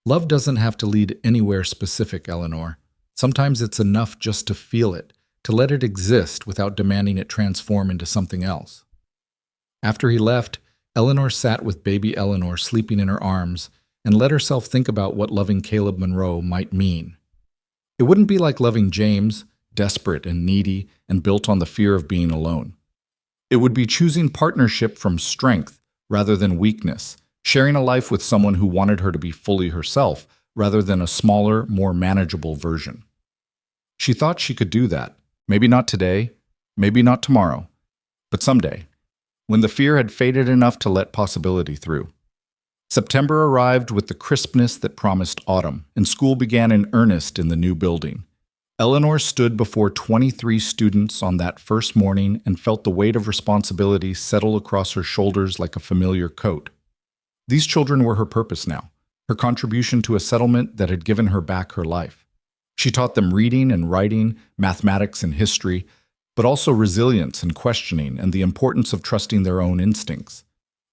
"Love doesn't have to lead anywhere specific, Eleanor. Sometimes it's enough just to feel it, to let it exist without demanding it transform into something else." After he left, Eleanor sat with baby Eleanor sleeping in her arms and let herself think about what loving Caleb Monroe might mean. It wouldn't be like loving James, desperate and needy and built on the fear of being alone. It would be choosing partnership from strength rather than weakness, sharing a life with someone who wanted her to be fully herself rather than a smaller, more manageable version. She thought she could do that. Maybe not today, maybe not tomorrow, but someday, when the fear had faded enough to let possibility through. September arrived with the crispness that promised autumn, and school began in earnest in the new building. Eleanor stood before 23 students on that first morning and felt the weight of responsibility settle across her shoulders like a familiar coat. These children were her purpose now, her contribution to a settlement that had given her back her life. She taught them reading and writing, mathematics and history, but also resilience and questioning and the importance of trusting their own instincts.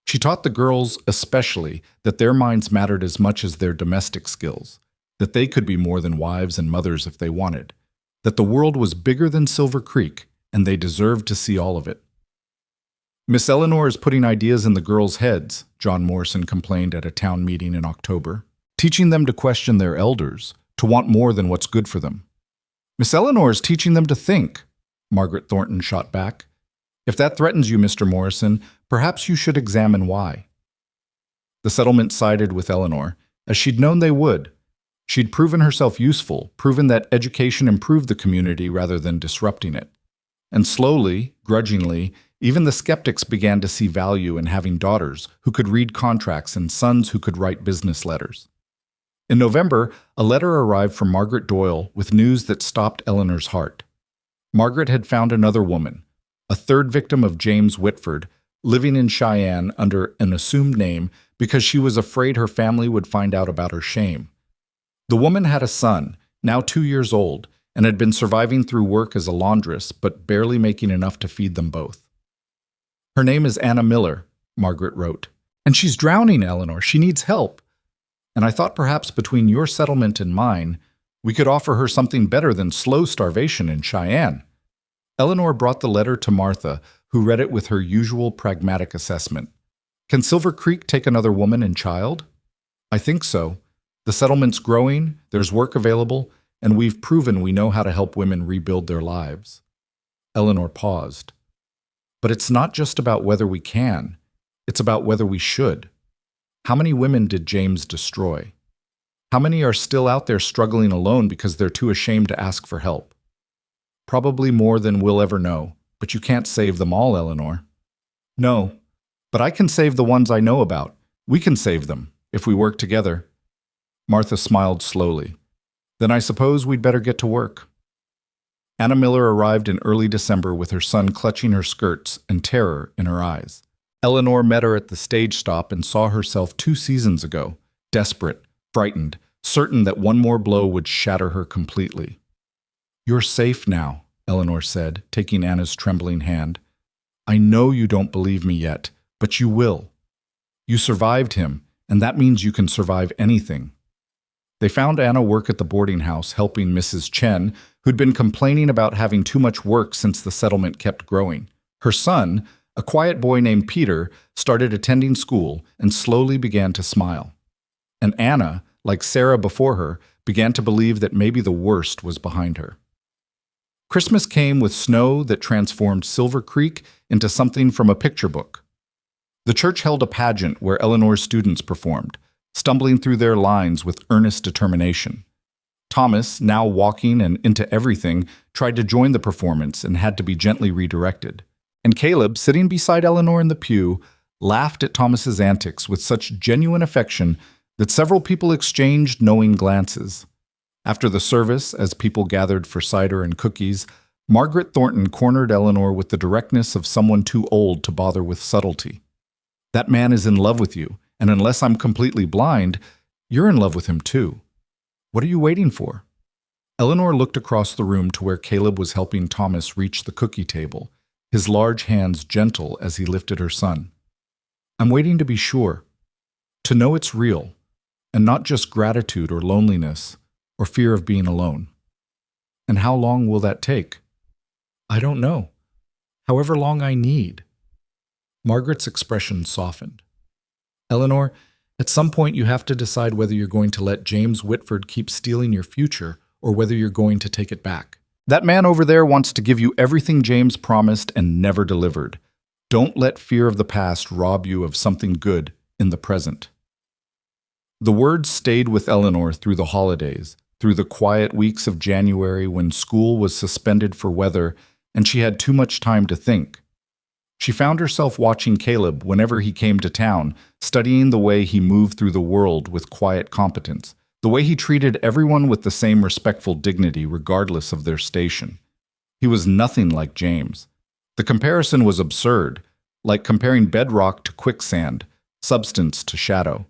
She taught the girls especially that their minds mattered as much as their domestic skills, that they could be more than wives and mothers if they wanted, that the world was bigger than Silver Creek and they deserved to see all of it. "Miss Eleanor is putting ideas in the girls' heads," John Morrison complained at a town meeting in October, "teaching them to question their elders, to want more than what's good for them." "Miss Eleanor is teaching them to think," Margaret Thornton shot back. "If that threatens you, Mr. Morrison, perhaps you should examine why." The settlement sided with Eleanor, as she'd known they would. She'd proven herself useful, proven that education improved the community rather than disrupting it. And slowly, grudgingly, even the skeptics began to see value in having daughters who could read contracts and sons who could write business letters. In November, a letter arrived from Margaret Doyle with news that stopped Eleanor's heart. Margaret had found another woman, a third victim of James Whitford, living in Cheyenne under an assumed name because she was afraid her family would find out about her shame. The woman had a son, now 2 years old, and had been surviving through work as a laundress, but barely making enough to feed them both. "Her name is Anna Miller," Margaret wrote. "And she's drowning, Eleanor. She needs help. And I thought perhaps between your settlement and mine, we could offer her something better than slow starvation in Cheyenne." Eleanor brought the letter to Martha, who read it with her usual pragmatic assessment. "Can Silver Creek take another woman and child?" "I think so. The settlement's growing, there's work available, and we've proven we know how to help women rebuild their lives." Eleanor paused. "But it's not just about whether we can. It's about whether we should. How many women did James destroy? How many are still out there struggling alone because they're too ashamed to ask for help? Probably more than we'll ever know, but you can't save them all, Eleanor." "No, but I can save the ones I know about. We can save them, if we work together." Martha smiled slowly. "Then I suppose we'd better get to work." Anna Miller arrived in early December with her son clutching her skirts and terror in her eyes. Eleanor met her at the stage stop and saw herself 2 seasons ago, desperate, frightened, certain that one more blow would shatter her completely. "You're safe now," Eleanor said, taking Anna's trembling hand. "I know you don't believe me yet, but you will. You survived him, and that means you can survive anything." They found Anna work at the boarding house helping Mrs. Chen, who'd been complaining about having too much work since the settlement kept growing. Her son, a quiet boy named Peter, started attending school and slowly began to smile. and Anna, like Sarah before her, began to believe that maybe the worst was behind her. Christmas came with snow that transformed Silver Creek into something from a picture book. The church held a pageant where Eleanor's students performed, stumbling through their lines with earnest determination. Thomas, now walking and into everything, tried to join the performance and had to be gently redirected. And Caleb, sitting beside Eleanor in the pew, laughed at Thomas's antics with such genuine affection that several people exchanged knowing glances. After the service, as people gathered for cider and cookies, Margaret Thornton cornered Eleanor with the directness of someone too old to bother with subtlety. "That man is in love with you, and unless I'm completely blind, you're in love with him too. What are you waiting for?" Eleanor looked across the room to where Caleb was helping Thomas reach the cookie table, his large hands gentle as he lifted her son. "I'm waiting to be sure, to know it's real, and not just gratitude or loneliness, or fear of being alone." "And how long will that take?" "I don't know. However long I need." Margaret's expression softened. "Eleanor, at some point you have to decide whether you're going to let James Whitford keep stealing your future or whether you're going to take it back. That man over there wants to give you everything James promised and never delivered. Don't let fear of the past rob you of something good in the present." The words stayed with Eleanor through the holidays, through the quiet weeks of January when school was suspended for weather and she had too much time to think. She found herself watching Caleb whenever he came to town, studying the way he moved through the world with quiet competence, the way he treated everyone with the same respectful dignity regardless of their station. He was nothing like James. The comparison was absurd, like comparing bedrock to quicksand, substance to shadow.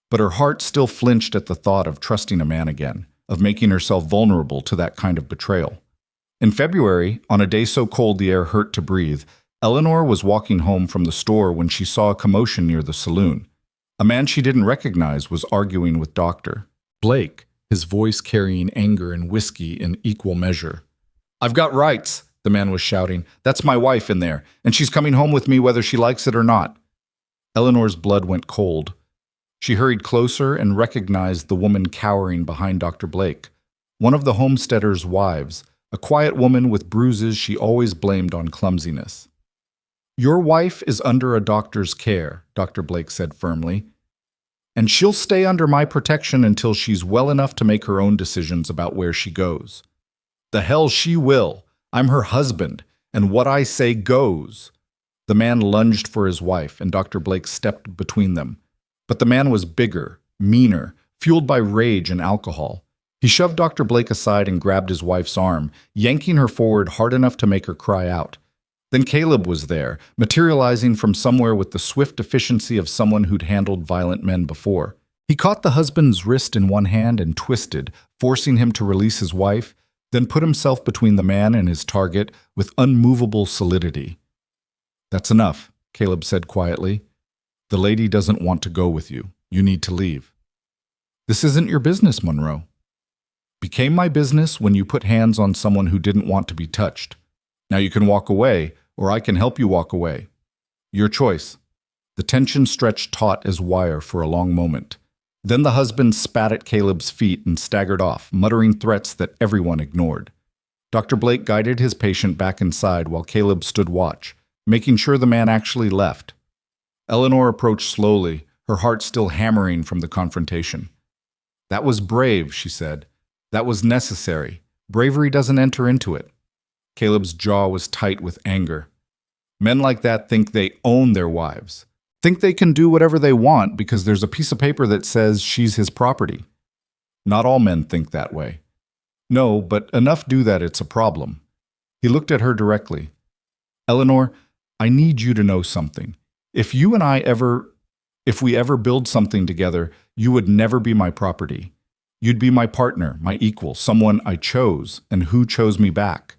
But her heart still flinched at the thought of trusting a man again, of making herself vulnerable to that kind of betrayal. In February, on a day so cold the air hurt to breathe, Eleanor was walking home from the store when she saw a commotion near the saloon. A man she didn't recognize was arguing with Dr. Blake, his voice carrying anger and whiskey in equal measure. "I've got rights," the man was shouting. "That's my wife in there, and she's coming home with me whether she likes it or not." Eleanor's blood went cold. She hurried closer and recognized the woman cowering behind Dr. Blake, one of the homesteader's wives, a quiet woman with bruises she always blamed on clumsiness. "Your wife is under a doctor's care," Dr. Blake said firmly, "and she'll stay under my protection until she's well enough to make her own decisions about where she goes." "The hell she will. I'm her husband, and what I say goes." The man lunged for his wife, and Dr. Blake stepped between them. But the man was bigger, meaner, fueled by rage and alcohol. He shoved Dr. Blake aside and grabbed his wife's arm, yanking her forward hard enough to make her cry out. Then Caleb was there, materializing from somewhere with the swift efficiency of someone who'd handled violent men before. He caught the husband's wrist in one hand and twisted, forcing him to release his wife, then put himself between the man and his target with unmovable solidity. "That's enough," Caleb said quietly. "The lady doesn't want to go with you. You need to leave." "This isn't your business, Monroe." "Became my business when you put hands on someone who didn't want to be touched. Now you can walk away, or I can help you walk away. Your choice." The tension stretched taut as wire for a long moment. Then the husband spat at Caleb's feet and staggered off, muttering threats that everyone ignored. Dr. Blake guided his patient back inside while Caleb stood watch, making sure the man actually left. Eleanor approached slowly, her heart still hammering from the confrontation. "That was brave," she said. "That was necessary. Bravery doesn't enter into it." Caleb's jaw was tight with anger. Men like that think they own their wives, think they can do whatever they want because there's a piece of paper that says she's his property. Not all men think that way. No, but enough do that it's a problem. He looked at her directly. "Eleanor, I need you to know something. If we ever build something together, you would never be my property. You'd be my partner, my equal, someone I chose and who chose me back.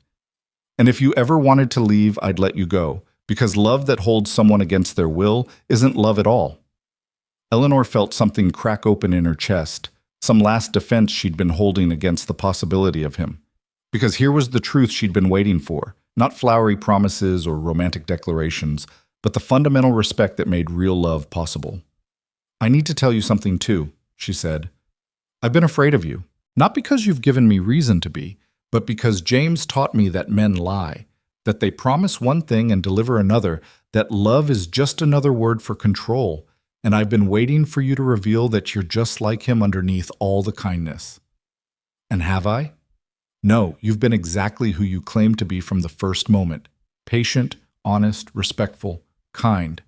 And if you ever wanted to leave, I'd let you go, because love that holds someone against their will isn't love at all." Eleanor felt something crack open in her chest, some last defense she'd been holding against the possibility of him. Because here was the truth she'd been waiting for, not flowery promises or romantic declarations, but the fundamental respect that made real love possible. "I need to tell you something too." she said. "I've been afraid of you, not because you've given me reason to be, but because James taught me that men lie, that they promise one thing and deliver another, that love is just another word for control, and I've been waiting for you to reveal that you're just like him underneath all the kindness." And have I? No, you've been exactly who you claimed to be from the first moment. Patient, honest, respectful, kind.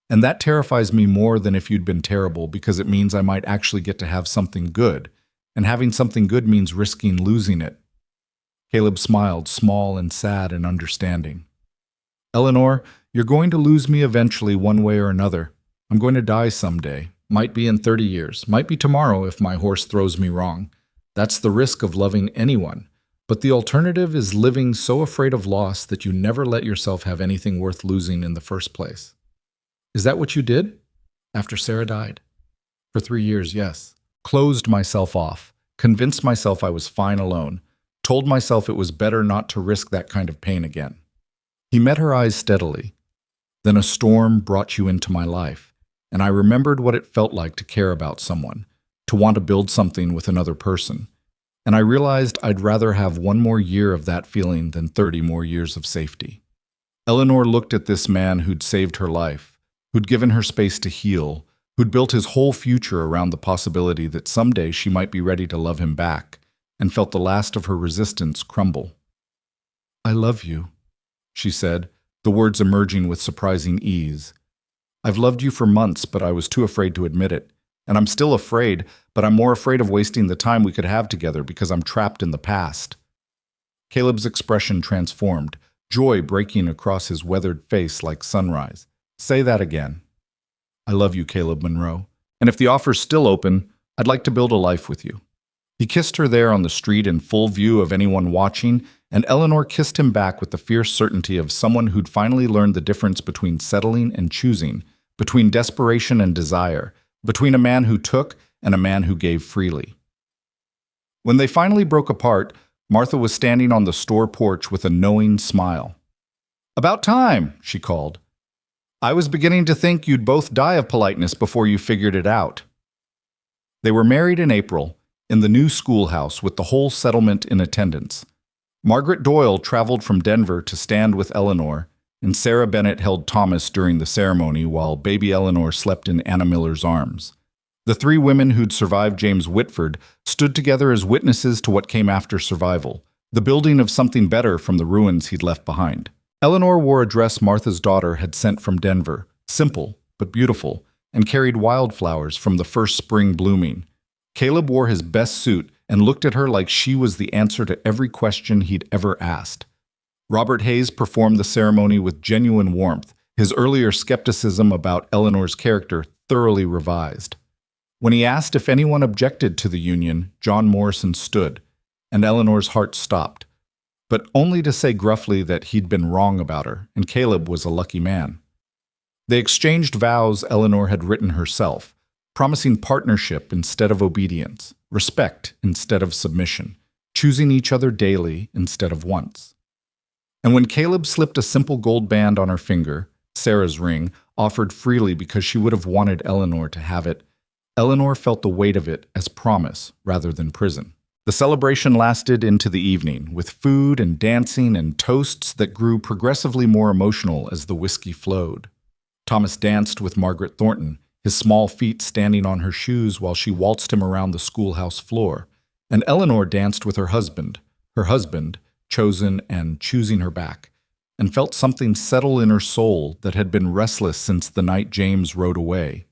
And that terrifies me more than if you'd been terrible, because it means I might actually get to have something good. And having something good means risking losing it. Caleb smiled, small and sad and understanding. "Eleanor, you're going to lose me eventually one way or another. I'm going to die someday. Might be in 30 years. Might be tomorrow if my horse throws me wrong. That's the risk of loving anyone. But the alternative is living so afraid of loss that you never let yourself have anything worth losing in the first place." "Is that what you did?" "After Sarah died." "For 3 years, yes. Closed myself off. Convinced myself I was fine alone. Told myself it was better not to risk that kind of pain again." He met her eyes steadily. "Then a storm brought you into my life, and I remembered what it felt like to care about someone, to want to build something with another person. And I realized I'd rather have 1 more year of that feeling than 30 more years of safety." Eleanor looked at this man who'd saved her life, who'd given her space to heal, who'd built his whole future around the possibility that someday she might be ready to love him back, and felt the last of her resistance crumble. "I love you," she said, the words emerging with surprising ease. "I've loved you for months, but I was too afraid to admit it. And I'm still afraid, but I'm more afraid of wasting the time we could have together because I'm trapped in the past." Caleb's expression transformed, joy breaking across his weathered face like sunrise. "Say that again." "I love you, Caleb Monroe. And if the offer's still open, I'd like to build a life with you." He kissed her there on the street in full view of anyone watching, and Eleanor kissed him back with the fierce certainty of someone who'd finally learned the difference between settling and choosing, between desperation and desire, between a man who took and a man who gave freely. When they finally broke apart, Martha was standing on the store porch with a knowing smile. "About time," she called. "I was beginning to think you'd both die of politeness before you figured it out." They were married in April, in the new schoolhouse with the whole settlement in attendance. Margaret Doyle traveled from Denver to stand with Eleanor, and Sarah Bennett held Thomas during the ceremony while baby Eleanor slept in Anna Miller's arms. The 3 women who'd survived James Whitford stood together as witnesses to what came after survival, the building of something better from the ruins he'd left behind. Eleanor wore a dress Martha's daughter had sent from Denver, simple but beautiful, and carried wildflowers from the first spring blooming. Caleb wore his best suit and looked at her like she was the answer to every question he'd ever asked. Robert Hayes performed the ceremony with genuine warmth, his earlier skepticism about Eleanor's character thoroughly revised. When he asked if anyone objected to the union, John Morrison stood, and Eleanor's heart stopped, but only to say gruffly that he'd been wrong about her, and Caleb was a lucky man. They exchanged vows Eleanor had written herself, promising partnership instead of obedience, respect instead of submission, choosing each other daily instead of once. And when Caleb slipped a simple gold band on her finger, Sarah's ring, offered freely because she would have wanted Eleanor to have it, Eleanor felt the weight of it as promise rather than prison. The celebration lasted into the evening, with food and dancing and toasts that grew progressively more emotional as the whiskey flowed. Thomas danced with Margaret Thornton, his small feet standing on her shoes while she waltzed him around the schoolhouse floor, and Eleanor danced with her husband, chosen and choosing her back, and felt something settle in her soul that had been restless since the night James rode away.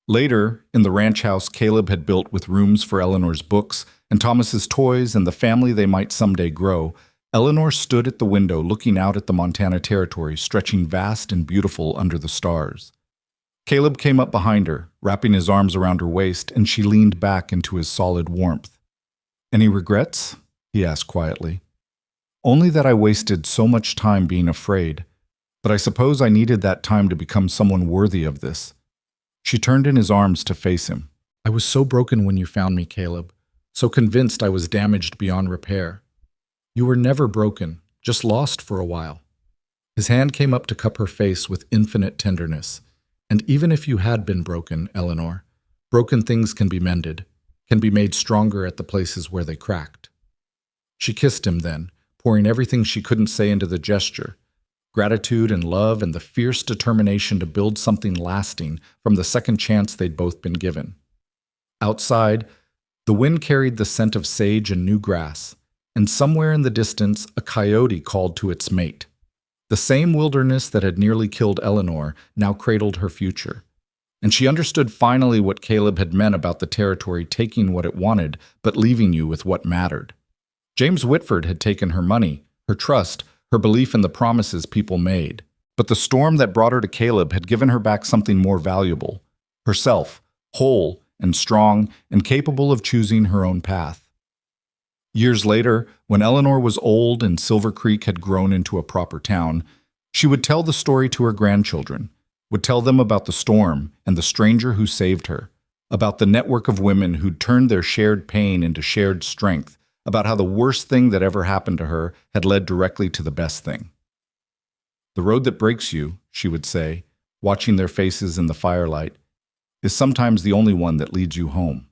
Later, in the ranch house Caleb had built with rooms for Eleanor's books and Thomas's toys and the family they might someday grow, Eleanor stood at the window looking out at the Montana Territory stretching vast and beautiful under the stars. Caleb came up behind her, wrapping his arms around her waist, and she leaned back into his solid warmth. "Any regrets?" he asked quietly. "Only that I wasted so much time being afraid, but I suppose I needed that time to become someone worthy of this." She turned in his arms to face him. "I was so broken when you found me, Caleb, so convinced I was damaged beyond repair. You were never broken, just lost for a while." His hand came up to cup her face with infinite tenderness. "And even if you had been broken, Eleanor, Broken things can be mended, can be made stronger at the places where they cracked. She kissed him then, pouring everything she couldn't say into the gesture, gratitude and love and the fierce determination to build something lasting from the second chance they'd both been given. Outside, the wind carried the scent of sage and new grass, and somewhere in the distance a coyote called to its mate. The same wilderness that had nearly killed Eleanor now cradled her future. And she understood finally what Caleb had meant about the territory taking what it wanted, but leaving you with what mattered. James Whitford had taken her money, her trust, her belief in the promises people made. But the storm that brought her to Caleb had given her back something more valuable, herself, whole and strong and capable of choosing her own path. Years later, when Eleanor was old and Silver Creek had grown into a proper town, she would tell the story to her grandchildren, would tell them about the storm and the stranger who saved her, about the network of women who'd turned their shared pain into shared strength, about how the worst thing that ever happened to her had led directly to the best thing. The road that breaks you, she would say, watching their faces in the firelight, is sometimes the only one that leads you home.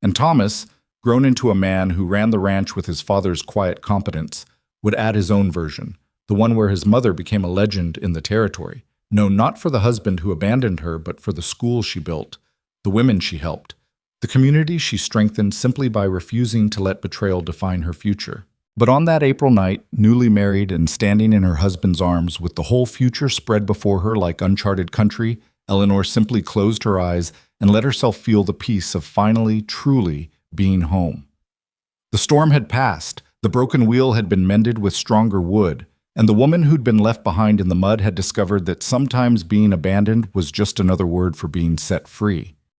And Thomas, grown into a man who ran the ranch with his father's quiet competence, would add his own version, the one where his mother became a legend in the territory, known not for the husband who abandoned her, but for the school she built, the women she helped, the community she strengthened simply by refusing to let betrayal define her future. But on that April night, newly married and standing in her husband's arms with the whole future spread before her like uncharted country, Eleanor simply closed her eyes and let herself feel the peace of finally, truly being home. The storm had passed, the broken wheel had been mended with stronger wood, and the woman who'd been left behind in the mud had discovered that sometimes being abandoned was just another word for being set free.